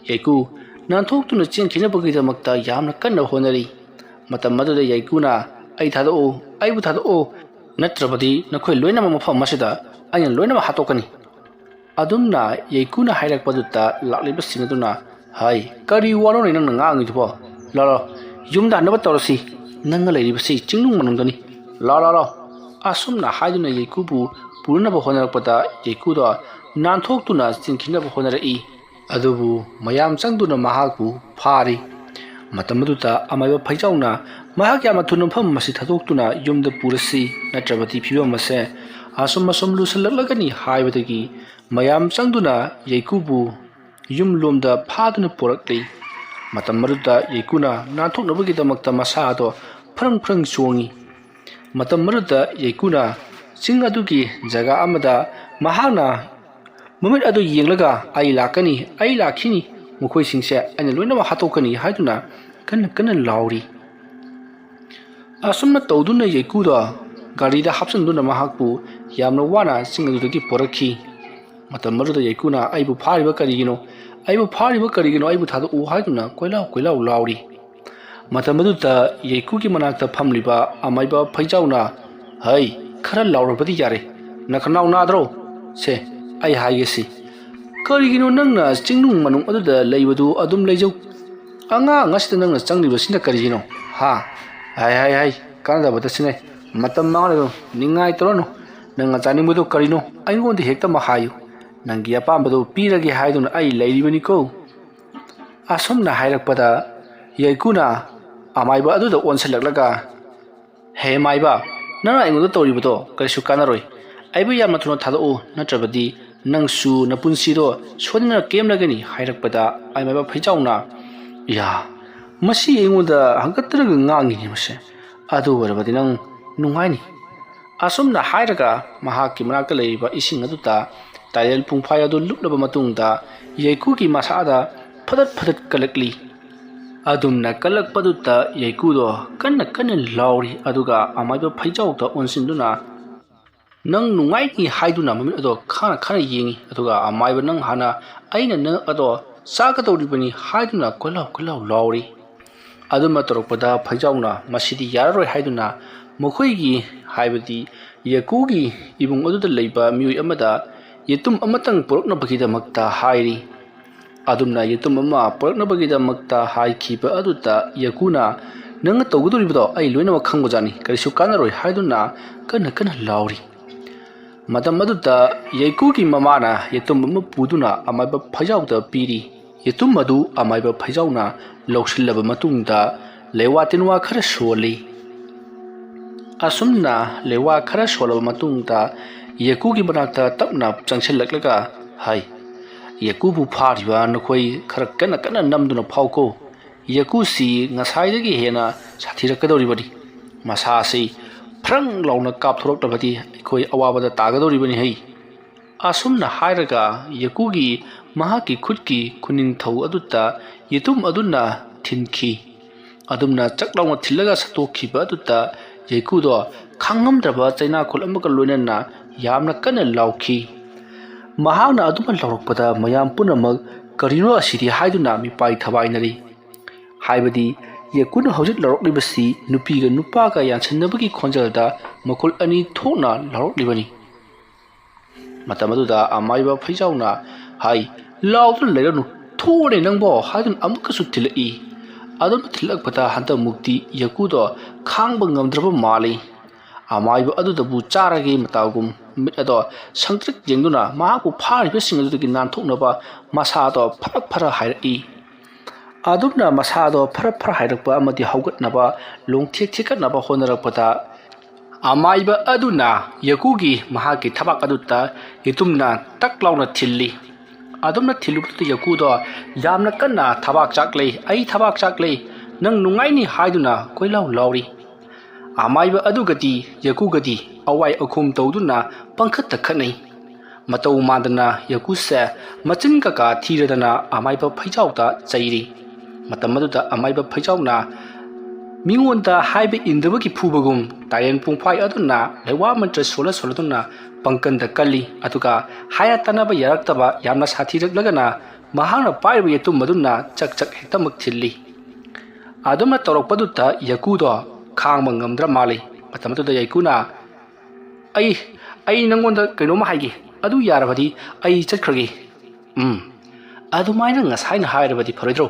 ꯌꯩꯀꯨ ꯅꯥꯟꯊꯣꯛꯇꯨꯅ ꯆꯦꯟꯈꯤꯅꯕꯒꯤꯗꯃꯛꯇ ꯌꯥꯝꯅ ꯀꯟꯅ ꯍꯣꯠꯅꯔꯤ ꯃꯇꯝ ꯑꯗꯨꯗ ꯌꯩꯀꯨꯅ ꯑꯩꯕꯨ ꯊꯥꯗꯣꯛꯎ ꯅꯠꯇ꯭ꯔꯕꯗꯤ ꯅꯈꯣꯏ ꯂꯣꯏꯅꯃꯛ ꯃꯐꯝ ꯑꯁꯤꯗ ꯑꯩꯅ ꯂꯣꯏꯅꯃꯛ ꯍꯥꯠꯇꯣꯛꯀꯅꯤ ꯑꯗꯨꯝꯅ ꯌꯩꯀꯨꯅ ꯍꯥꯏꯔꯛꯄꯗꯨꯗ ꯂꯥꯛꯂꯤꯕꯁꯤꯡ ꯑꯗꯨꯅ ꯍꯥꯏ ꯀꯔꯤ ꯋꯥꯔꯣꯅꯦ ꯅꯪꯅ ꯉꯥꯡꯉꯤꯗꯨꯕꯣ ꯂꯥꯛꯑꯣ ꯌꯨꯝꯗ ꯍꯟꯅꯕ ꯇꯧꯔꯁꯤ ꯅꯪꯅ ꯂꯩꯔꯤꯕꯁꯤ ꯆꯤꯡꯅꯨꯡ ꯃꯅꯨꯡꯗꯅꯤ ꯂꯥꯛꯑꯣ ꯑꯁꯨꯝꯅ ꯍꯥꯏꯗꯨꯅ ꯌꯩꯀꯨꯕꯨ ꯄꯨꯅꯕ ꯍꯣꯠꯅꯔꯛꯄꯗ ꯌꯩꯀꯨꯗꯣ ꯅꯥꯟꯊꯣꯛꯇꯨꯅ ꯆꯦꯟꯈꯤꯅꯕ ꯍꯣꯠꯅꯔꯛꯏ ꯑꯗꯨꯕꯨ ꯃꯌꯥꯝ ꯆꯪꯗꯨꯅ ꯃꯍꯥꯛꯄꯨ ꯐꯥꯔꯤ ꯃꯇꯝ ꯑꯗꯨꯗ ꯑꯃꯥꯏꯕ ꯐꯩꯖꯥꯎꯅ ꯃꯍꯥꯛ ꯌꯥꯝꯅ ꯊꯨꯅ ꯃꯐꯝ ꯑꯁꯤ ꯊꯥꯗꯣꯛꯇꯨꯅ ꯌꯨꯝꯗ ꯄꯨꯔꯁꯤ ꯅꯠꯇ꯭ꯔꯕꯗꯤ ꯐꯤꯕꯝ ꯑꯁꯦ ꯑꯁꯨꯝ ꯂꯨꯁꯜꯂꯛꯂꯒꯅꯤ ꯍꯥꯏꯕꯗꯒꯤ ꯃꯌꯥꯝ ꯆꯪꯗꯨꯅ ꯌꯩꯀꯨꯕꯨ ꯌꯨꯝꯂꯣꯝꯗ ꯐꯥꯗꯨꯅ ꯄꯨꯔꯛꯂꯤ ꯃꯇꯝ ꯑꯗꯨꯗ ꯌꯩꯀꯨꯅ ꯅꯥꯟꯊꯣꯛꯅꯕꯒꯤꯗꯃꯛꯇ ꯃꯁꯥ ꯑꯗꯣ ꯐ꯭ꯔꯪ ꯆꯣꯡꯉꯤ ꯃꯇꯝ ꯑꯗꯨꯗ ꯌꯩꯀꯨꯅ ꯆꯤꯡ ꯑꯗꯨꯒꯤ ꯖꯒꯥ ꯑꯃꯗ ꯃꯍꯥꯛꯅ ꯃꯃꯤꯠ ꯑꯗꯨ ꯌꯦꯡꯂꯒ ꯑꯩ ꯂꯥꯛꯈꯤꯅꯤ ꯃꯈꯣꯏꯁꯤꯡꯁꯦ ꯑꯩꯅ ꯂꯣꯏꯅꯃꯛ ꯍꯥꯠꯇꯣꯛꯀꯅꯤ ꯍꯥꯏꯗꯨꯅ ꯀꯟꯅ ꯂꯥꯎꯔꯤ ꯑꯁꯨꯝꯅ ꯇꯧꯗꯨꯅ ꯌꯩꯀꯨꯗꯣ ꯒꯥꯔꯤꯗ ꯍꯥꯞꯆꯤꯟꯗꯨꯅ ꯃꯍꯥꯛꯄꯨ ꯌꯥꯝꯅ ꯋꯥꯅ ꯆꯤꯡ ꯑꯗꯨꯗꯒꯤ ꯄꯣꯔꯛꯈꯤ ꯃꯇꯝ ꯑꯗꯨꯗ ꯌꯩꯀꯨꯅ ꯑꯩꯕꯨ ꯐꯥꯔꯤꯕ ꯀꯔꯤꯒꯤꯅꯣ ꯑꯩꯕꯨ ꯊꯥꯗꯣꯛꯎ ꯍꯥꯏꯗꯨꯅ ꯀꯣꯏꯂꯥꯎ ꯂꯥꯎꯔꯤ ꯃꯇꯝ ꯑꯗꯨꯗ ꯌꯩꯀꯨꯒꯤ ꯃꯅꯥꯛꯇ ꯐꯝꯂꯤꯕ ꯑꯃꯥꯏꯕ ꯐꯩꯖꯥꯎꯅ ꯍꯩ ꯈꯔ ꯂꯥꯎꯔꯕꯗꯤ ꯌꯥꯔꯦ ꯅꯈꯅꯥꯎ ꯅꯥꯗ꯭ꯔꯣ ꯁꯦ ꯑꯩ ꯍꯥꯏꯒꯦꯁꯤ ꯀꯔꯤꯒꯤꯅꯣ ꯅꯪꯅ ꯆꯤꯡꯅꯨꯡ ꯃꯅꯨꯡ ꯑꯗꯨꯗ ꯂꯩꯕꯗꯨ ꯑꯗꯨꯝ ꯂꯩꯖꯧ ꯑꯉꯥꯡ ꯑꯁꯤꯗ ꯅꯪꯅ ꯆꯪꯂꯤꯕꯁꯤꯅ ꯀꯔꯤꯒꯤꯅꯣ ꯍꯥꯏ ꯀꯥꯟꯅꯗꯕꯗ ꯁꯤꯅꯦ ꯃꯇꯝ ꯃꯥꯡꯍꯜꯂꯅꯨ ꯅꯤꯡꯉꯥꯏ ꯇꯧꯔꯅꯨ ꯅꯪꯅ ꯆꯥꯅꯤꯡꯕꯗꯨ ꯀꯔꯤꯅꯣ ꯑꯩꯉꯣꯟꯗ ꯍꯦꯛꯇꯃꯛ ꯍꯥꯏꯌꯨ ꯅꯪꯒꯤ ꯑꯄꯥꯝꯕꯗꯨ ꯄꯤꯔꯒꯦ ꯍꯥꯏꯗꯨꯅ ꯑꯩ ꯂꯩꯔꯤꯕꯅꯤꯀꯣ ꯑꯁꯨꯝꯅ ꯍꯥꯏꯔꯛꯄꯗ ꯌꯩꯀꯨꯅ ꯑꯃꯥꯏꯕ ꯑꯗꯨꯗ ꯑꯣꯟꯁꯤꯜꯂꯛꯂꯒ ꯍꯦ ꯃꯥꯏꯕ ꯅꯪꯅ ꯑꯩꯉꯣꯟꯗ ꯇꯧꯔꯤꯕꯗꯣ ꯀꯔꯤꯁꯨ ꯀꯥꯟꯅꯔꯣꯏ ꯑꯩꯕꯨ ꯌꯥꯝꯅ ꯊꯨꯅ ꯊꯥꯗꯣꯛꯎ ꯅꯠꯇ꯭ꯔꯕꯗꯤ ꯅꯪꯁꯨ ꯅꯄꯨꯟꯁꯤꯗꯣ ꯁꯣꯏꯗꯅ ꯀꯦꯝꯂꯒꯅꯤ ꯍꯥꯏꯔꯛꯄꯗ ꯑꯃꯥꯏꯕ ꯐꯩꯖꯥꯎꯅ ꯃꯁꯤ ꯑꯩꯉꯣꯟꯗ ꯍꯪꯒꯠꯇ꯭ꯔꯒ ꯉꯥꯡꯉꯤꯅꯤ ꯃꯁꯦ ꯑꯗꯨ ꯑꯣꯏꯔꯕꯗꯤ ꯅꯪ ꯅꯨꯡꯉꯥꯏꯅꯤ ꯑꯁꯨꯝꯅ ꯍꯥꯏꯔꯒ ꯃꯍꯥꯛꯀꯤ ꯃꯅꯥꯛꯇ ꯂꯩꯔꯤꯕ ꯏꯁꯤꯡ ꯑꯗꯨꯗ ꯇꯥꯏꯔꯦꯜ ꯄꯨꯡꯐꯥꯏ ꯑꯗꯨ ꯂꯨꯞꯂꯕ ꯃꯇꯨꯡꯗ ꯌꯩꯀꯨꯒꯤ ꯃꯁꯥꯗ ꯐꯗꯠ ꯀꯜꯂꯛꯂꯤ ꯑꯗꯨꯝꯅ ꯀꯜꯂꯛꯄꯗꯨꯗ ꯌꯩꯀꯨꯗꯣ ꯀꯟꯅ ꯂꯥꯎꯔꯤ ꯑꯗꯨꯒ ꯑꯃꯥꯏꯕ ꯐꯩꯖꯥꯎꯗ ꯑꯣꯟꯁꯤꯟꯗꯨꯅ ꯅꯪ ꯅꯨꯡꯉꯥꯏꯅꯤ ꯍꯥꯏꯗꯨꯅ ꯃꯃꯤꯠ ꯑꯗꯣ ꯈꯥꯅ ꯌꯦꯡꯉꯤ ꯑꯗꯨꯒ ꯑꯃꯥꯏꯕ ꯅꯪ ꯍꯥꯟꯅ ꯑꯩꯅ ꯅꯪ ꯑꯗꯣ ꯆꯥꯒꯗꯧꯔꯤꯕꯅꯤ ꯍꯥꯏꯗꯨꯅ ꯀꯣꯏꯂꯥꯎ ꯂꯥꯎꯔꯤ ꯑꯗꯨꯝꯅ ꯇꯧꯔꯛꯄꯗ ꯐꯩꯖꯥꯎꯅ ꯃꯁꯤꯗꯤ ꯌꯥꯔꯔꯣꯏ ꯍꯥꯏꯗꯨꯅ ꯃꯈꯣꯏꯒꯤ ꯍꯥꯏꯕꯗꯤ ꯌꯩꯀꯨꯒꯤ ꯏꯕꯨꯡ ꯑꯗꯨꯗ ꯂꯩꯕ ꯃꯤꯑꯣꯏ ꯑꯃꯗ ꯌꯦꯇꯨꯝ ꯑꯃꯇꯪ ꯄꯨꯔꯛꯅꯕꯒꯤꯗꯃꯛꯇ ꯍꯥꯏꯔꯤ ꯑꯗꯨꯝꯅ ꯌꯦꯇꯨꯝ ꯑꯃ ꯄꯨꯔꯛꯅꯕꯒꯤꯗꯃꯛꯇ ꯍꯥꯏꯈꯤꯕ ꯑꯗꯨꯗ ꯌꯩꯀꯨꯅ ꯅꯪꯅ ꯇꯧꯒꯗꯧꯔꯤꯕꯗꯣ ꯑꯩ ꯂꯣꯏꯅꯃꯛ ꯈꯪꯕꯖꯥꯠꯅꯤ ꯀꯔꯤꯁꯨ ꯀꯥꯟꯅꯔꯣꯏ ꯍꯥꯏꯗꯨꯅ ꯀꯟꯅ ꯂꯥꯎꯔꯤ ꯃꯇꯝ ꯑꯗꯨꯗ ꯌꯩꯀꯨꯒꯤ ꯃꯃꯥꯅ ꯌꯦꯇꯨꯝ ꯑꯃ ꯄꯨꯗꯨꯅ ꯑꯃꯥꯏꯕ ꯐꯩꯖꯥꯎꯗ ꯄꯤꯔꯤ ꯌꯦꯇꯨꯝ ꯑꯗꯨ ꯑꯃꯥꯏꯕ ꯐꯩꯖꯥꯎꯅ ꯂꯧꯁꯤꯜꯂꯕ ꯃꯇꯨꯡꯗ ꯂꯩꯋꯥ ꯇꯤꯟꯋꯥ ꯈꯔ ꯁꯣꯜꯂꯤ ꯑꯁꯨꯝꯅ ꯂꯩꯋꯥ ꯈꯔ ꯁꯣꯜꯂꯕ ꯃꯇꯨꯡꯗ ꯌꯦꯀꯨꯒꯤ ꯃꯅꯥꯛꯇ ꯇꯞꯅ ꯆꯪꯁꯤꯜꯂꯛꯂꯒ ꯍꯥꯏ ꯌꯦꯀꯨꯕꯨ ꯐꯥꯔꯤꯕ ꯅꯈꯣꯏ ꯈꯔ ꯀꯟꯅ ꯀꯟꯅ ꯅꯝꯗꯨꯅ ꯐꯥꯎꯀꯣ ꯌꯦꯀꯨꯁꯤ ꯉꯁꯥꯏꯗꯒꯤ ꯍꯦꯟꯅ ꯁꯥꯊꯤꯔꯛꯀꯗꯧꯔꯤꯕꯅꯤ ꯃꯁꯥꯁꯤ ꯐ꯭ꯔꯪ ꯂꯥꯎꯅ ꯀꯥꯞꯊꯣꯔꯛꯂꯕꯗꯤ ꯑꯩꯈꯣꯏ ꯑꯋꯥꯕꯗ ꯇꯥꯒꯗꯧꯔꯤꯕꯅꯤ ꯍꯩ ꯑꯁꯨꯝꯅ ꯍꯥꯏꯔꯒ ꯌꯦꯀꯨꯒꯤ ꯃꯍꯥꯛꯀꯤ ꯈꯨꯠꯀꯤ ꯈꯨꯅꯤꯡꯊꯧ ꯑꯗꯨꯗ ꯌꯦꯇꯨꯝ ꯑꯗꯨꯅ ꯊꯤꯟꯈꯤ ꯑꯗꯨꯝꯅ ꯆꯛ ꯂꯥꯎꯅ ꯊꯤꯜꯂꯒ ꯁꯠꯇꯣꯛꯈꯤꯕ ꯑꯗꯨꯗ ꯌꯦꯀꯨꯗꯣ ꯈꯥꯡꯉꯝꯗ꯭ꯔꯕ ꯆꯩꯅꯥꯀꯣꯜ ꯑꯃꯒ ꯂꯣꯏꯅꯅ ꯌꯥꯝꯅ ꯀꯟꯅ ꯂꯥꯎꯈꯤ ꯃꯍꯥꯛꯅ ꯑꯗꯨꯃ ꯂꯥꯎꯔꯛꯄꯗ ꯃꯌꯥꯝ ꯄꯨꯝꯅꯃꯛ ꯀꯔꯤꯅꯣ ꯑꯁꯤꯗꯤ ꯍꯥꯏꯗꯨꯅ ꯃꯤꯄꯥꯏ ꯊꯕꯥꯏꯅꯔꯤ ꯍꯥꯏꯕꯗꯤ ꯌꯦꯀꯨꯅ ꯍꯧꯖꯤꯛ ꯂꯥꯎꯔꯛꯂꯤꯕꯁꯤ ꯅꯨꯄꯤꯒ ꯅꯨꯄꯥꯒ ꯌꯥꯟꯁꯤꯟꯅꯕꯒꯤ ꯈꯣꯟꯖꯦꯜꯗ ꯃꯈꯣꯜ ꯑꯅꯤ ꯊꯣꯛꯅ ꯂꯥꯎꯔꯛꯂꯤꯕꯅꯤ ꯃꯇꯝ ꯑꯗꯨꯗ ꯑꯃꯥꯏꯕ ꯐꯩꯖꯥꯎꯅ ꯍꯥꯏ ꯂꯥꯎꯗꯨꯅ ꯂꯩꯔꯅꯨ ꯊꯣꯛꯑꯣꯅꯦ ꯅꯪꯕꯣ ꯍꯥꯏꯗꯨꯅ ꯑꯃꯨꯛꯀꯁꯨ ꯊꯤꯜꯂꯛꯏ ꯑꯗꯨꯝ ꯊꯤꯜꯂꯛꯄꯗ ꯍꯟꯗꯛꯃꯨꯛꯇꯤ ꯌꯦꯀꯨꯗꯣ ꯈꯥꯡꯕ ꯉꯝꯗ꯭ꯔꯕ ꯃꯥꯜꯂꯤ ꯑꯃꯥꯏꯕ ꯑꯗꯨꯗꯕꯨ ꯆꯥꯔꯒꯦ ꯃꯇꯥꯒꯨꯝ ꯃꯤꯠ ꯑꯗꯣ ꯁꯪꯇ꯭ꯔꯤꯛ ꯌꯦꯡꯗꯨꯅ ꯃꯍꯥꯛꯄꯨ ꯐꯥꯔꯤꯕꯁꯤꯡ ꯑꯗꯨꯗꯒꯤ ꯅꯥꯟꯊꯣꯛꯅꯕ ꯃꯁꯥꯗꯣ ꯐꯔ ꯍꯥꯏꯔꯛꯏ ꯑꯗꯨꯝꯅ ꯃꯁꯥꯗꯣ ꯐꯔ ꯍꯥꯏꯔꯛꯄ ꯑꯃꯗꯤ ꯍꯧꯒꯠꯅꯕ ꯂꯣꯡꯊꯦꯛ ꯊꯦꯛꯀꯠꯅꯕ ꯍꯣꯠꯅꯔꯛꯄꯗ ꯑꯃꯥꯏꯕ ꯑꯗꯨꯅ ꯌꯦꯀꯨꯒꯤ ꯃꯍꯥꯛꯀꯤ ꯊꯕꯥꯛ ꯑꯗꯨꯗ ꯌꯦꯇꯨꯝꯅ ꯇꯛ ꯂꯥꯎꯅ ꯊꯤꯜꯂꯤ ꯑꯗꯨꯝꯅ ꯊꯤꯜꯂꯨꯕꯗꯨꯗ ꯌꯦꯀꯨꯗꯣ ꯌꯥꯝꯅ ꯀꯟꯅ ꯊꯕꯥꯛ ꯆꯥꯛꯂꯩ ꯑꯩ ꯊꯕꯥꯛ ꯆꯥꯛꯂꯩ ꯅꯪ ꯅꯨꯡꯉꯥꯏꯅꯤ ꯍꯥꯏꯗꯨꯅ ꯀꯣꯏꯂꯥꯎ ꯂꯥꯎꯔꯤ ꯑꯃꯥꯏꯕ ꯑꯗꯨꯒꯗꯤ ꯌꯦꯀꯨꯒꯗꯤ ꯑꯋꯥꯏ ꯑꯈꯨꯝ ꯇꯧꯗꯨꯅ ꯄꯪꯈꯠꯇ ꯈꯠꯅꯩ ꯃꯇꯧ ꯃꯥꯟꯗꯅ ꯌꯦꯀꯨꯁꯦ ꯃꯆꯤꯟ ꯀꯀꯥ ꯊꯤꯔꯗꯅ ꯑꯃꯥꯏꯕ ꯐꯩꯖꯥꯎꯗ ꯆꯩꯔꯤ ꯃꯇꯝ ꯑꯗꯨꯗ ꯑꯃꯥꯏꯕ ꯐꯩꯖꯥꯎꯅ ꯃꯤꯉꯣꯟꯗ ꯍꯥꯏꯕ ꯏꯟꯗꯕꯒꯤ ꯐꯨꯕꯒꯨꯝ ꯇꯥꯌꯦꯟ ꯄꯨꯡꯐꯥꯏ ꯑꯗꯨꯅ ꯂꯩꯋꯥ ꯃꯟꯇ꯭ꯔ ꯁꯣꯜꯂꯗꯨꯅ ꯄꯪꯀꯟꯗ ꯀꯜꯂꯤ ꯑꯗꯨꯒ ꯍꯥꯏꯔ ꯇꯥꯟꯅꯕ ꯌꯥꯔꯛꯇꯕ ꯌꯥꯝꯅ ꯁꯥꯊꯤꯔꯛꯂꯒꯅ ꯃꯍꯥꯛꯅ ꯄꯥꯏꯔꯤꯕ ꯌꯦꯇꯨꯝ ꯑꯗꯨꯅ ꯆꯛ ꯍꯦꯛꯇꯃꯛ ꯊꯤꯜꯂꯤ ꯑꯗꯨꯝꯅ ꯇꯧꯔꯛꯄꯗꯨꯗ ꯌꯦꯀꯨꯗꯣ ꯈꯥꯡꯕ ꯉꯝꯗ꯭ꯔ ꯃꯥꯜꯂꯤ ꯃꯇꯝ ꯑꯗꯨꯗ ꯌꯦꯀꯨꯅ ꯑꯩ ꯅꯪꯉꯣꯟꯗ ꯀꯩꯅꯣꯝꯃ ꯍꯥꯏꯒꯦ ꯑꯗꯨ ꯌꯥꯔꯕꯗꯤ ꯑꯩ ꯆꯠꯈ꯭ꯔꯒꯦ ꯑꯗꯨꯃꯥꯏꯅ ꯉꯁꯥꯏꯅ ꯍꯥꯏꯔꯕꯗꯤ ꯐꯔꯣꯏꯗ꯭ꯔꯣ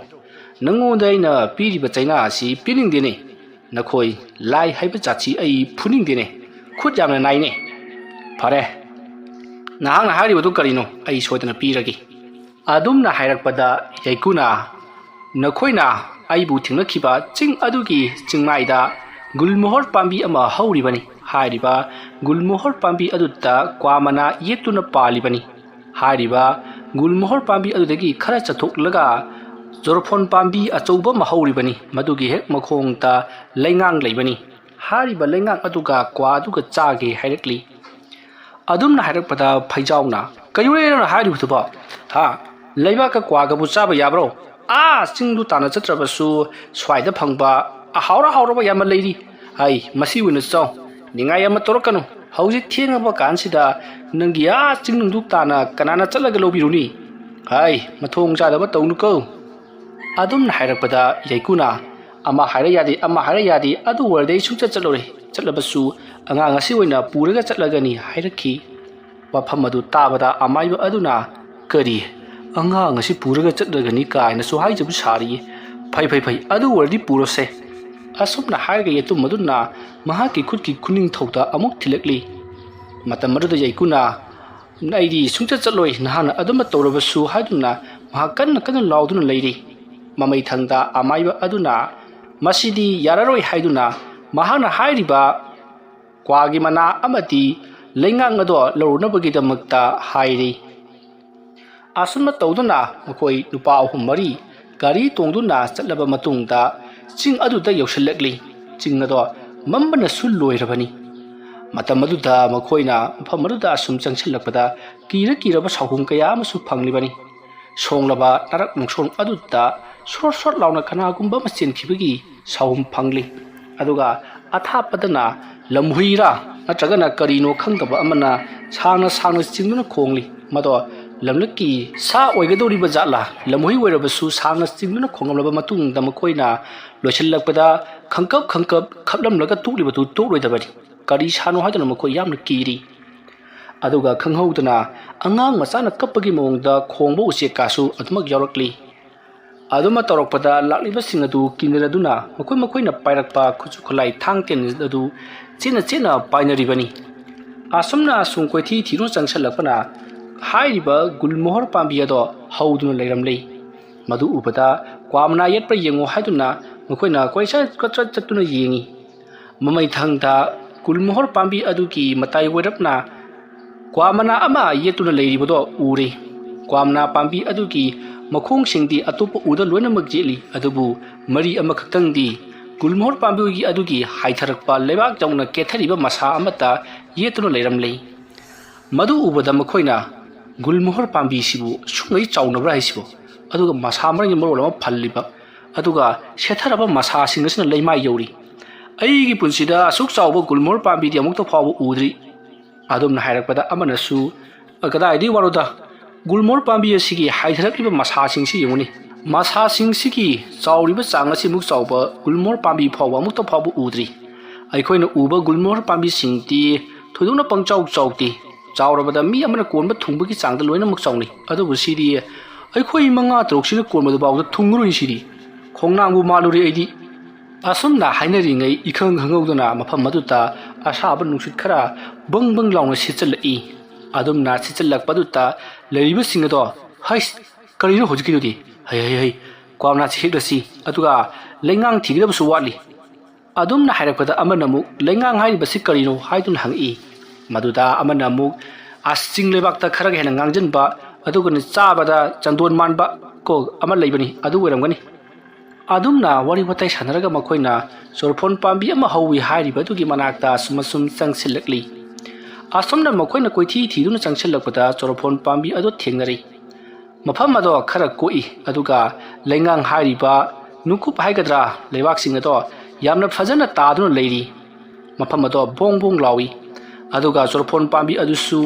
ꯅꯪꯉꯣꯟꯗ ꯑꯩꯅ ꯄꯤꯔꯤꯕ ꯆꯩꯅꯥ ꯑꯁꯤ ꯄꯤꯅꯤꯡꯗꯦꯅꯦ ꯅꯈꯣꯏ ꯂꯥꯏ ꯍꯥꯏꯕ ꯖꯥꯠꯁꯤ ꯑꯩ ꯐꯨꯅꯤꯡꯗꯦꯅꯦ ꯈꯨꯠ ꯌꯥꯝꯅ ꯅꯥꯏꯅꯦ ꯐꯔꯦ ꯅꯍꯥꯛꯅ ꯍꯥꯏꯔꯤꯕꯗꯨ ꯀꯔꯤꯅꯣ ꯑꯩ ꯁꯣꯏꯗꯅ ꯄꯤꯔꯒꯦ ꯑꯗꯨꯝꯅ ꯍꯥꯏꯔꯛꯄꯗ ꯌꯦꯀꯨꯅ ꯅꯈꯣꯏꯅ ꯑꯩꯕꯨ ꯊꯦꯡꯅꯈꯤꯕ ꯆꯤꯡ ꯑꯗꯨꯒꯤ ꯆꯤꯡꯃꯥꯏꯗ ꯒꯨꯜꯃꯣꯍꯣꯔ ꯄꯥꯝꯕꯤ ꯑꯃ ꯍꯧꯔꯤꯕꯅꯤ ꯍꯥꯏꯔꯤꯕ ꯒꯨꯜꯃꯣꯍꯣꯔ ꯄꯥꯝꯕꯤ ꯑꯗꯨꯗ ꯀ꯭ꯋꯥ ꯃꯅꯥ ꯌꯦꯠꯇꯨꯅ ꯄꯥꯜꯂꯤꯕꯅꯤ ꯍꯥꯏꯔꯤꯕ ꯒꯨꯜꯃꯣꯍꯣꯔ ꯄꯥꯝꯕꯤ ꯑꯗꯨꯗꯒꯤ ꯈꯔ ꯆꯠꯊꯣꯛꯂꯒ ꯖꯣꯔꯐꯣꯟ ꯄꯥꯝꯕꯤ ꯑꯆꯧꯕ ꯑꯃ ꯍꯧꯔꯤꯕꯅꯤ ꯃꯗꯨꯒꯤ ꯍꯦꯛ ꯃꯈꯣꯡꯗ ꯂꯩꯉꯥꯡ ꯂꯩꯕꯅꯤ ꯍꯥꯏꯔꯤꯕ ꯂꯩꯉꯥꯡ ꯑꯗꯨꯒ ꯀ꯭ꯋꯥ ꯑꯗꯨꯒ ꯆꯥꯒꯦ ꯍꯥꯏꯔꯛꯂꯤ ꯑꯗꯨꯝꯅ ꯍꯥꯏꯔꯛꯄꯗ ꯐꯩꯖꯥꯎꯅ ꯀꯩꯅꯣꯅ ꯍꯥꯏꯔꯤꯕꯗꯨꯕꯣ ꯂꯩꯕꯥꯛꯀ ꯀ꯭ꯋꯥꯒꯕꯨ ꯆꯥꯕ ꯌꯥꯕ꯭ꯔꯣ ꯆꯤꯡꯗꯨ ꯇꯥꯟꯅ ꯆꯠꯇ꯭ꯔꯕꯁꯨ ꯁ꯭ꯋꯥꯏꯗ ꯐꯪꯕ ꯍꯥꯎꯔꯕ ꯌꯥꯝꯅ ꯂꯩꯔꯤ ꯃꯁꯤ ꯑꯣꯏꯅ ꯆꯥꯎ ꯅꯤꯡꯉꯥꯏ ꯑꯃ ꯇꯧꯔꯛꯀꯅꯨ ꯍꯧꯖꯤꯛ ꯊꯦꯡꯉꯕ ꯀꯥꯟꯁꯤꯗ ꯅꯪꯒꯤ ꯆꯤꯡꯅꯨꯡꯗꯨ ꯇꯥꯅ ꯀꯅꯥꯅ ꯆꯠꯂꯒ ꯂꯧꯕꯤꯔꯨꯅꯤ ꯃꯊꯣꯡ ꯆꯥꯗꯕ ꯇꯧꯅꯨꯀꯣ ꯑꯗꯨꯝꯅ ꯍꯥꯏꯔꯛꯄꯗ ꯌꯦꯀꯨꯅ ꯑꯃ ꯍꯥꯏꯔ ꯌꯥꯗꯦ ꯑꯗꯨ ꯑꯣꯏꯔꯗꯤ ꯑꯩ ꯁꯨꯡꯆꯠ ꯆꯠꯂꯣꯏ ꯆꯠꯂꯕꯁꯨ ꯑꯉꯥꯡ ꯑꯁꯤ ꯑꯣꯏꯅ ꯄꯨꯔꯒ ꯆꯠꯂꯒꯅꯤ ꯍꯥꯏꯔꯛꯈꯤ ꯋꯥꯐꯝ ꯑꯗꯨ ꯇꯥꯕꯗ ꯑꯃꯥꯏꯕ ꯑꯗꯨꯅ ꯀꯔꯤ ꯑꯉꯥꯡ ꯑꯁꯤ ꯄꯨꯔꯒ ꯆꯠꯂꯒꯅꯤ ꯀꯥꯏꯅꯁꯨ ꯍꯥꯏꯖꯕ ꯁꯥꯔꯤꯌꯦ ꯐꯩ ꯑꯗꯨ ꯑꯣꯏꯔꯗꯤ ꯄꯨꯔꯣꯁꯦ ꯑꯁꯨꯝꯅ ꯍꯥꯏꯔꯒ ꯌꯦꯇꯨꯝ ꯑꯗꯨꯅ ꯃꯍꯥꯛꯀꯤ ꯈꯨꯠꯀꯤ ꯈꯨꯅꯤꯡꯊꯧꯗ ꯑꯃꯨꯛ ꯊꯤꯜꯂꯛꯂꯤ ꯃꯇꯝ ꯑꯗꯨꯗ ꯌꯦꯀꯨꯅ ꯑꯩꯗꯤ ꯁꯨꯡꯆꯠ ꯆꯠꯂꯣꯏ ꯅꯍꯥꯛꯅ ꯑꯗꯨꯝꯅ ꯇꯧꯔꯕꯁꯨ ꯍꯥꯏꯗꯨꯅ ꯃꯍꯥꯛ ꯀꯟꯅ ꯂꯥꯎꯗꯨꯅ ꯂꯩꯔꯤ ꯃꯃꯩꯊꯪꯗ ꯑꯃꯥꯏꯕ ꯑꯗꯨꯅ ꯃꯁꯤꯗꯤ ꯌꯥꯔꯔꯣꯏ ꯍꯥꯏꯗꯨꯅ ꯃꯍꯥꯛꯅ ꯍꯥꯏꯔꯤꯕ ꯀ꯭ꯋꯥꯒꯤ ꯃꯅꯥ ꯑꯃꯗꯤ ꯂꯩꯉꯥꯡ ꯑꯗꯣ ꯂꯧꯔꯨꯅꯕꯒꯤꯗꯃꯛꯇ ꯍꯥꯏꯔꯤ ꯑꯁꯨꯝꯅ ꯇꯧꯗꯨꯅ ꯃꯈꯣꯏ ꯅꯨꯄꯥ ꯑꯍꯨꯝ ꯃꯔꯤ ꯒꯥꯔꯤ ꯇꯣꯡꯗꯨꯅ ꯆꯠꯂꯕ ꯃꯇꯨꯡꯗ ꯆꯤꯡ ꯑꯗꯨꯗ ꯌꯧꯁꯤꯜꯂꯛꯂꯤ ꯆꯤꯡ ꯑꯗꯣ ꯃꯝꯕꯅꯁꯨ ꯂꯣꯏꯔꯕꯅꯤ ꯃꯇꯝ ꯑꯗꯨꯗ ꯃꯈꯣꯏꯅ ꯃꯐꯝ ꯑꯗꯨꯗ ꯑꯁꯨꯝ ꯆꯪꯁꯤꯜꯂꯛꯄꯗ ꯀꯤꯔꯕ ꯁꯥꯎꯍꯨꯝ ꯀꯌా ꯑꯃꯁꯨ ꯐꯪꯂꯤꯕꯅꯤ ꯁꯣꯡꯂꯕ ꯅꯔꯛ ꯅꯨꯡꯁꯣꯡ ꯑꯗꯨꯗ ꯁꯣꯔ ꯂꯥꯎꯅ ꯀꯅꯥꯒꯨꯝꯕ ꯑꯃ ꯆꯦꯟꯈꯤꯕꯒꯤ ꯁꯥꯎꯍꯨꯝ ꯐꯪꯂꯤ ꯑꯗꯨꯒ ꯑꯊꯥꯞꯄꯗꯅ ꯂꯝꯍꯨꯏꯔꯥ ꯅꯠꯇ꯭ꯔꯒꯅ ꯀꯔꯤꯅꯣ ꯈꯪꯗꯕ ꯑꯃꯅ ꯁꯥꯡꯅ ꯆꯤꯡꯗꯨꯅ ꯈꯣꯡꯂꯤ ꯃꯗꯣ ꯂꯝꯂꯛꯀꯤ ꯁꯥ ꯑꯣꯏꯒꯗꯧꯔꯤꯕ ꯖꯥꯠꯂꯥ ꯂꯝꯍꯨꯏ ꯑꯣꯏꯔꯕꯁꯨ ꯁꯥꯡꯅ ꯆꯤꯡꯗꯨꯅ ꯈꯣꯡꯂꯕ ꯃꯇꯨꯡꯗ ꯃꯈꯣꯏꯅ ꯂꯣꯏꯁꯤꯜꯂꯛꯄꯗ ꯈꯪꯀꯞ ꯈꯞꯂꯝꯂꯒ ꯇꯣꯛꯂꯤꯕꯗꯨ ꯇꯣꯛꯂꯣꯏꯗꯕꯅꯤ ꯀꯔꯤ ꯁꯥꯅꯣ ꯍꯥꯏꯗꯨꯅ ꯃꯈꯣꯏ ꯌꯥꯝꯅ ꯀꯤꯔꯤ ꯑꯗꯨꯒ ꯈꯪꯍꯧꯗꯅ ꯑꯉꯥꯡ ꯃꯆꯥꯅ ꯀꯞꯄꯒꯤ ꯃꯑꯣꯡꯗ ꯈꯣꯡꯕ ꯎꯆꯦꯛꯀꯥꯁꯨ ꯑꯗꯨꯃꯛ ꯌꯥꯎꯔꯛꯂꯤ ꯑꯗꯨꯃ ꯇꯧꯔꯛꯄꯗ ꯂꯥꯛꯂꯤꯕꯁꯤꯡ ꯑꯗꯨ ꯀꯤꯅꯔꯗꯨꯅ ꯃꯈꯣꯏꯅ ꯄꯥꯏꯔꯛꯄ ꯈꯨꯠꯁꯨ ꯈꯨꯠꯂꯥꯏ ꯊꯥꯡ ꯇꯦꯟ ꯑꯗꯨ ꯆꯦꯟꯅ ꯄꯥꯏꯅꯔꯤꯕꯅꯤ ꯑꯁꯨꯝꯅ ꯀꯣꯏꯊꯤ ꯊꯤꯗꯨꯅ ꯆꯪꯁꯤꯜꯂꯛꯄꯅ ꯍꯥꯏꯔꯤꯕ ꯒꯨꯜꯃꯣꯍꯣꯔ ꯄꯥꯝꯕꯤ ꯑꯗꯣ ꯍꯧꯗꯨꯅ ꯂꯩꯔꯝꯂꯤ ꯃꯗꯨ ꯎꯕꯗ ꯀ꯭ꯋꯥ ꯃꯅꯥ ꯌꯦꯠꯄ꯭ꯔꯥ ꯌꯦꯡꯉꯨ ꯍꯥꯏꯗꯨꯅ ꯃꯈꯣꯏꯅ ꯀꯣꯏꯆꯠ ꯌꯦꯡꯉꯤ ꯃꯃꯩꯊꯪꯗ ꯒꯨꯜꯃꯣꯍꯣꯔ ꯄꯥꯝꯕꯤ ꯑꯗꯨꯒꯤ ꯃꯇꯥꯏ ꯑꯣꯏꯔꯞꯅ ꯀ꯭ꯋꯥꯃꯅꯥ ꯑꯃ ꯌꯦꯠꯇꯨꯅ ꯂꯩꯔꯤꯕꯗꯣ ꯎꯔꯦ ꯀ꯭ꯋꯥꯃꯅꯥ ꯄꯥꯝꯕꯤ ꯑꯗꯨꯒꯤ ꯃꯈꯣꯡꯁꯤꯡꯗꯤ ꯑꯇꯣꯞꯄ ꯎꯗ ꯂꯣꯏꯅꯃꯛ ꯌꯦꯠꯂꯤ ꯑꯗꯨꯕꯨ ꯃꯔꯤ ꯑꯃꯈꯛꯇꯪꯗꯤ ꯒꯨꯜꯃꯣꯍꯔ ꯄꯥꯝꯕꯤ ꯑꯗꯨꯒꯤ ꯍꯥꯏꯊꯔꯛꯄ ꯂꯩꯕꯥꯛ ꯆꯥꯎꯅ ꯀꯦꯊꯔꯤꯕ ꯃꯁꯥ ꯑꯃꯠꯇ ꯌꯦꯠꯇꯨꯅ ꯂꯩꯔꯝꯂꯦ ꯃꯗꯨ ꯎꯕꯗ ꯃꯈꯣꯏꯅ ꯒꯨꯜꯃꯣꯍꯔ ꯄꯥꯝꯕꯤꯁꯤꯕꯨ ꯁꯨꯡꯉꯩ ꯆꯥꯎꯅꯕ꯭ꯔꯥ ꯍꯥꯏꯁꯤꯕꯨ ꯑꯗꯨꯒ ꯃꯁꯥ ꯃꯔꯤꯒꯤ ꯃꯔꯣꯜ ꯑꯃ ꯐꯜꯂꯤꯕ ꯑꯗꯨꯒ ꯁꯦꯠꯊꯔꯕ ꯃꯁꯥꯁꯤꯡ ꯑꯁꯤꯅ ꯂꯩꯃꯥꯏ ꯌꯧꯔꯤ ꯑꯩꯒꯤ ꯄꯨꯟꯁꯤꯗ ꯑꯁꯨꯛ ꯆꯥꯎꯕ ꯒꯨꯜꯃꯣꯍꯔ ꯄꯥꯝꯕꯤꯗꯤ ꯑꯃꯨꯛꯇ ꯐꯥꯎꯕ ꯎꯗ꯭ꯔꯤ ꯑꯗꯨꯝꯅ ꯍꯥꯏꯔꯛꯄꯗ ꯑꯃꯅꯁꯨ ꯀꯗꯥꯏꯗꯒꯤ ꯋꯥꯔꯣꯗ ꯒꯨꯜꯃꯣꯍꯔ ꯄꯥꯝꯕꯤ ꯑꯁꯤꯒꯤ ꯍꯥꯏꯊꯔꯛꯂꯤꯕ ꯃꯁꯥꯁꯤꯡꯁꯤ ꯌꯦꯡꯉꯨꯅꯤ ꯃꯁꯥꯁꯤꯡꯁꯤꯒꯤ ꯆꯥꯎꯔꯤꯕ ꯆꯥꯡ ꯑꯁꯤꯃꯨꯛ ꯆꯥꯎꯕ ꯒꯨꯜꯃꯣꯍꯔ ꯄꯥꯝꯕꯤ ꯐꯥꯎꯕ ꯑꯃꯨꯛꯇ ꯐꯥꯎꯕ ꯎꯗ꯭ꯔꯤ ꯑꯩꯈꯣꯏꯅ ꯎꯕ ꯒꯨꯜꯃꯣꯍꯔ ꯄꯥꯝꯕꯤꯁꯤꯡꯗꯤ ꯊꯣꯏꯗꯣꯛꯅ ꯄꯪꯆꯥꯎ ꯆꯥꯎꯗꯦ ꯆꯥꯎꯔꯕꯗ ꯃꯤ ꯑꯃꯅ ꯀꯣꯟꯕ ꯊꯨꯡꯕꯒꯤ ꯆꯥꯡꯗ ꯂꯣꯏꯅꯃꯛ ꯆꯥꯎꯅꯩ ꯑꯗꯨꯕꯨ ꯁꯤꯗꯤ ꯑꯩꯈꯣꯏ ꯃꯉꯥ ꯇꯔꯨꯛꯁꯤꯅ ꯀꯣꯟꯕꯗꯐꯥꯎꯗ ꯊꯨꯡꯉꯔꯣꯏ ꯁꯤꯗꯤ ꯈꯣꯡꯅꯥꯡꯕꯨ ꯃꯥꯜꯂꯨꯔꯦ ꯑꯩꯗꯤ ꯑꯁꯨꯝꯅ ꯍꯥꯏꯅꯔꯤꯉꯩ ꯏꯈꯪ ꯈꯪꯍꯧꯗꯅ ꯃꯐꯝ ꯑꯗꯨꯗ ꯑꯁꯥꯕ ꯅꯨꯡꯁꯤꯠ ꯈꯔ ꯕꯪ ꯕꯪ ꯂꯥꯎꯅ ꯁꯤꯠꯆꯜꯂꯛꯏ ꯑꯗꯨꯝꯅ ꯁꯤꯠꯆꯜꯂꯛꯄꯗꯨꯗ ꯂꯩꯔꯤꯕꯁꯤꯡ ꯑꯗꯣ ꯍꯩꯁ ꯀꯔꯤꯅꯣ ꯍꯧꯖꯤꯛꯀꯤꯗꯨꯗꯤ ꯍꯩ ꯀ꯭ꯋꯥꯃꯅꯥꯁꯤ ꯍꯦꯛꯂꯁꯤ ꯑꯗꯨꯒ ꯂꯩꯉꯥꯡ ꯊꯤꯒꯗꯕꯁꯨ ꯋꯥꯠꯂꯤ ꯑꯗꯨꯝꯅ ꯍꯥꯏꯔꯛꯄꯗ ꯑꯃꯅ ꯑꯃꯨꯛ ꯂꯩꯉꯥꯡ ꯍꯥꯏꯔꯤꯕꯁꯤ ꯀꯔꯤꯅꯣ ꯍꯥꯏꯗꯨꯅ ꯍꯪꯉꯛꯏ ꯃꯗꯨꯗ ꯑꯃꯅ ꯑꯃꯨꯛ ꯆꯤꯡ ꯂꯩꯕꯥꯛꯇ ꯈꯔ ꯍꯦꯟꯅ ꯉꯥꯡꯁꯤꯟꯕ ꯑꯗꯨꯒ ꯆꯥꯕꯗ ꯆꯟꯗꯣꯟ ꯃꯥꯟꯕ ꯀꯣ ꯑꯃ ꯂꯩꯕꯅꯤ ꯑꯗꯨ ꯑꯣꯏꯔꯝꯒꯅꯤ ꯑꯗꯨꯝꯅ ꯋꯥꯔꯤ ꯋꯥꯇꯥꯏ ꯁꯥꯟꯅꯔꯒ ꯃꯈꯣꯏꯅ ꯆꯣꯔꯐꯣꯟ ꯄꯥꯝꯕꯤ ꯑꯃ ꯍꯧꯋꯤ ꯍꯥꯏꯔꯤꯕꯗꯨꯒꯤ ꯃꯅꯥꯛꯇ ꯑꯁꯨꯝ ꯆꯪꯁꯤꯜꯂꯛꯂꯤ ꯑꯁꯨꯝꯅ ꯃꯈꯣꯏꯅ ꯀꯣꯏꯊꯤ ꯊꯤꯗꯨꯅ ꯆꯪꯁꯤꯜꯂꯛꯄꯗ ꯆꯣꯔꯐꯣꯟ ꯄꯥꯝꯕꯤ ꯑꯗꯨ ꯊꯦꯡꯅꯔꯤ ꯃꯐꯝ ꯑꯗꯣꯈꯔ ꯀꯣꯛꯏ ꯑꯗꯨꯒ ꯂꯩꯉꯥꯡ ꯍꯥꯏꯔꯤꯕ ꯅꯨꯡꯀꯨꯞ ꯍꯥꯏꯒꯗ꯭ꯔꯥ ꯂꯩꯕꯥꯛꯁꯤꯡ ꯑꯗꯣ ꯌꯥꯝꯅ ꯐꯖꯅ ꯇꯥꯗꯨꯅ ꯂꯩꯔꯤ ꯃꯐꯝ ꯑꯗꯣ ꯕꯣꯡ ꯕꯣꯡ ꯂꯥꯎꯏ ꯑꯗꯨꯒ ꯆꯣꯔꯐꯣꯟ ꯄꯥꯝꯕꯤ ꯑꯗꯨꯁꯨ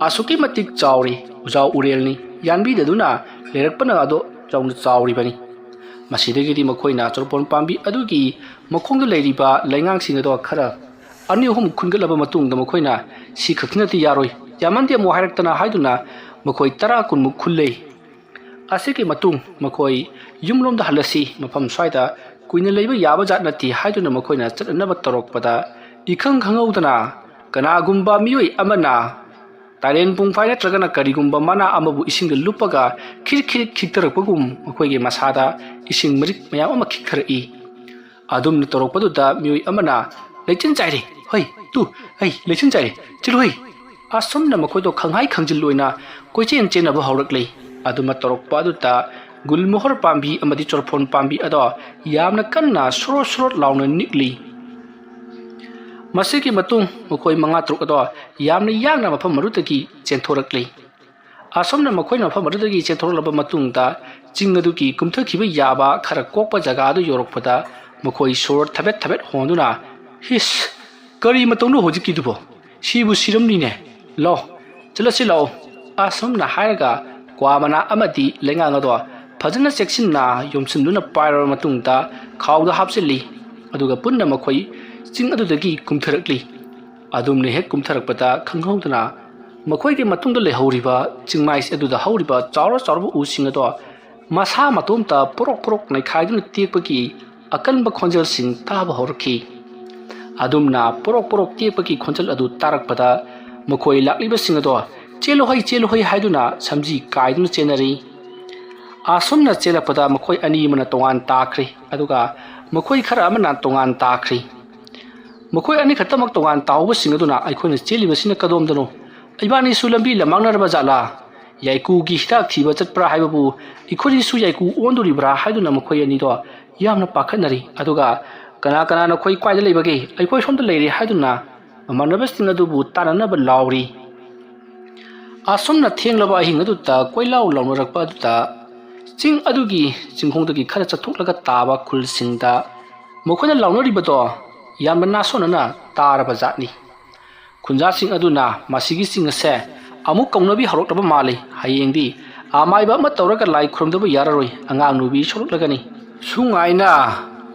ꯑꯁꯨꯛꯀꯤ ꯃꯇꯤꯛ ꯆꯥꯎꯔꯤ ꯎꯖꯥꯎ ꯎꯔꯦꯜꯅꯤ ꯌꯥꯟꯕꯤꯗꯗꯨꯅ ꯂꯩꯔꯛꯄꯅ ꯑꯗꯣ ꯆꯥꯎꯅ ꯆꯥꯎꯔꯤꯕꯅꯤ ꯃꯁꯤꯗꯒꯤꯗꯤ ꯃꯈꯣꯏꯅ ꯆꯣꯔꯐꯣꯟ ꯄꯥꯝꯕꯤ ꯑꯗꯨꯒꯤ ꯃꯈꯣꯡꯗ ꯂꯩꯔꯤꯕ ꯂꯩꯉꯥꯡꯁꯤꯡ ꯑꯗꯣ ꯈꯔ ꯑꯅꯤ ꯑꯍꯨꯝ ꯈꯨꯟꯒꯠꯂꯕ ꯃꯇꯨꯡꯗ ꯃꯈꯣꯏꯅ ꯁꯤ ꯈꯛꯇꯅꯗꯤ ꯌꯥꯔꯣꯏ ꯌꯥꯝꯃꯟꯗꯦ ꯑꯃꯨꯛ ꯍꯥꯏꯔꯛꯇꯅ ꯍꯥꯏꯗꯨꯅ ꯃꯈꯣꯏ 10 ꯀꯨꯟꯃꯨꯛ ꯈꯨꯜꯂꯦ ꯑꯁꯤꯒꯤ ꯃꯇꯨꯡ ꯃꯈꯣꯏ ꯌꯨꯝꯂꯣꯝꯗ ꯍꯜꯂꯁꯤ ꯃꯐꯝ ꯁ꯭ꯋꯥꯏꯗ ꯀꯨꯏꯅ ꯂꯩꯕ ꯌꯥꯕ ꯖꯥꯠ ꯅꯠꯇꯦ ꯍꯥꯏꯗꯨꯅ ꯃꯈꯣꯏꯅ ꯆꯠꯅꯅꯕ ꯇꯧꯔꯛꯄꯗ ꯏꯈꯪ ꯈꯪꯍꯧꯗꯅ ꯀꯅꯥꯒꯨꯝꯕ ꯃꯤꯑꯣꯏ ꯑꯃꯅ ꯇꯥꯏꯔꯦꯟ ꯄꯨꯡꯐꯥꯏ ꯅꯠꯇ꯭ꯔꯒꯅ ꯀꯔꯤꯒꯨꯝꯕ ꯃꯅꯥ ꯑꯃꯕꯨ ꯏꯁꯤꯡꯗ ꯂꯨꯞꯄꯒ ꯈꯤꯛ ꯈꯤꯛꯇꯔꯛꯄꯒꯨꯝ ꯃꯈꯣꯏꯒꯤ ꯃꯁꯥꯗ ꯏꯁꯤꯡ ꯃꯔꯤꯛ ꯃꯌꯥꯝ ꯑꯃ ꯈꯤꯛꯊꯔꯛꯏ ꯑꯗꯨꯝꯅ ꯇꯧꯔꯛꯄꯗꯨꯗ ꯃꯤꯑꯣꯏ ꯑꯃꯅ ꯂꯩꯆꯤꯟ ꯆꯥꯏꯔꯦ ꯍꯣꯏ ꯂꯩꯆꯤꯟ ꯆꯥꯏꯔꯦ ꯆꯤꯜꯍꯣꯏ ꯑꯁꯨꯝꯅ ꯃꯈꯣꯏꯗꯣ ꯈꯪꯍꯥꯏ ꯈꯪꯖꯤꯜ ꯑꯣꯏꯅ ꯀꯣꯏꯆꯦꯟ ꯆꯦꯟꯅꯕ ꯍꯧꯔꯛꯂꯤ ꯑꯗꯨꯃ ꯇꯧꯔꯛꯄ ꯑꯗꯨꯗ ꯒꯨꯜꯃꯣꯍꯔ ꯄꯥꯝꯕꯤ ꯑꯃꯗꯤ ꯆꯣꯔꯐꯣꯟ ꯄꯥꯝꯕꯤ ꯑꯗꯣ ꯌꯥꯝꯅ ꯀꯟꯅ ꯁꯣꯔꯣꯠ ꯂꯥꯎꯅ ꯅꯤꯛꯂꯤ ꯃꯁꯤꯒꯤ ꯃꯇꯨꯡ ꯃꯈꯣꯏ 5-6 ꯑꯗꯣ ꯌꯥꯝꯅ ꯌꯥꯡꯅ ꯃꯐꯝ ꯑꯗꯨꯗꯒꯤ ꯆꯦꯟꯊꯣꯔꯛꯂꯤ ꯑꯁꯨꯝꯅ ꯃꯈꯣꯏꯅ ꯃꯐꯝ ꯑꯗꯨꯗꯒꯤ ꯆꯦꯟꯊꯣꯔꯛꯂꯕ ꯃꯇꯨꯡꯗ ꯆꯤꯡ ꯑꯗꯨꯒꯤ ꯀꯨꯝꯊꯈꯤꯕ ꯌꯥꯕ ꯈꯔ ꯀꯣꯛꯄ ꯖꯒꯥ ꯑꯗꯨ ꯌꯧꯔꯛꯄꯗ ꯃꯈꯣꯏ ꯁꯣꯔ ꯊꯕꯦꯠ ꯍꯣꯟꯗꯨꯅ ꯍꯤꯁ ꯀꯔꯤ ꯃꯇꯧꯅꯣ ꯍꯧꯖꯤꯛꯀꯤꯗꯨꯕꯣ ꯁꯤꯕꯨ ꯁꯤꯔꯝꯅꯤꯅꯦ ꯂꯥꯎ ꯆꯠꯂꯁꯤ ꯂꯥꯛꯑꯣ ꯑꯁꯨꯝꯅ ꯍꯥꯏꯔꯒ ꯀ꯭ꯋꯥꯃꯅꯥ ꯑꯃꯗꯤ ꯂꯩꯉꯥꯡ ꯑꯗꯣ ꯐꯖꯅ ꯆꯦꯛꯁꯤꯟꯅ ꯌꯣꯝꯁꯤꯟꯗꯨꯅ ꯄꯥꯏꯔꯕ ꯃꯇꯨꯡꯗ ꯈꯥꯎꯗ ꯍꯥꯞꯆꯤꯜꯂꯤ ꯑꯗꯨꯒ ꯄꯨꯟꯅ ꯃꯈꯣꯏ ꯆꯤꯡ ꯑꯗꯨꯗꯒꯤ ꯀꯨꯝꯊꯔꯛꯂꯤ ꯑꯗꯨꯝꯅ ꯍꯦꯛ ꯀꯨꯝꯊꯔꯛꯄꯗ ꯈꯪꯍꯧꯗꯅ ꯃꯈꯣꯏꯒꯤ ꯃꯇꯨꯡꯗ ꯂꯩꯍꯧꯔꯤꯕ ꯆꯤꯡꯃꯥꯏ ꯑꯗꯨꯗ ꯍꯧꯔꯤꯕ ꯆꯥꯎꯔꯕ ꯎꯁꯤꯡ ꯑꯗꯣ ꯃꯁꯥ ꯃꯇꯣꯝꯇ ꯄꯣꯔꯣꯛ ꯅꯩꯈꯥꯏꯗꯨꯅ ꯇꯦꯛꯄꯒꯤ ꯑꯀꯟꯕ ꯈꯣꯟꯖꯦꯜꯁꯤꯡ ꯇꯥꯕ ꯍꯧꯔꯛꯈꯤ ꯑꯗꯨꯝꯅ ꯄꯣꯔꯣꯛ ꯇꯦꯛꯄꯒꯤ ꯈꯣꯟꯖꯦꯜ ꯑꯗꯨ ꯇꯥꯔꯛꯄꯗ ꯃꯈꯣꯏ ꯂꯥꯛꯂꯤꯕꯁꯤꯡ ꯑꯗꯣ ꯆꯦꯜꯂꯣꯍꯩ ꯍꯥꯏꯗꯨꯅ ꯁꯝꯖꯤ ꯀꯥꯏꯗꯨꯅ ꯆꯦꯟꯅꯔꯤ ꯑꯁꯨꯝꯅ ꯆꯦꯜꯂꯛꯄꯗ ꯃꯈꯣꯏ ꯑꯅꯤ ꯑꯃꯅ ꯇꯣꯉꯥꯟ ꯇꯥꯈ꯭ꯔꯤ ꯑꯗꯨꯒ ꯃꯈꯣꯏ ꯈꯔ ꯑꯃꯅ ꯇꯣꯉꯥꯟ ꯇꯥꯈ꯭ꯔꯤ ꯃꯈꯣꯏ ꯑꯅꯤ ꯈꯛꯇꯃꯛ ꯇꯣꯉꯥꯟ ꯇꯥꯍꯧꯕꯁꯤꯡ ꯑꯗꯨꯅ ꯑꯩꯈꯣꯏꯅ ꯆꯦꯜꯂꯤꯕꯁꯤꯅ ꯀꯗꯣꯝꯗꯅꯣ ꯏꯕꯥꯅꯤꯁꯨ ꯂꯝꯕꯤ ꯂꯝꯃꯥꯡꯅꯔꯕ ꯖꯥꯠꯂꯥ ꯌꯥꯏꯀꯨꯒꯤ ꯍꯤꯗꯥꯛ ꯊꯤꯕ ꯆꯠꯄ꯭ꯔꯥ ꯍꯥꯏꯕꯕꯨ ꯑꯩꯈꯣꯏꯁꯨ ꯌꯥꯏꯀꯨ ꯑꯣꯟꯗꯣꯔꯤꯕ꯭ꯔꯥ ꯍꯥꯏꯗꯨꯅ ꯃꯈꯣꯏ ꯑꯅꯤꯗꯣ ꯌꯥꯝꯅ ꯄꯥꯈꯠꯅꯔꯤ ꯑꯗꯨꯒ ꯀꯅꯥ ꯅꯈꯣꯏ ꯀꯥꯏꯗ ꯂꯩꯕꯒꯦ ꯑꯩꯈꯣꯏ ꯁꯣꯝꯗ ꯂꯩꯔꯦ ꯍꯥꯏꯗꯨꯅ ꯃꯃꯥꯟꯅꯕꯁꯤꯡ ꯑꯗꯨꯕꯨ ꯇꯥꯟꯅꯅꯕ ꯂꯥꯎꯔꯤ ꯑꯁꯨꯝꯅ ꯊꯦꯡꯂꯕ ꯑꯍꯤꯡ ꯑꯗꯨꯗ ꯀꯣꯏꯂꯥꯎ ꯂꯥꯎꯅꯔꯛꯄ ꯑꯗꯨꯗ ꯆꯤꯡ ꯑꯗꯨꯒꯤ ꯆꯤꯡꯈꯣꯡꯗꯒꯤ ꯈꯔ ꯆꯠꯊꯣꯛꯂꯒ ꯇꯥꯕ ꯈꯨꯜꯁꯤꯡꯗ ꯃꯈꯣꯏꯅ ꯂꯥꯎꯅꯔꯤꯕꯗꯣ ꯌꯥꯝꯅ ꯅꯥꯁꯣꯟꯅꯅ ꯇꯥꯔꯕ ꯖꯥꯠꯅꯤ ꯈꯨꯟꯖꯥꯁꯤꯡ ꯑꯗꯨꯅ ꯃꯁꯤꯒꯤ ꯆꯤꯡ ꯑꯁꯦ ꯑꯃꯨꯛ ꯀꯧꯅꯕꯤ ꯍꯧꯔꯛꯂꯕ ꯃꯥꯜꯂꯤ ꯍꯌꯦꯡꯗꯤ ꯑꯃꯥꯏꯕ ꯑꯃ ꯇꯧꯔꯒ ꯂꯥꯏ ꯈꯨꯔꯨꯝꯗꯕ ꯌꯥꯔꯔꯣꯏ ꯑꯉꯥꯡ ꯅꯨꯕꯤ ꯁꯣꯔꯛꯂꯒꯅꯤ ꯁꯨꯉꯥꯏꯅ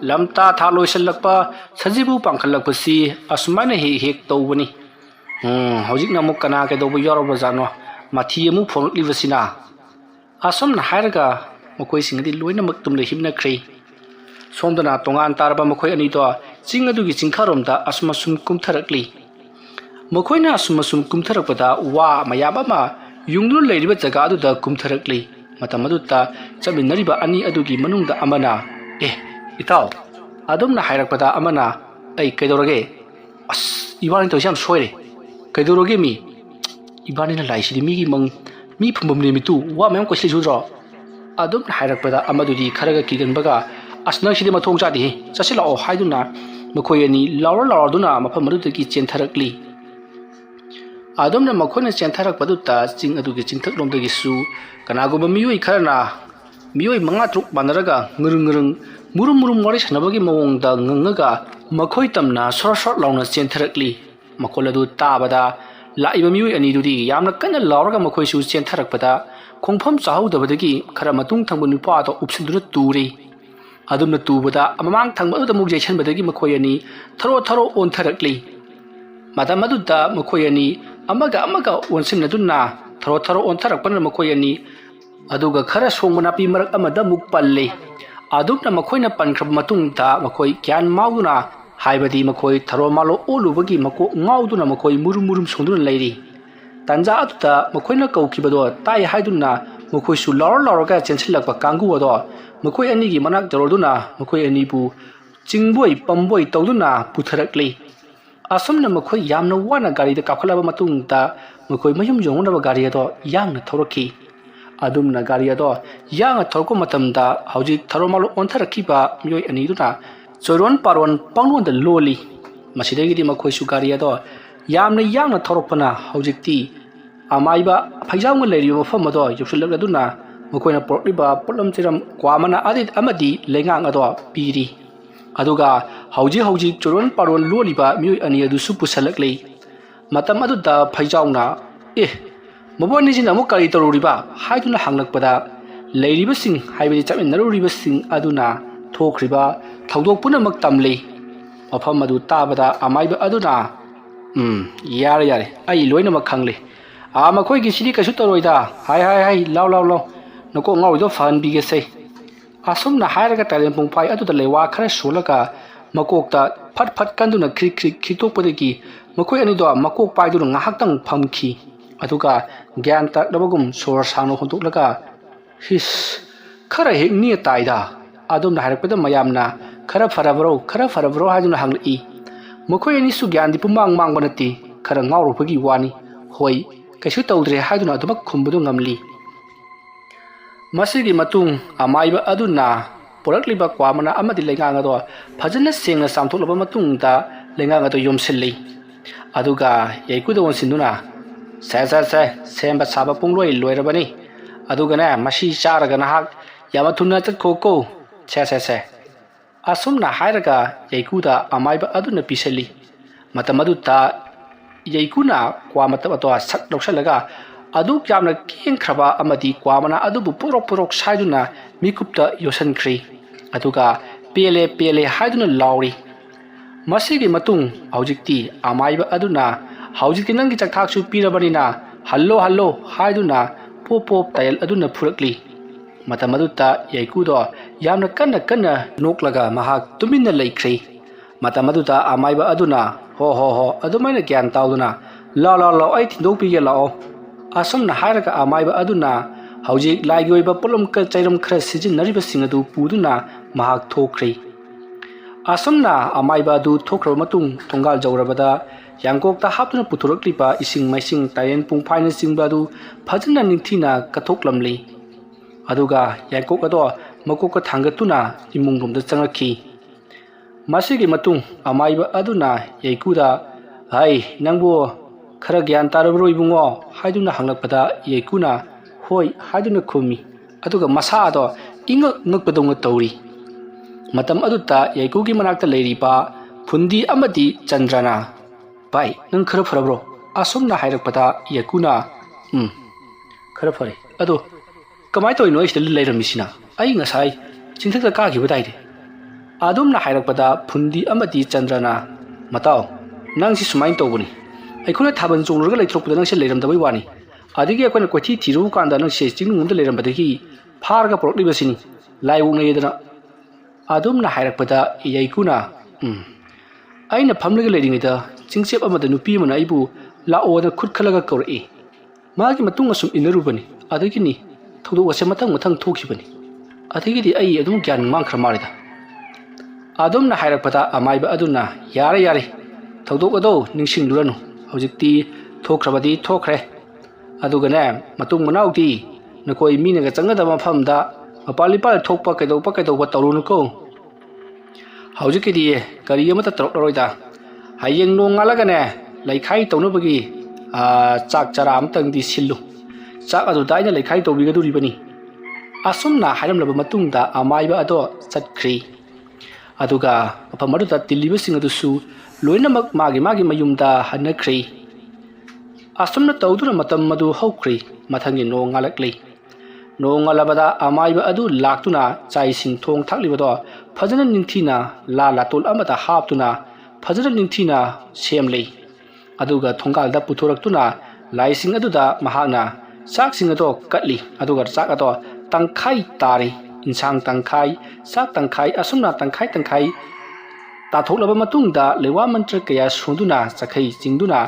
ꯂꯝꯇꯥ ꯊꯥ ꯂꯣꯏꯁꯤꯜꯂꯛꯄ ꯁꯖꯤꯕꯨ ꯄꯥꯡꯈꯠꯂꯛꯄꯁꯤ ꯑꯁꯨꯃꯥꯏꯅ ꯍꯦꯛ ꯇꯧꯕꯅꯤ ꯍꯧꯖꯤꯛꯅ ꯑꯃꯨꯛ ꯀꯅꯥ ꯀꯩꯗꯧꯕ ꯌꯥꯎꯔꯕꯖꯥꯠꯅꯣ ꯃꯊꯤ ꯑꯃꯨꯛ ꯐꯣꯡꯂꯛꯂꯤꯕꯁꯤꯅ ꯑꯁꯨꯝꯅ ꯍꯥꯏꯔꯒ ꯃꯈꯣꯏꯁꯤꯡ ꯑꯗꯤ ꯂꯣꯏꯅꯃꯛ ꯇꯨꯝꯅ ꯍꯤꯞꯅꯈ꯭ꯔꯦ ꯁꯣꯝꯗꯅ ꯇꯣꯉꯥꯟ ꯇꯥꯔꯕ ꯃꯈꯣꯏ ꯑꯅꯤꯗꯣ ꯆꯤꯡ ꯑꯗꯨꯒꯤ ꯆꯤꯡꯈꯥꯔꯣꯝꯗ ꯑꯁꯨꯝ ꯀꯨꯝꯊꯔꯛꯂꯤ ꯃꯈꯣꯏꯅ ꯑꯁꯨꯝ ꯀꯨꯝꯊꯔꯛꯄꯗ ꯋꯥ ꯃꯌꯥꯝ ꯑꯃ ꯌꯨꯡꯗꯨꯅ ꯂꯩꯔꯤꯕ ꯖꯒꯥ ꯑꯗꯨꯗ ꯀꯨꯝꯊꯔꯛꯂꯤ ꯃꯇꯝ ꯑꯗꯨꯗ ꯆꯠꯃꯤꯟꯅꯔꯤꯕ ꯑꯅꯤ ꯑꯗꯨꯒꯤ ꯃꯅꯨꯡꯗ ꯑꯃꯅ ꯏꯇꯥꯎ ꯑꯗꯨꯝꯅ ꯍꯥꯏꯔꯛꯄꯗ ꯑꯃꯅ ꯑꯩ ꯀꯩꯗꯧꯔꯒꯦ ꯏꯕꯥꯅꯤ ꯇꯧꯔꯤꯁꯦ ꯌꯥꯝ ꯁꯣꯏꯔꯦ ꯀꯩꯗꯧꯔꯒꯦ ꯃꯤ ibanina laisidi migi mang mi phumum ne mitu wa mem ko slijudro adum hairakpada amadudi kharaga kiganbaga asnang sidi mathong chadi chasila o haiduna makhoi ani lawra duna mafam madudagi chentharakli adumna makhona chentharakpadu ta ching adugi chingthak lomdagi su kanaguma miyoi kharana miyoi manga truk banaraga ngurung murum wari sanabagi mawongda ngangaga makhoi tamna sor launa chentharakli makoladu tabada laiba miyoi ani dudi yamna kana lawraga makhoi su chentharakpada khongpham chahudabadagi khara matung thangbu nupa to upsinduna turi adumna tubada amamang thangba da mugje chanbadagi makhoi ani tharo ontharakli madam aduda makhoi ani amaga onsimnaduna tharo ontharakpana makhoi ani aduga khara songmana pi marak amada muk palle adumna makhoi na pankrab matung ta makhoi kyan mauduna haibadi makhoi tharo malo olubagi mako ngauduna makhoi murum songduna leiri tanja aduta makhoi na kaukibado tai haiduna makhoi su lor ga chensilakpa kanggu ado makhoi ani gi manak jaroduna makhoi ani bu chingboi pamboi tawduna putharakli asomna makhoi yamna wana gari da kapkhalaba matung ta makhoi mayum jongnaba gari ado yangna thoraki adumna gari ado yanga thorko matamda hauji tharomalo ontharakhiba miyoi ani duna choron paron panglon da loli masidagi di makhoi su gari ado yangna thorokpana haujikti amaiba phaijang leiri mafam ado yuksulakaduna makoina porliba potlam chiram kwamana adit amadi lengang ado piri aduga hauji choron paron loliba miyoi ani adu su pusalakle matam adu da phaijawna maboni jin amu kari toruriba haiduna hanglakpada leiriba sing haibadi chamin naruriba sing aduna thokriba thaudok punamak tamle mafam adu tabada amaiba aduna yare ai loina makhangle makhoi gi sidi kasu toroida hai law nako ngawdo fan bige sei asumna hairaga talen pungpai adu da lewa khara solaka makokta phat kanduna khrik tokpadagi makhoi ani do makok paidu ngahakang phamki aduga gyan ta dabagum sor sano hontoklaga his khara hekni taida adumna harakpada mayamna khara farabro hajuna hangli makhoi ani su gyan di pumang banati khara ngawropagi wani hoi kaisu tawdre haiduna aduma khumbudu ngamli masigi matung amaiba aduna porakliba kwamana amadi lengang ado phajana sengna samthoklaba matung da lengang ado yomsilli aduga yaikuda wonsinduna sa semba saba pungloi loirabani aduga na masi charaga nahak yamathuna chatkoko se asumna hairaga yaikuda amaiba aduna pisali matamadu ta yaikuna kwamata ato sak loksalaga aduk yamna keng khraba amadi kwamana adubu purok saiduna mikupta yosankhri aduga pele haiduna lauri masigi matung haujikti amaiba aduna haujikti nangi chakthaksu pirabanina hallo haiduna pop tayal aduna phurakli matamaduta yaikudo yamna kanna noklaga mahak tuminna leikhri matamaduta amaiba aduna ho adumaina gyan tawduna la ai thindok pige lao asumna hairaga amaiba aduna haujik laigoiba polom ka chairam khra sijin nariba singadu puduna mahak thokri asumna amaiba adu thokra matung tongal jawrabada yangkok ta hapna puturaklipa ising maising tayen pungphaina singbadu phajana ningthina kathoklamli aduga yangkok ado makok thangatuna imungromda changakhi masigi matung amaiba aduna yaikuda hai nangbo khara gyan tarabro ibungo haiduna hanglakpada yaikuna hoi haiduna khumi aduga masa ado ngakpadonga tawri matam aduta yaikugi manakta leiriba phundi amadi chandrana bai nang khara farabro asumna hairakpada yaikuna khara fare ado kamai toy noi stel leiramisina ai ngasai chingthakta ka gi badai adumna hairakpada phundi amadi chandrana matao nang si sumain tawbuni aikuna thaban jongrga leithropda nang se leiramdabai wani adigi akona kothi thiru kanda nang se chingnungda leirambadagi pharga porokliba laiwung nayedana adumna hairakpada yaikuna aina phamlaga leiringida chingchep amada nupi mana aibu laoda khutkhalaga korei magi matung asum inarubani adagini thodo wase matang thokibani adagidi ai adum gyan mangkhra marida adumna hairakpada amaiba aduna yare thodo ado ningsing duranu hojikti thokrabadi thokre ꯑꯗꯨꯒꯅꯦ ꯃꯇꯨꯡ ꯃꯅꯥꯎꯗꯤ ꯅꯈꯣꯏ ꯃꯤꯅꯒ ꯆꯪꯒꯗꯕ ꯃꯐꯝꯗ ꯃꯄꯥꯜ ꯂꯤꯄꯥꯜ ꯊꯣꯛꯄ ꯀꯩꯗꯧꯕ ꯇꯧꯔꯨꯅꯨꯀꯣ ꯍꯧꯖꯤꯛꯀꯤꯗꯤ ꯀꯔꯤ ꯑꯃꯠꯇ ꯇꯧꯔꯛꯂꯔꯣꯏꯗ ꯍꯌꯦꯡ ꯅꯣꯡ ꯉꯥꯜꯂꯒꯅꯦ ꯂꯩꯈꯥꯏ ꯇꯧꯅꯕꯒꯤ ꯆꯥꯛ ꯆꯔꯥ ꯑꯃꯇꯪꯗꯤ ꯁꯤꯜꯂꯨ ꯆꯥꯛ ꯑꯗꯨꯗ ꯑꯩꯅ ꯂꯩꯈꯥꯏ ꯇꯧꯕꯤꯒꯗꯣꯔꯤꯕꯅꯤ ꯑꯁꯨꯝꯅ ꯍꯥꯏꯔꯝꯂꯕ ꯃꯇꯨꯡꯗ ꯑꯃꯥꯏꯕ ꯑꯗꯣ ꯆꯠꯈ꯭ꯔꯤ ꯑꯗꯨꯒ ꯃꯐꯝ ꯑꯗꯨꯗ ꯇꯤꯜꯂꯤꯕꯁꯤꯡ ꯑꯗꯨꯁꯨ ꯂꯣꯏꯅꯃꯛ ꯃꯥꯒꯤ ꯃꯌꯨꯝꯗ ꯍꯟꯅꯈ꯭ꯔꯤ ꯑꯁꯨꯝꯅ ꯇꯧꯗꯨꯅ ꯃꯇꯝ ꯑꯗꯨ ꯍꯧꯈ꯭ꯔꯤ ꯃꯊꯪꯒꯤ ꯅꯣꯡ ꯉꯥꯜꯂꯛꯂꯤ ꯅꯣꯡ ꯉꯥꯜꯂꯕꯗ ꯑꯃꯥꯏꯕ ꯑꯗꯨ ꯂꯥꯛꯇꯨꯅ ꯆꯥꯛ ꯏꯁꯤꯡ ꯊꯣꯡ ꯊꯥꯛꯂꯤꯕꯗꯣ ꯐꯖꯅ ꯅꯤꯡꯊꯤꯅ ꯂꯥꯇꯣꯜ ꯑꯃꯗ ꯍꯥꯞꯇꯨꯅ ꯐꯖꯅ ꯅꯤꯡꯊꯤꯅ ꯁꯦꯝꯂꯤ ꯑꯗꯨꯒ ꯊꯣꯡꯒꯥꯜꯗ ꯄꯨꯊꯣꯔꯛꯇꯨꯅ ꯂꯥꯏꯁꯤꯡ ꯑꯗꯨꯗ ꯃꯍꯥꯛꯅ ꯆꯥꯛꯁꯤꯡ ꯑꯗꯣ ꯀꯠꯂꯤ ꯑꯗꯨꯒ ꯆꯥꯛ ꯑꯗꯣ ꯇꯪꯈꯥꯏ ꯇꯥꯔꯤ ꯏꯟꯁꯥꯡ ꯇꯪꯈꯥꯏ ꯆꯥꯛ ꯇꯪꯈꯥꯏ ꯑꯁꯨꯝꯅ ꯇꯪꯈꯥꯏ ꯇꯥꯊꯣꯛꯂꯕ ꯃꯇꯨꯡꯗ ꯂꯩꯋꯥ ꯃꯟꯇ꯭ꯔ ꯀꯌꯥ ꯁꯣꯟꯗꯨꯅ ꯆꯈꯩ ꯆꯤꯡꯗꯨꯅ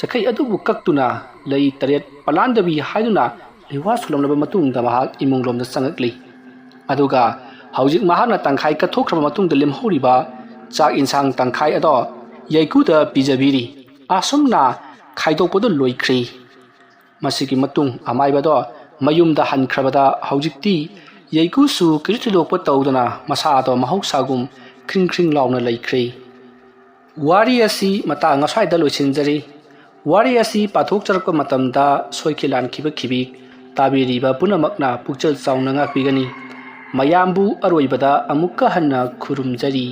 ꯆꯈꯩ ꯑꯗꯨꯕꯨ ꯀꯛꯇꯨꯅ ꯂꯩ ꯇꯔꯦꯠ ꯄꯂꯥꯟꯗꯕꯤ ꯍꯥꯏꯗꯨꯅ ꯂꯩꯋꯥ ꯁꯣꯜꯂꯝꯂꯕ ꯃꯇꯨꯡꯗ ꯃꯍꯥꯛ ꯏꯃꯨꯡꯂꯣꯝꯗ ꯆꯪꯉꯛꯂꯤ ꯑꯗꯨꯒ ꯍꯧꯖꯤꯛ ꯃꯍꯥꯛꯅ ꯇꯪꯈꯥꯏ ꯀꯠꯊꯣꯛꯈ꯭ꯔꯕ ꯃꯇꯨꯡꯗ ꯂꯦꯝꯍꯧꯔꯤꯕ ꯆꯥꯛ ꯏꯟꯁꯥꯡ ꯇꯪꯈꯥꯏ ꯑꯗꯣ ꯌꯩꯀꯨꯗ ꯄꯤꯖꯕꯤꯔꯤ ꯑꯁꯨꯝꯅ ꯈꯥꯏꯗꯣꯛꯄꯗꯨ ꯂꯣꯏꯈ꯭ꯔꯤ ꯃꯁꯤꯒꯤ ꯃꯇꯨꯡ ꯑꯃꯥꯏꯕꯗꯣ ꯃꯌꯨꯝꯗ ꯍꯟꯈ꯭ꯔꯕꯗ ꯍꯧꯖꯤꯛꯇꯤ ꯌꯩꯀꯨꯁꯨ ꯀꯔꯤ ꯊꯣꯏꯗꯣꯛꯄ ꯇꯧꯗꯅ ꯃꯁꯥꯗꯣ ꯃꯍꯧꯁꯥꯒꯨꯝ ꯈ꯭ꯔꯤꯡ ꯂꯥꯎꯅ ꯂꯩꯈ꯭ꯔꯤ ꯋꯥꯔꯤ ꯑꯁꯤ ꯃꯇꯥꯡ ꯑꯁ꯭ꯋꯥꯏꯗ ꯂꯣꯏꯁꯤꯟꯖꯔꯤ ꯋꯥꯔꯤ ꯑꯁꯤ ꯄꯥꯊꯣꯛꯆꯔꯛꯄ ꯃꯇꯝꯗ ꯁꯣꯏꯈꯤ ꯂꯥꯟꯈꯤꯕ ꯈꯤꯕꯤ ꯇꯥꯕꯤꯔꯤꯕ ꯄꯨꯝꯅꯃꯛꯅ ꯄꯨꯛꯆꯦꯜ ꯆꯥꯎꯅ ꯉꯥꯛꯄꯤꯒꯅꯤ ꯃꯌꯥꯝꯕꯨ ꯑꯔꯣꯏꯕꯗ ꯑꯃꯨꯛꯀ ꯍꯟꯅ ꯈꯨꯔꯨꯝꯖꯔꯤ